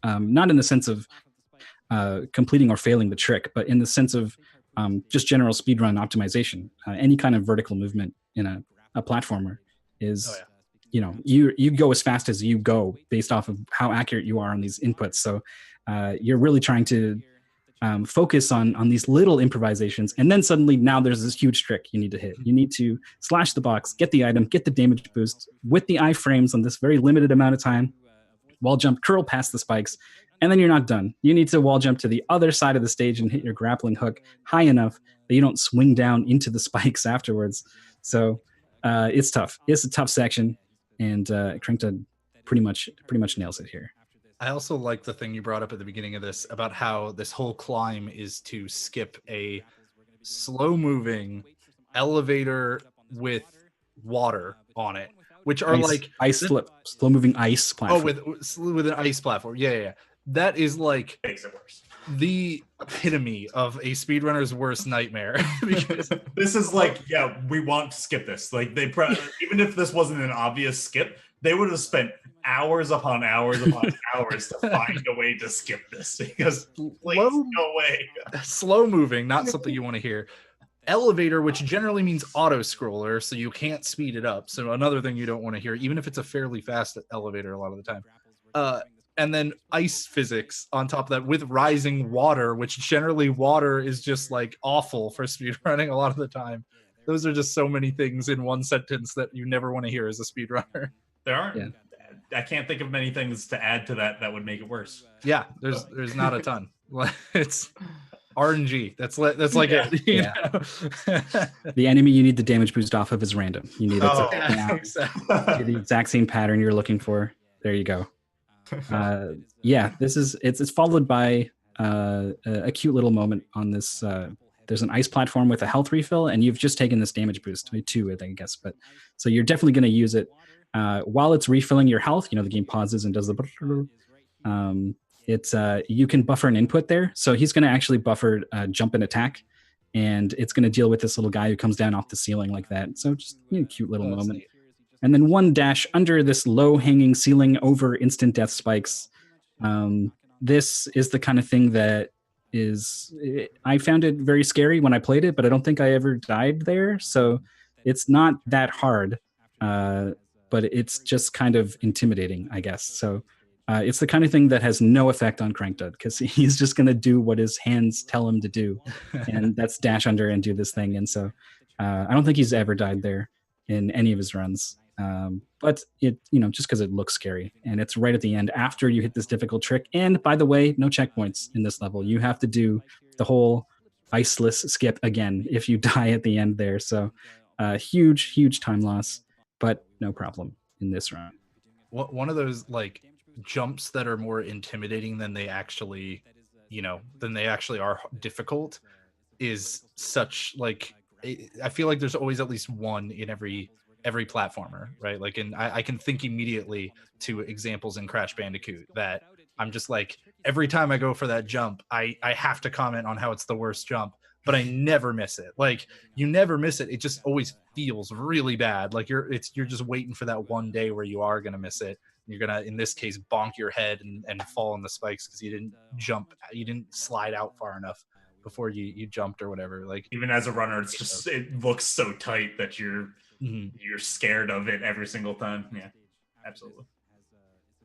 Not in the sense of completing or failing the trick, but in the sense of just general speedrun optimization. Any kind of vertical movement in a platformer is, you go as fast as you go based off of how accurate you are on these inputs. So you're really trying to focus on these little improvisations, and then suddenly now there's this huge trick you need to hit. You need to slash the box, get the item, get the damage boost with the iframes on this very limited amount of time, wall jump, curl past the spikes, and then you're not done. You need to wall jump to the other side of the stage and hit your grappling hook high enough that you don't swing down into the spikes afterwards. So it's tough. It's a tough section, and Krankdud pretty much nails it here. I also like the thing you brought up at the beginning of this about how this whole climb is to skip a slow-moving elevator with water on it, which are slow-moving ice platform. Oh, with an ice platform. Yeah. That is like the epitome of a speedrunner's worst nightmare. Because this is like, we want to skip this. Like even if this wasn't an obvious skip, they would have spent hours upon hours upon hours to find a way to skip this, because please, no way. Slow moving, not something you want to hear. Elevator, which generally means auto scroller, so you can't speed it up. So another thing you don't want to hear, even if it's a fairly fast elevator a lot of the time. And then ice physics on top of that with rising water, which generally water is just like awful for speedrunning a lot of the time. Those are just so many things in one sentence that you never want to hear as a speedrunner. There aren't. Yeah. I can't think of many things to add to that would make it worse. Yeah, there's not a ton. It's RNG. That's like it. You know? The enemy you need the damage boost off of is random. You need the exact same pattern you're looking for. There you go. It's followed by a cute little moment on this. There's an ice platform with a health refill, and you've just taken this damage boost. Two, I guess. But so you're definitely going to use it. While it's refilling your health, the game pauses and does the. You can buffer an input there, so he's going to actually buffer jump and attack, and it's going to deal with this little guy who comes down off the ceiling like that. So just cute little moment. Neat. And then one dash under this low-hanging ceiling over instant death spikes. This is the kind of thing that I found it very scary when I played it, but I don't think I ever died there. So it's not that hard. But it's just kind of intimidating, I guess. So it's the kind of thing that has no effect on Krankdud, because he's just going to do what his hands tell him to do. And that's dash under and do this thing. And so I don't think he's ever died there in any of his runs. But it, just because it looks scary. And it's right at the end after you hit this difficult trick. And by the way, no checkpoints in this level. You have to do the whole iceless skip again if you die at the end there. So huge time loss. But no problem in this run. One of those like jumps that are more intimidating than they actually, are difficult is such like, I feel like there's always at least one in every platformer, right? Like, and I can think immediately to examples in Crash Bandicoot that I'm just like, every time I go for that jump, I have to comment on how it's the worst jump. But I never miss it. Like, you never miss it. It just always feels really bad. Like you're just waiting for that one day where you are gonna miss it. You're gonna, in this case, bonk your head and fall on the spikes because you didn't slide out far enough before you jumped or whatever. Like, even as a runner, it looks so tight that you're scared of it every single time. Yeah, absolutely.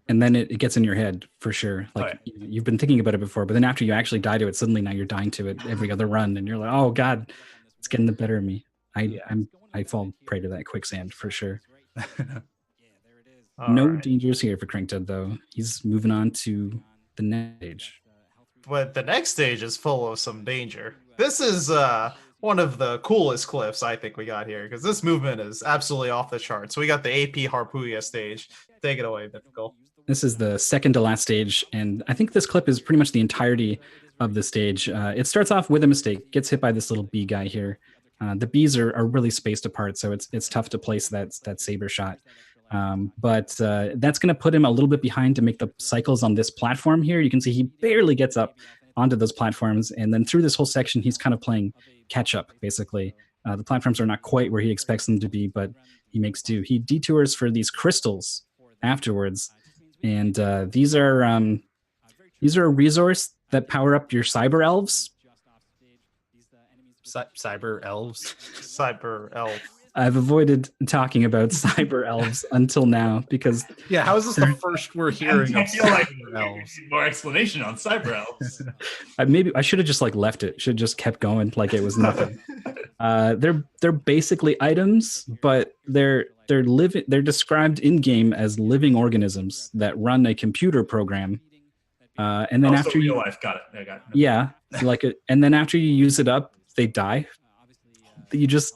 and then it gets in your head for sure. Like you've been thinking about it before, but then after you actually die to it, suddenly now you're dying to it every other run, and you're like, oh god, it's getting the better of me. I fall prey to that quicksand for sure. No dangers here for Krankdud though. He's moving on to the next stage. But the next stage is full of some danger. This is one of the coolest cliffs I think we got here, because this movement is absolutely off the charts. So we got the AP Harpuya stage. Take it away, Mythical. This is the second to last stage, and I think this clip is pretty much the entirety of the stage. It starts off with a mistake, gets hit by this little bee guy here. The bees are really spaced apart, so it's tough to place that saber shot. But that's going to put him a little bit behind to make the cycles on this platform here. You can see he barely gets up onto those platforms, and then through this whole section, he's kind of playing catch up, basically. The platforms are not quite where he expects them to be, but he makes do. He detours for these crystals afterwards, and these are a resource that power up your cyber elves. Cyber elves? Cyber elf. I've avoided talking about cyber elves until now because how is this the first we're hearing of cyber elves? More explanation on cyber elves. Maybe I should have just left it. Should have just kept going like it was nothing. They're basically items, but they're described in game as living organisms that run a computer program. And then after real life, got it. I got it. Yeah, and then after you use it up, they die. You just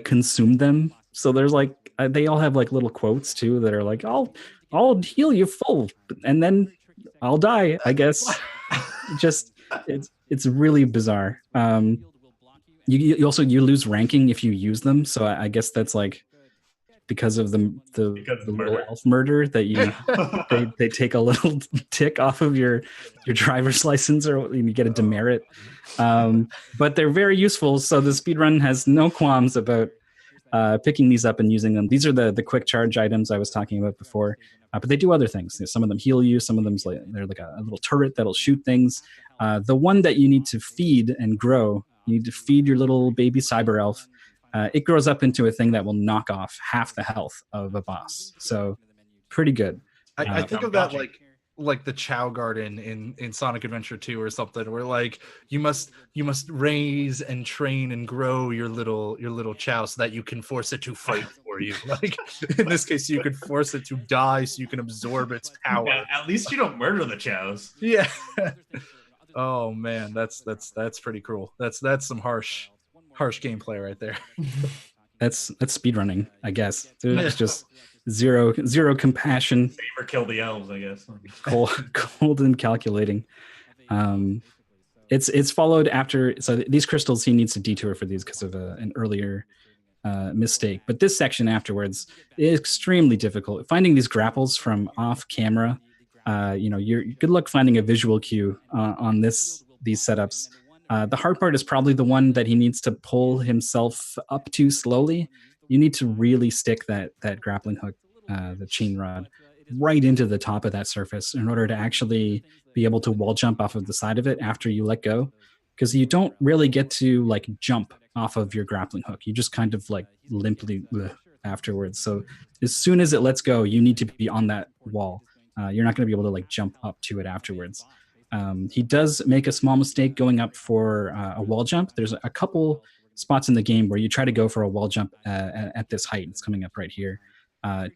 consume them. So there's they all have little quotes too that are like, I'll heal you full and then I'll die, I guess. Just it's really bizarre. You also lose ranking if you use them, so I guess that's because of the little elf murder that you they take a little tick off of your driver's license, or you get a demerit. But they're very useful, so the speedrun has no qualms about picking these up and using them. These are the quick charge items I was talking about before, but they do other things. Some of them heal you, some of them they're like a little turret that'll shoot things. The one that you need to feed and grow, you need to feed your little baby cyber elf. It grows up into a thing that will knock off half the health of a boss. So pretty good. I think of that like the Chow Garden in Sonic Adventure 2 or something, where you must raise and train and grow your little Chow so that you can force it to fight for you. In this case, you could force it to die so you can absorb its power. Yeah, at least you don't murder the Chows. Yeah. Oh man, that's pretty cool. That's some harsh gameplay right there. That's speedrunning, I guess. There's just zero compassion. Or kill the elves, I guess. Cold and calculating. It's followed after. So these crystals, he needs to detour for these because of an earlier mistake. But this section afterwards is extremely difficult. Finding these grapples from off camera. You're good luck finding a visual cue on these setups. The hard part is probably the one that he needs to pull himself up to slowly. You need to really stick that grappling hook, the chain rod, right into the top of that surface in order to actually be able to wall jump off of the side of it after you let go. Because you don't really get to jump off of your grappling hook. You just kind of limply afterwards. So as soon as it lets go, you need to be on that wall. You're not going to be able to jump up to it afterwards. He does make a small mistake going up for a wall jump. There's a couple spots in the game where you try to go for a wall jump at this height. It's coming up right here.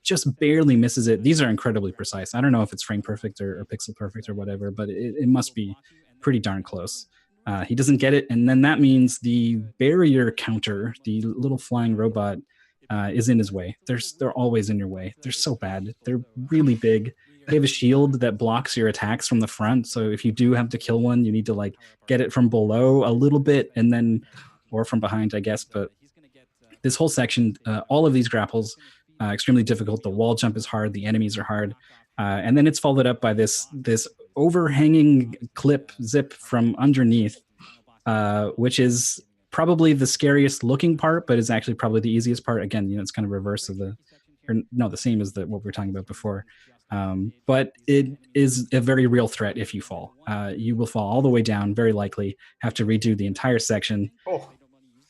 Just barely misses it. These are incredibly precise. I don't know if it's frame perfect or pixel perfect or whatever, but it must be pretty darn close. He doesn't get it, and then that means the barrier counter, the little flying robot, is in his way. They're always in your way. They're so bad. They're really big. They have a shield that blocks your attacks from the front, so if you do have to kill one, you need to get it from below a little bit, and then or from behind, I guess. But this whole section, all of these grapples, extremely difficult. The wall jump is hard. The enemies are hard, and then it's followed up by this overhanging clip zip from underneath, which is probably the scariest looking part, but is actually probably the easiest part. Again, it's kind of reverse of the same as what we were talking about before. But it is a very real threat if you fall. You will fall all the way down, very likely, have to redo the entire section.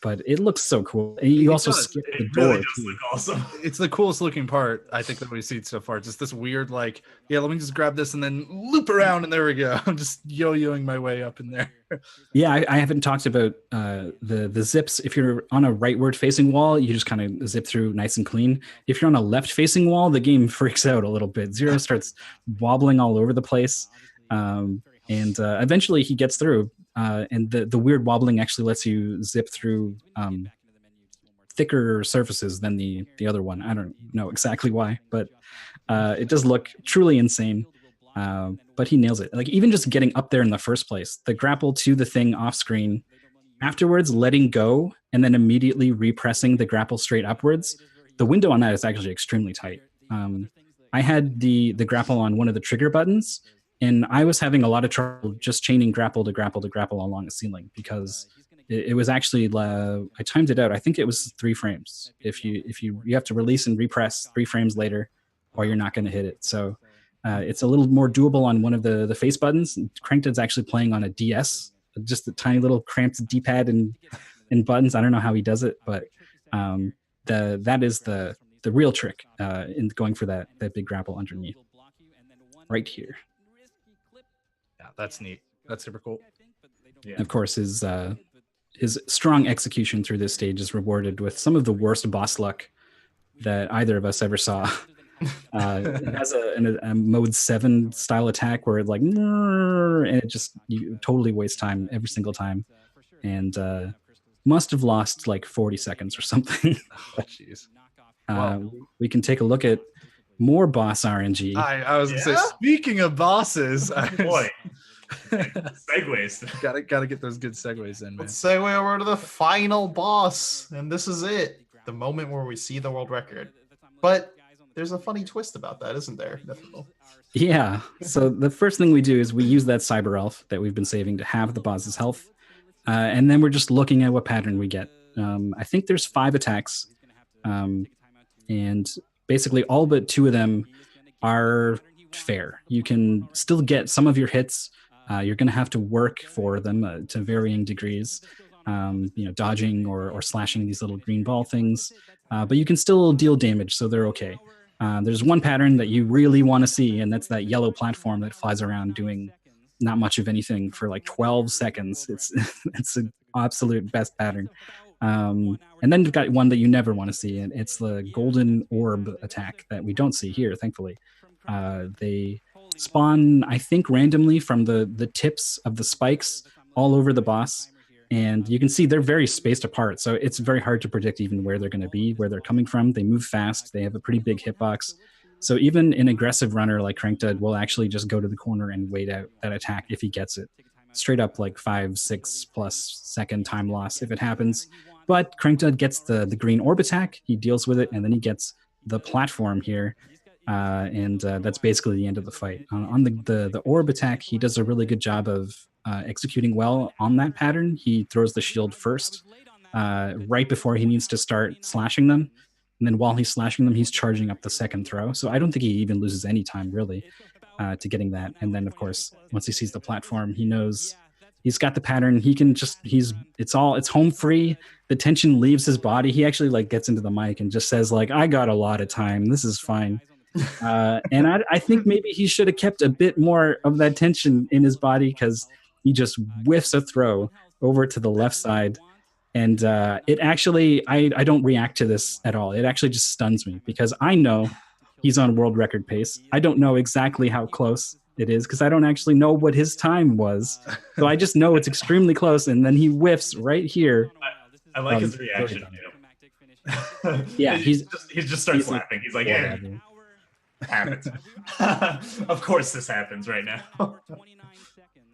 but it looks so cool. And you also skip the It door. really does too. look awesome. It's the coolest looking part I think that we've seen so far. Just this weird, like, yeah, let me just grab this and then loop around, and there we go. I'm just yo-yoing my way up in there. Yeah, I haven't talked about the zips. If you're on a rightward facing wall, you just kind of zip through nice and clean. If you're on a left facing wall, the game freaks out a little bit. Zero starts wobbling all over the place, and eventually he gets through. And the weird wobbling actually lets you zip through thicker surfaces than the other one. I don't know exactly why, but it does look truly insane. But he nails it. Like, even just getting up there in the first place, the grapple to the thing off screen, afterwards letting go and then immediately repressing the grapple straight upwards. The window on that is actually extremely tight. I had the grapple on one of the trigger buttons, and I was having a lot of trouble just chaining grapple to grapple to grapple along the ceiling, because it was actually, I timed it out. I think it was 3 frames. If you have to release and repress 3 frames later, or you're not going to hit it. So it's a little more doable on one of the face buttons. Krankdud's actually playing on a DS, just a tiny little cramped D-pad and buttons. I don't know how he does it, but that is the real trick in going for that big grapple underneath, right here. Yeah, that's neat. That's super cool. Yeah. Of course, his strong execution through this stage is rewarded with some of the worst boss luck that either of us ever saw. It has a mode 7 style attack where it like, and it just, you totally waste time every single time, and must have lost like 40 seconds or something. Oh, jeez. Wow. We can take a look at more boss RNG. I was gonna say, speaking of bosses, Boy, segues. gotta get those good segues in, man. Let's segue over to the final boss, and this is it, the moment where we see the world record. But there's a funny twist about that, isn't there? Yeah. So the first thing we do is we use that cyber elf that we've been saving to have the boss's health, and then we're just looking at what pattern we get. I think there's 5 attacks, and basically all but 2 of them are fair. You can still get some of your hits. You're going to have to work for them to varying degrees, dodging or slashing these little green ball things, but you can still deal damage, so they're okay. There's one pattern that you really want to see, and that's that yellow platform that flies around doing not much of anything for like 12 seconds. It's an absolute best pattern. And then you've got one that you never want to see, and it's the golden orb attack that we don't see here, thankfully. They spawn, I think, randomly from the tips of the spikes all over the boss. And you can see they're very spaced apart, so it's very hard to predict even where they're going to be, where they're coming from. They move fast. They have a pretty big hitbox. So even an aggressive runner like Krankdud will actually just go to the corner and wait out that attack if he gets it. Straight up like 5-6+ second time loss if it happens. But Krankdud gets the green orb attack. He deals with it, and then he gets the platform here. And that's basically the end of the fight. On the orb attack, he does a really good job of executing well on that pattern. He throws the shield first, right before he needs to start slashing them. And then while he's slashing them, he's charging up the second throw. So I don't think he even loses any time, really, to getting that. And then, of course, once he sees the platform, he knows he's got the pattern. He can just, it's home free. The tension leaves his body. He actually like gets into the mic and just says like, I got a lot of time. This is fine. And I think maybe he should have kept a bit more of that tension in his body, because he just whiffs a throw over to the left side. And it actually, I don't react to this at all. It actually just stuns me, because I know he's on world record pace. I don't know exactly how close it is, because I don't actually know what his time was. So I just know it's extremely close. And then he whiffs right here. I like his reaction. Yeah, he just starts laughing. He's like, yeah. Happens. Of course this happens right now.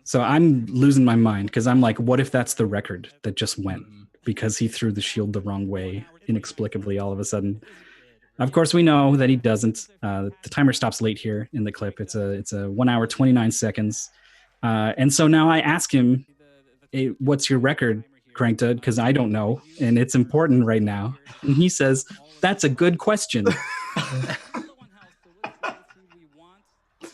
So I'm losing my mind, because I'm like, what if that's the record that just went because he threw the shield the wrong way inexplicably all of a sudden? Of course, we know that he doesn't. The timer stops late here in the clip. It's a 1 hour 29 seconds. And so now I ask him, hey, what's your record, Krankdud? Because I don't know, and it's important right now. And he says, that's a good question.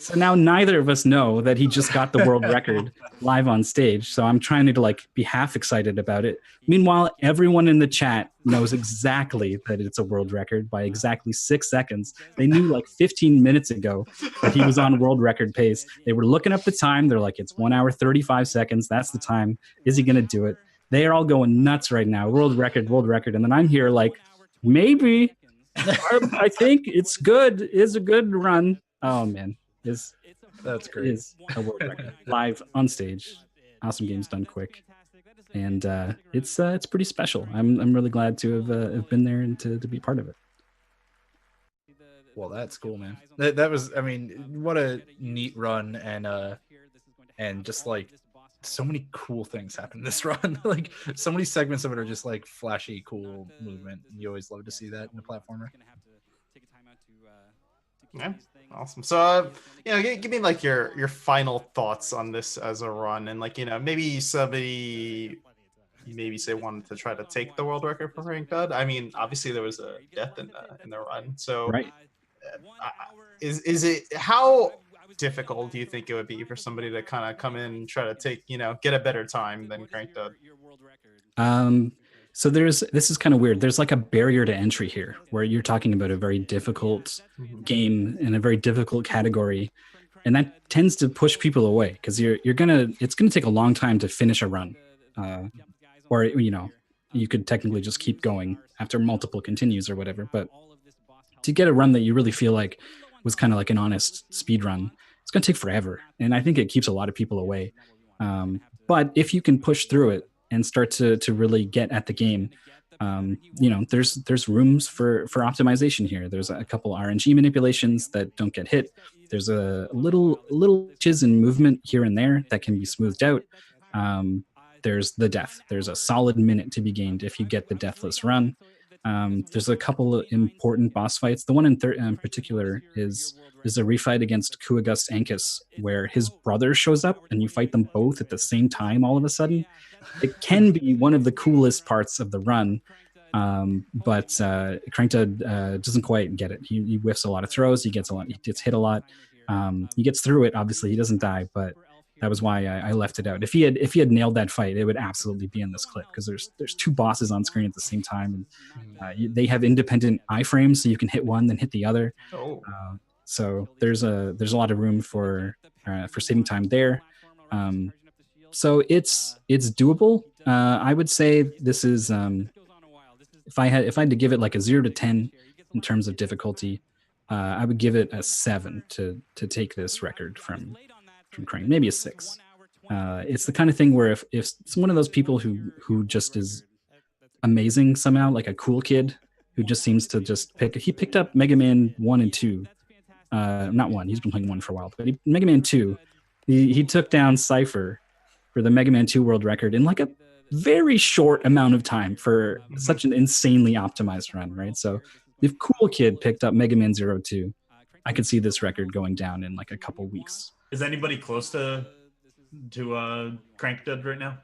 So now neither of us know that he just got the world record live on stage. So I'm trying to like be half excited about it. Meanwhile, everyone in the chat knows exactly that it's a world record by exactly 6 seconds. They knew like 15 minutes ago that he was on world record pace. They were looking up the time. They're like, it's 1 hour, 35 seconds. That's the time. Is he going to do it? They are all going nuts right now. World record, world record. And then I'm here like, maybe. I think it's good. It's a good run. Oh, man. That's great. Is a world record live on stage. Awesome games done quick, and it's pretty special. I'm really glad to have been there and to be part of it. Well, that's cool, man. That was, I mean, what a neat run, and just like so many cool things happen in this run. Like so many segments of it are just like flashy, cool movement. You always love to see that in a platformer. Yeah, awesome. So, give me like your final thoughts on this as a run, and like maybe somebody say wanted to try to take the world record for Krankdud. I mean, obviously there was a death in the run, so right. Is it how difficult do you think it would be for somebody to kind of come in and try to take get a better time than Krankdud? So this is kind of weird. There's like a barrier to entry here where you're talking about a very difficult game in a very difficult category. And that tends to push people away because it's gonna take a long time to finish a run. Or you could technically just keep going after multiple continues or whatever. But to get a run that you really feel like was kind of like an honest speed run, it's gonna take forever. And I think it keeps a lot of people away. But if you can push through it and start to really get at the game, there's rooms for optimization here. There's a couple RNG manipulations that don't get hit. There's a little glitches in movement here and there that can be smoothed out. There's the death. There's a solid minute to be gained if you get the deathless run. There's a couple of important boss fights. The one in particular is a refight against Kuagust Ankus, where his brother shows up and you fight them both at the same time all of a sudden. It can be one of the coolest parts of the run, but Krankdud doesn't quite get it. He whiffs a lot of throws. He gets hit a lot. He gets through it. Obviously, he doesn't die, but that was why I left it out. If he had nailed that fight, it would absolutely be in this clip because there's two bosses on screen at the same time, and they have independent iframes, so you can hit one then hit the other. So there's a lot of room for saving time there. So it's doable. I would say this is if I had to give it like a 0 to 10 in terms of difficulty, I would give it a 7 to take this record from Crank, maybe a 6. It's the kind of thing where if it's one of those people who just is amazing somehow, like a cool kid who just seems to just picked up Mega Man 1 and 2. Not 1, he's been playing 1 for a while, but Mega Man 2, he took down Cypher for the Mega Man 2 world record in like a very short amount of time for such an insanely optimized run, right? So if Cool Kid picked up Mega Man 02, I could see this record going down in like a couple weeks. Is anybody close to Krankdud right now?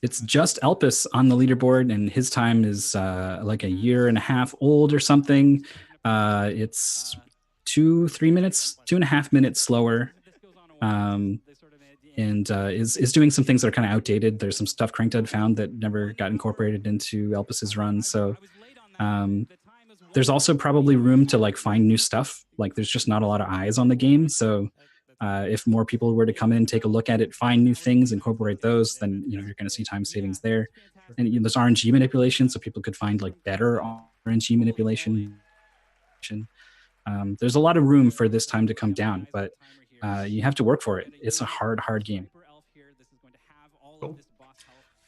It's just Elpis on the leaderboard, and his time is like a year and a half old or something. It's 2.5 minutes slower. And is doing some things that are kind of outdated. There's some stuff Krankdud found that never got incorporated into Elpis's run. So there's also probably room to like find new stuff. Like there's just not a lot of eyes on the game. So if more people were to come in, take a look at it, find new things, incorporate those, then you're going to see time savings there. And there's RNG manipulation, so people could find like better RNG manipulation. There's a lot of room for this time to come down, but you have to work for it. It's a hard game. Cool.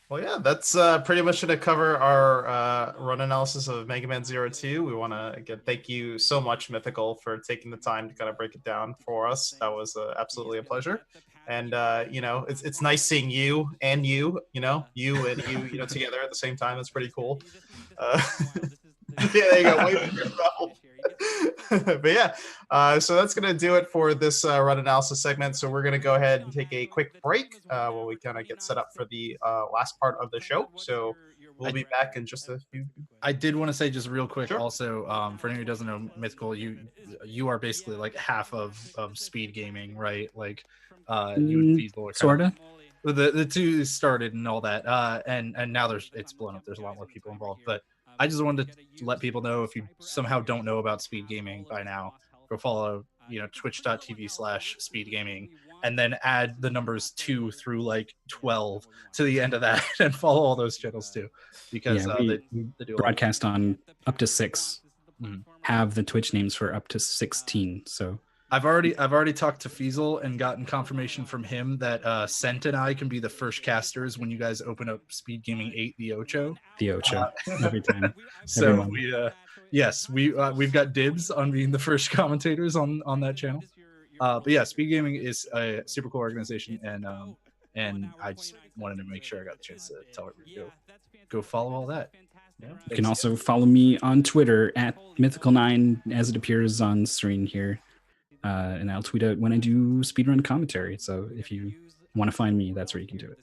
Well, yeah, that's pretty much going to cover our run analysis of Mega Man 02. We want to again thank you so much, Mythical, for taking the time to kind of break it down for us. That was absolutely a pleasure. And it's nice seeing you and you together at the same time. That's pretty cool. Yeah, there you go. Wait for yourself. But yeah, so that's gonna do it for this run analysis segment. So we're gonna go ahead and take a quick break while we kind of get set up for the last part of the show. So we'll be back in just a few. I did want to say just real quick Sure. also, for anyone who doesn't know, Mythical, you are basically like half of speed gaming, right? Like you and Feasel are kind Sorta. of, the two started and all that, and now it's blown up. There's a lot more people involved, but I just wanted to let people know, if you somehow don't know about speed gaming by now, go follow twitch.tv/speed gaming, and then add the numbers 2 through like 12 to the end of that and follow all those channels too, because Yeah, they do a lot. Broadcast on up to 6. Mhm. Have the Twitch names for up to 16. So I've already talked to Feasel and gotten confirmation from him that Cent and I can be the first casters when you guys open up Speed Gaming 8 the Ocho. the Ocho every time. So Everyone. we've got dibs on being the first commentators on that channel. But yeah, Speed Gaming is a super cool organization, and I just wanted to make sure I got the chance to tell everybody to go follow all that. Yeah, You can also follow me on Twitter at Mythical9 as it appears on screen here. And I'll tweet out when I do speedrun commentary. So if you want to find me, that's where you can do it.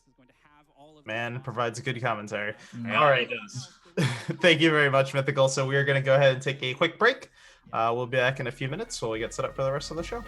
Man provides a good commentary. Yeah, All right. it does. Thank you very much, Mythical. So we are going to go ahead and take a quick break. We'll be back in a few minutes while we get set up for the rest of the show.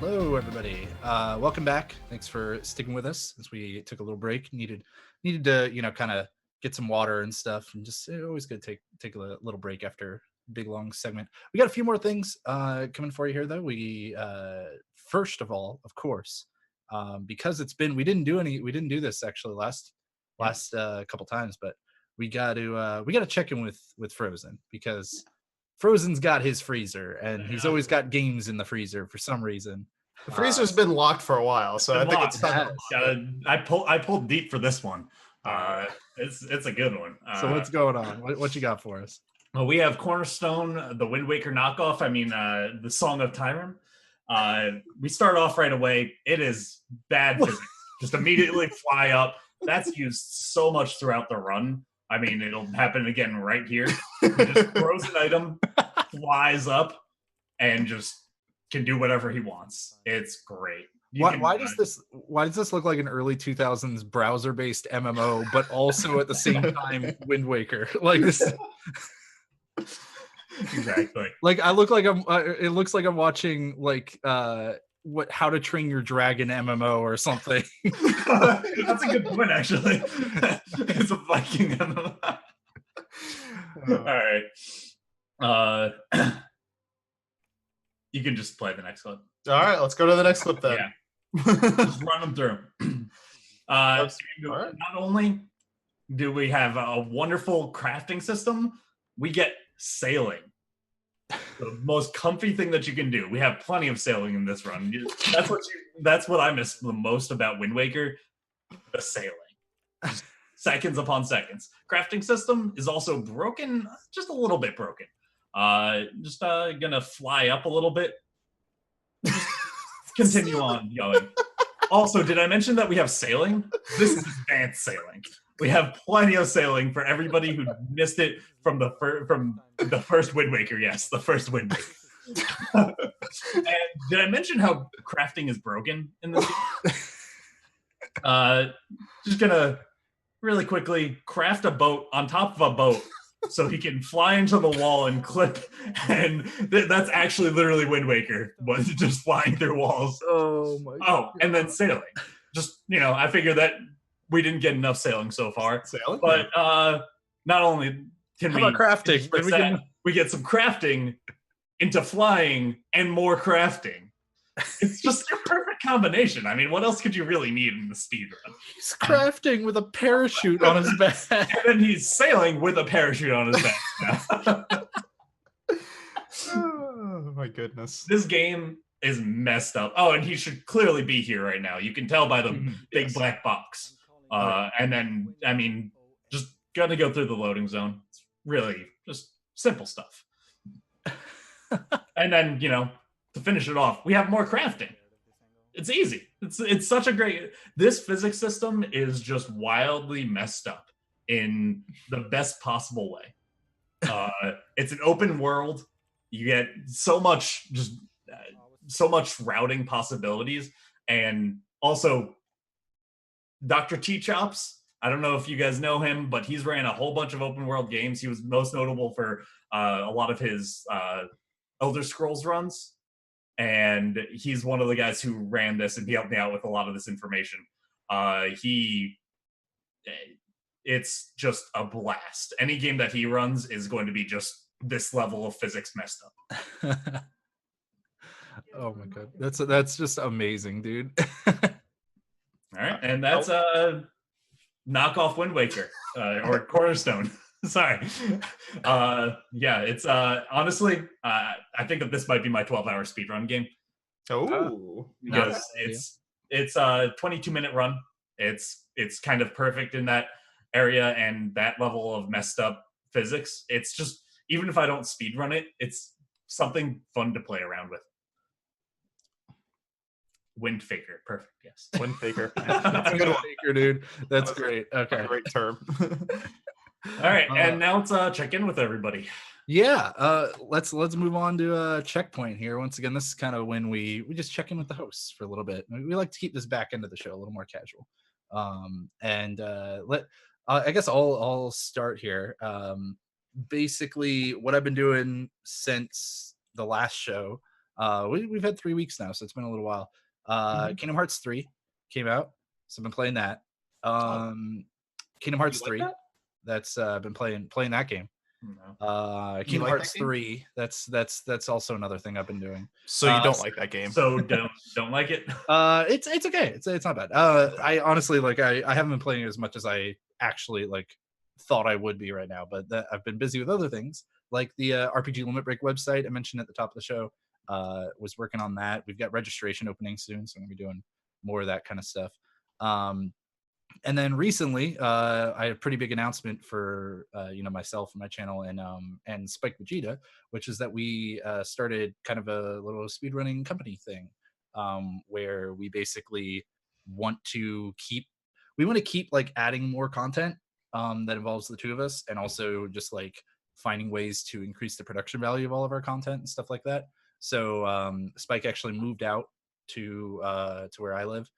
Hello, everybody. Welcome back. Thanks for sticking with us as we took a little break. Needed to, kind of get some water and stuff, and just always good to take a little break after a big long segment. We got a few more things coming for you here, though. We first of all, of course, because we didn't do this actually last couple times, but we got to check in with Frozen, because Frozen's got his freezer, and he's always got games in the freezer for some reason. The freezer's been locked for a while, so I think it's time. I pulled deep for this one. It's a good one. So what's going on? What you got for us? Well, we have Cornerstone, the Wind Waker knockoff. I mean, the Song of Time. We start off right away. It is bad physics. Just immediately fly up. That's used so much throughout the run. I mean, it'll happen again right here. He just throws an item, flies up, and just can do whatever he wants. It's great. Why does this look like an early 2000s browser-based MMO, but also at the same time Wind Waker? Like this. Exactly. Like I look like it looks like I'm watching like How to Train Your Dragon MMO or something. That's a good point, actually. It's a Viking MMO. All right. You can just play the next clip. All right, let's go to the next clip then. Yeah. Just run them through. Not only do we have a wonderful crafting system, we get sailing. The most comfy thing that you can do. We have plenty of sailing in this run. That's what I miss the most about Wind Waker. The sailing. Just seconds upon seconds. Crafting system is also broken, just a little bit broken. Just gonna fly up a little bit. Just continue on going. Also, did I mention that we have sailing? This is advanced sailing. We have plenty of sailing for everybody who missed it from the first Wind Waker. Yes, the first Wind Waker. And did I mention how crafting is broken in this game? Just gonna really quickly craft a boat on top of a boat so he can fly into the wall and clip. And that's actually literally Wind Waker, was just flying through walls. Oh my God. And then sailing. Just, I figure that we didn't get enough sailing so far. Sailing? But not only can How about crafting? We get some crafting into flying and more crafting. It's just a perfect combination. I mean, what else could you really need in the speedrun? He's crafting with a parachute on his back. And then he's sailing with a parachute on his back. Oh my goodness. This game is messed up. Oh, and he should clearly be here right now. You can tell by the big black box. And then, I mean, just gonna go through the loading zone. It's really just simple stuff. And then, to finish it off, we have more crafting. It's easy. It's such a great... This physics system is just wildly messed up in the best possible way. It's an open world. You get so much routing possibilities. And also, Dr. T-Chops, I don't know if you guys know him, but he's ran a whole bunch of open world games. He was most notable for a lot of his Elder Scrolls runs. And he's one of the guys who ran this, and he helped me out with a lot of this information. It's just a blast. Any game that he runs is going to be just this level of physics messed up. Oh my God. That's just amazing, dude. All right. And that's knockoff Wind Waker, or Cornerstone. Sorry. Yeah, it's honestly, I think that this might be my 12-hour speedrun game. Oh, because it's a 22-minute run. It's kind of perfect in that area and that level of messed up physics. It's just, even if I don't speedrun it, it's something fun to play around with. Wind Faker, perfect. Yes, Wind Faker. That's a good one, Faker, dude. That's great. Okay, great term. All right, and now let's check in with everybody. Yeah, let's move on to a checkpoint here. Once again, this is kind of when we just check in with the hosts for a little bit. We like to keep this back end of the show a little more casual. I guess I'll start here. Basically, what I've been doing since the last show We've had 3 weeks now, so it's been a little while. Kingdom Hearts 3 came out, so I've been playing that. Kingdom Hearts You like 3, that? that's been playing that game. No. Kingdom like Hearts that game? 3, that's also another thing I've been doing. So you don't like that game? So don't like it? It's okay. It's not bad. I honestly like I haven't been playing it as much as I actually like thought I would be right now, but I've been busy with other things like the RPG Limit Break website I mentioned at the top of the show. Was working on that. We've got registration opening soon, so I'm gonna be doing more of that kind of stuff. And then recently, I had a pretty big announcement for myself and my channel and Spike Vegeta, which is that we started kind of a little speedrunning company thing, where we basically want to keep like adding more content that involves the two of us, and also just like finding ways to increase the production value of all of our content and stuff like that. So Spike actually moved out to where I live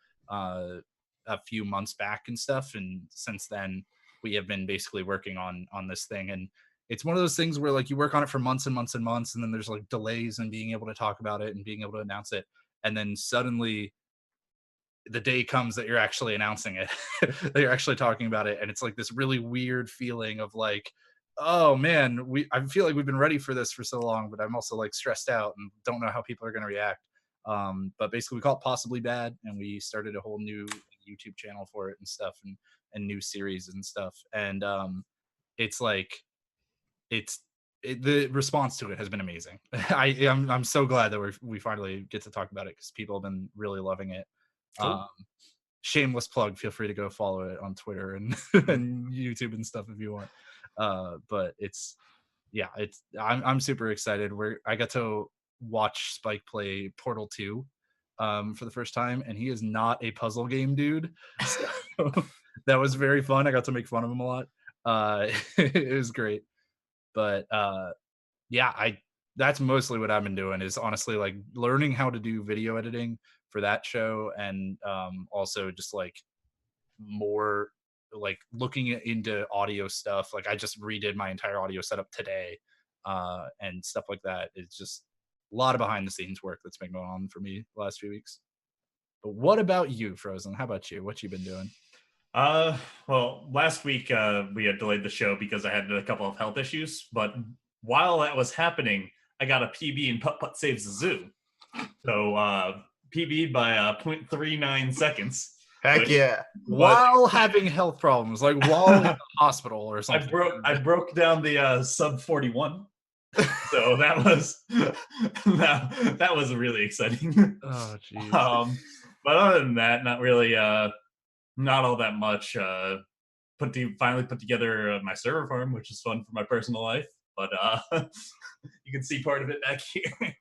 a few months back and stuff, and since then we have been basically working on this thing. And it's one of those things where like you work on it for months and months and months, and then there's like delays in being able to talk about it and being able to announce it, and then suddenly the day comes that you're actually announcing it that you're actually talking about it, and it's like this really weird feeling of like, oh man, I feel like we've been ready for this for so long, but I'm also like stressed out and don't know how people are going to react. But basically we call it Possibly Bad, and we started a whole new YouTube channel for it and stuff, and new series and stuff. And it's like the response to it has been amazing. I'm so glad that we finally get to talk about it, because people have been really loving it. Cool. Shameless plug, feel free to go follow it on Twitter and and YouTube and stuff if you want. But I'm super excited. I got to watch Spike play Portal 2 for the first time, and he is not a puzzle game dude. So that was very fun. I got to make fun of him a lot. It was great. But that's mostly what I've been doing, is honestly like learning how to do video editing for that show, and also just like more like looking into audio stuff. Like I just redid my entire audio setup today, and stuff like that. It's just a lot of behind the scenes work that's been going on for me the last few weeks. But what about you, Frozen? How about you? What you been doing? Well, last week we had delayed the show because I had a couple of health issues, but while that was happening, I got a PB in Putt Putt Saves the Zoo. So PB'd by 0.39 seconds. Heck yeah. While having health problems, like while in the hospital or something. I broke down the sub 41. So that was that was really exciting. Oh jeez. But other than that, not really not all that much. Finally put together my server farm, which is fun for my personal life. But you can see part of it back here.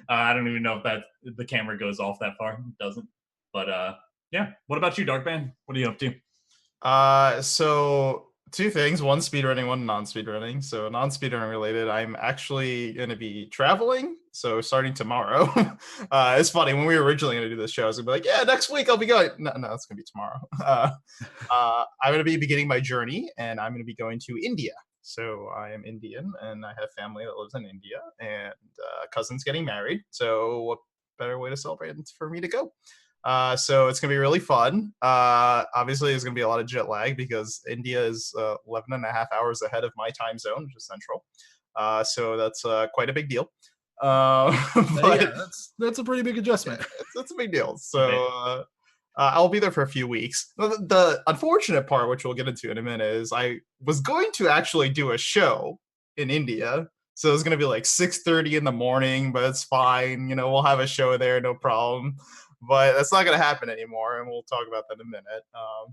I don't even know if the camera goes off that far. It doesn't. But yeah. What about you, Darkman? What are you up to? So two things, one speedrunning, one non-speedrunning. So non-speedrunning related, I'm actually going to be traveling. So starting tomorrow. It's funny, when we were originally going to do this show, I was going to be like, yeah, next week I'll be going. No, it's going to be tomorrow. I'm going to be beginning my journey, and I'm going to be going to India. So I am Indian, and I have family that lives in India, and cousin's getting married. So what better way to celebrate than for me to go? So it's going to be really fun. Obviously, there's going to be a lot of jet lag because India is 11 and a half hours ahead of my time zone, which is central. So that's quite a big deal. But yeah, that's a pretty big adjustment. That's a big deal. So I'll be there for a few weeks. The unfortunate part, which we'll get into in a minute, is I was going to actually do a show in India. So it's going to be like 6:30 in the morning, but it's fine. You know, we'll have a show there, no problem. But that's not going to happen anymore, and we'll talk about that in a minute.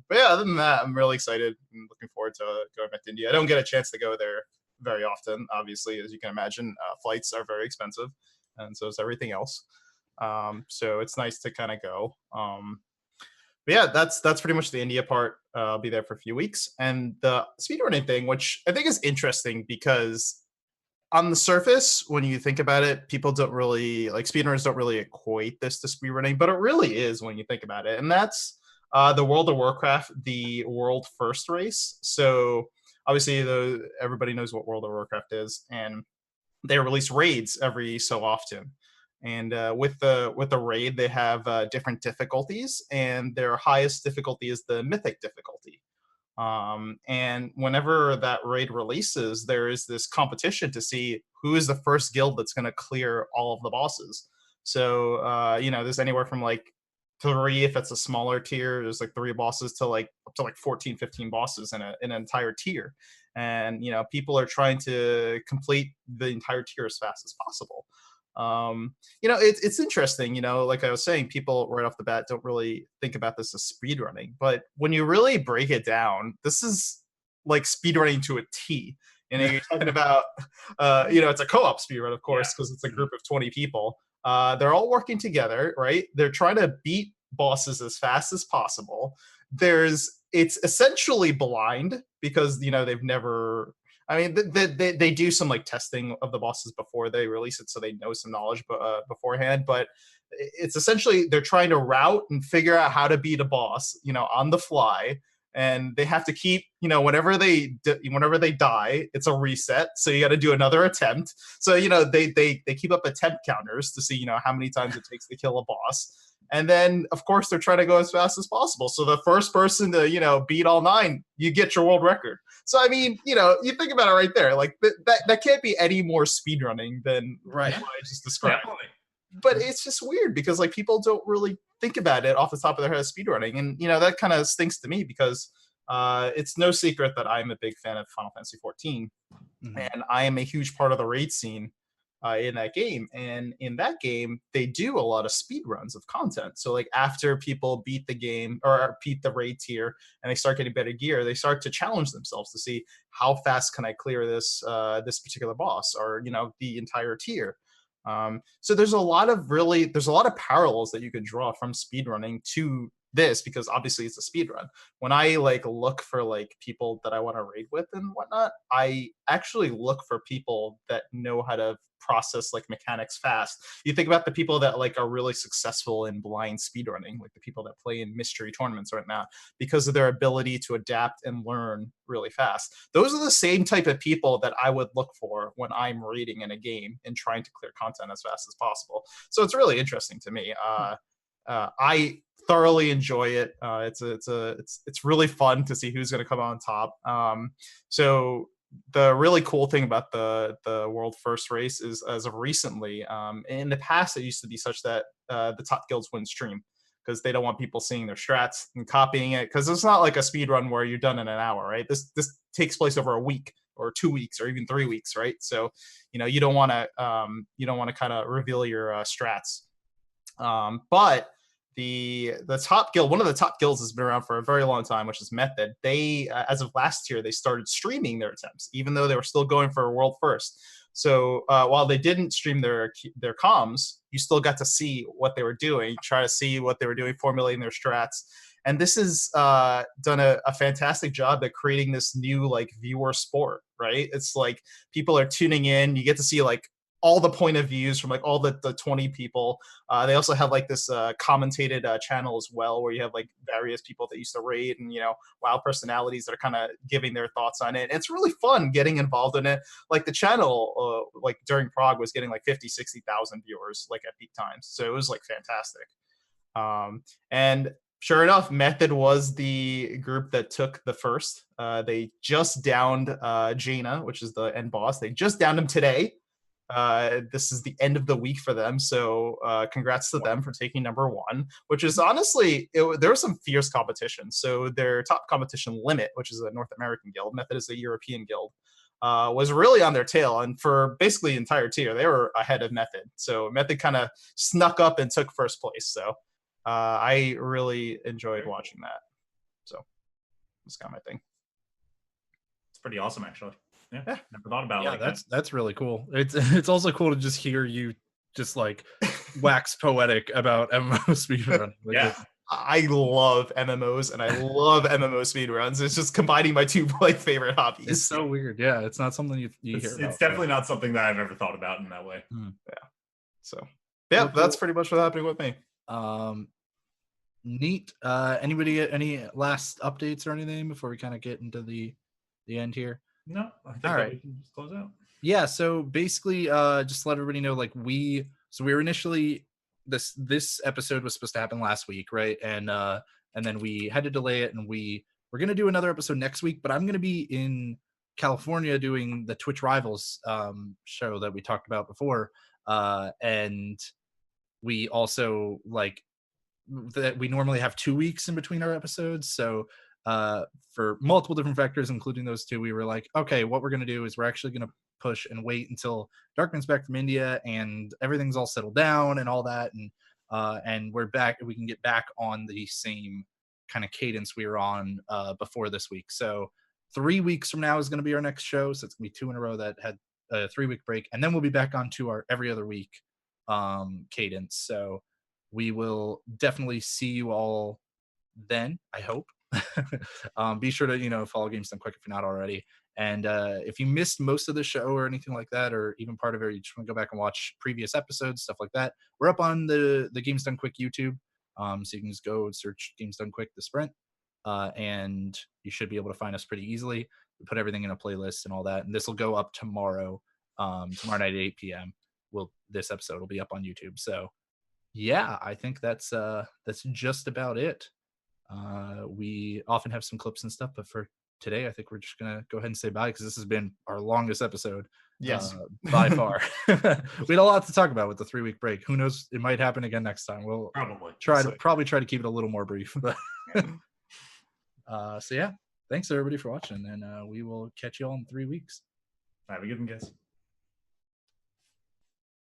But yeah, other than that, I'm really excited and looking forward to going back to India. I don't get a chance to go there very often, obviously, as you can imagine. Flights are very expensive, and so is everything else. So it's nice to kind of go. But yeah, that's pretty much the India part. I'll be there for a few weeks. And the speedrunning thing, which I think is interesting because on the surface, when you think about it, people don't really, like, speedrunners don't really equate this to speedrunning, but it really is when you think about it. And that's the World of Warcraft, the world first race. So obviously everybody knows what World of Warcraft is, and they release raids every so often. And with the raid, they have different difficulties, and their highest difficulty is the mythic difficulty. And whenever that raid releases, there is this competition to see who is the first guild that's going to clear all of the bosses. So you know, there's anywhere from like 3 if it's a smaller tier. There's like 3 bosses to like up to like 14, 15 bosses in an entire tier. And you know, people are trying to complete the entire tier as fast as possible. You know, it's interesting, you know, like I was saying, people right off the bat don't really think about this as speedrunning, but when you really break it down, this is like speedrunning to a T. You know, you're talking about you know, it's a co-op speedrun, of course, because it's a group of 20 people. They're all working together, right? They're trying to beat bosses as fast as possible. It's essentially blind because, you know, they've never, I mean, they do some like testing of the bosses before they release it, so they know some knowledge beforehand. But it's essentially they're trying to route and figure out how to beat a boss, you know, on the fly. And they have to keep, you know, whenever they die, it's a reset. So you got to do another attempt. So you know, they keep up attempt counters to see, you know, how many times it takes to kill a boss. And then, of course, they're trying to go as fast as possible. So the first person to, you know, beat all 9, you get your world record. So, I mean, you know, you think about it right there. Like, that can't be any more speedrunning than what I just described. Definitely. But it's just weird because, like, people don't really think about it off the top of their head as speedrunning. And, you know, that kind of stinks to me because it's no secret that I'm a big fan of Final Fantasy XIV. Mm-hmm. And I am a huge part of the raid scene in that game. And in that game, they do a lot of speed runs of content. So like after people beat the game or beat the raid tier and they start getting better gear, they start to challenge themselves to see how fast can I clear this this particular boss or, you know, the entire tier. So there's a lot of parallels that you could draw from speedrunning to this, because obviously it's a speed run. When I like look for like people that I want to raid with and whatnot, I actually look for people that know how to process like mechanics fast. You think about the people that like are really successful in blind speedrunning, like the people that play in mystery tournaments right now, because of their ability to adapt and learn really fast. Those are the same type of people that I would look for when I'm raiding in a game and trying to clear content as fast as possible. So it's really interesting to me. I thoroughly enjoy it. It's really fun to see who's going to come on top. So the really cool thing about the world first race is, as of recently, in the past it used to be such that the top guilds wouldn't stream because they don't want people seeing their strats and copying it, because it's not like a speed run where you're done in an hour, right? This takes place over a week or 2 weeks or even 3 weeks, right? So you know, you don't want to kind of reveal your strats, but the top guild, one of the top guilds has been around for a very long time, which is Method. They as of last year, they started streaming their attempts, even though they were still going for a world first. So while they didn't stream their comms, you still got to see what they were doing, try to see what they were doing, formulating their strats. And this has done a fantastic job at creating this new like viewer sport, right? It's like people are tuning in. You get to see like all the point of views from like all the 20 people. They also have like this commentated channel as well, where you have like various people that used to raid and, you know, wild personalities that are kind of giving their thoughts on it. And it's really fun getting involved in it. Like the channel, like during Prague was getting like 50, 60,000 viewers like at peak times. So it was like fantastic. And sure enough, Method was the group that took the first. They just downed Jaina, which is the end boss. They just downed him today. This is the end of the week for them, so congrats to them for taking number 1, which is honestly, there was some fierce competition. So their top competition, Limit, which is a North American guild, Method is a European guild, was really on their tail, and for basically the entire tier, they were ahead of Method. So Method kind of snuck up and took first place. So I really enjoyed watching that. So that's kind of my thing. It's pretty awesome, actually. Yeah, never thought about it. Yeah, that's really cool. It's also cool to just hear you just like wax poetic about MMO speedrun. Like, yeah, I love MMOs and I love MMO speedruns. It's just combining my two like favorite hobbies. It's so weird. Yeah, it's not something you hear about. It's definitely not something that I've ever thought about in that way. Yeah. So yeah, well, that's pretty much what's happening with me. Neat. Anybody get any last updates or anything before we kind of get into the end here? No, I think all right. We can just close out. Yeah, so basically just let everybody know, like, we So we were initially this episode was supposed to happen last week, right? And then we had to delay it, and we're gonna do another episode next week. But I'm gonna be in California doing the Twitch Rivals show that we talked about before, and we also like that we normally have 2 weeks in between our episodes. So for multiple different factors, including those two, we were like, okay, what we're going to do is we're actually going to push and wait until Darkman's back from India and everything's all settled down and all that, and we're back, we can get back on the same kind of cadence we were on before this week. So 3 weeks from now is going to be our next show, so it's going to be 2 in a row that had a 3-week break, and then we'll be back on to our every other week cadence. So we will definitely see you all then, I hope. Be sure to follow Games Done Quick if you're not already. And if you missed most of the show or anything like that, or even part of it, or you just want to go back and watch previous episodes, stuff like that, we're up on the Games Done Quick YouTube. So you can just go and search Games Done Quick, the sprint, and you should be able to find us pretty easily. We put everything in a playlist and all that, and this will go up tomorrow night at 8 p.m. This episode will be up on YouTube. So yeah, I think that's just about it. We often have some clips and stuff, but for today, I think we're just gonna go ahead and say bye, because this has been our longest episode. Yes, by far. We had a lot to talk about with the 3-week break. Who knows? It might happen again next time. We'll Probably try to keep it a little more brief. But so yeah, thanks everybody for watching, and we will catch you all in 3 weeks. Have a good one, guys.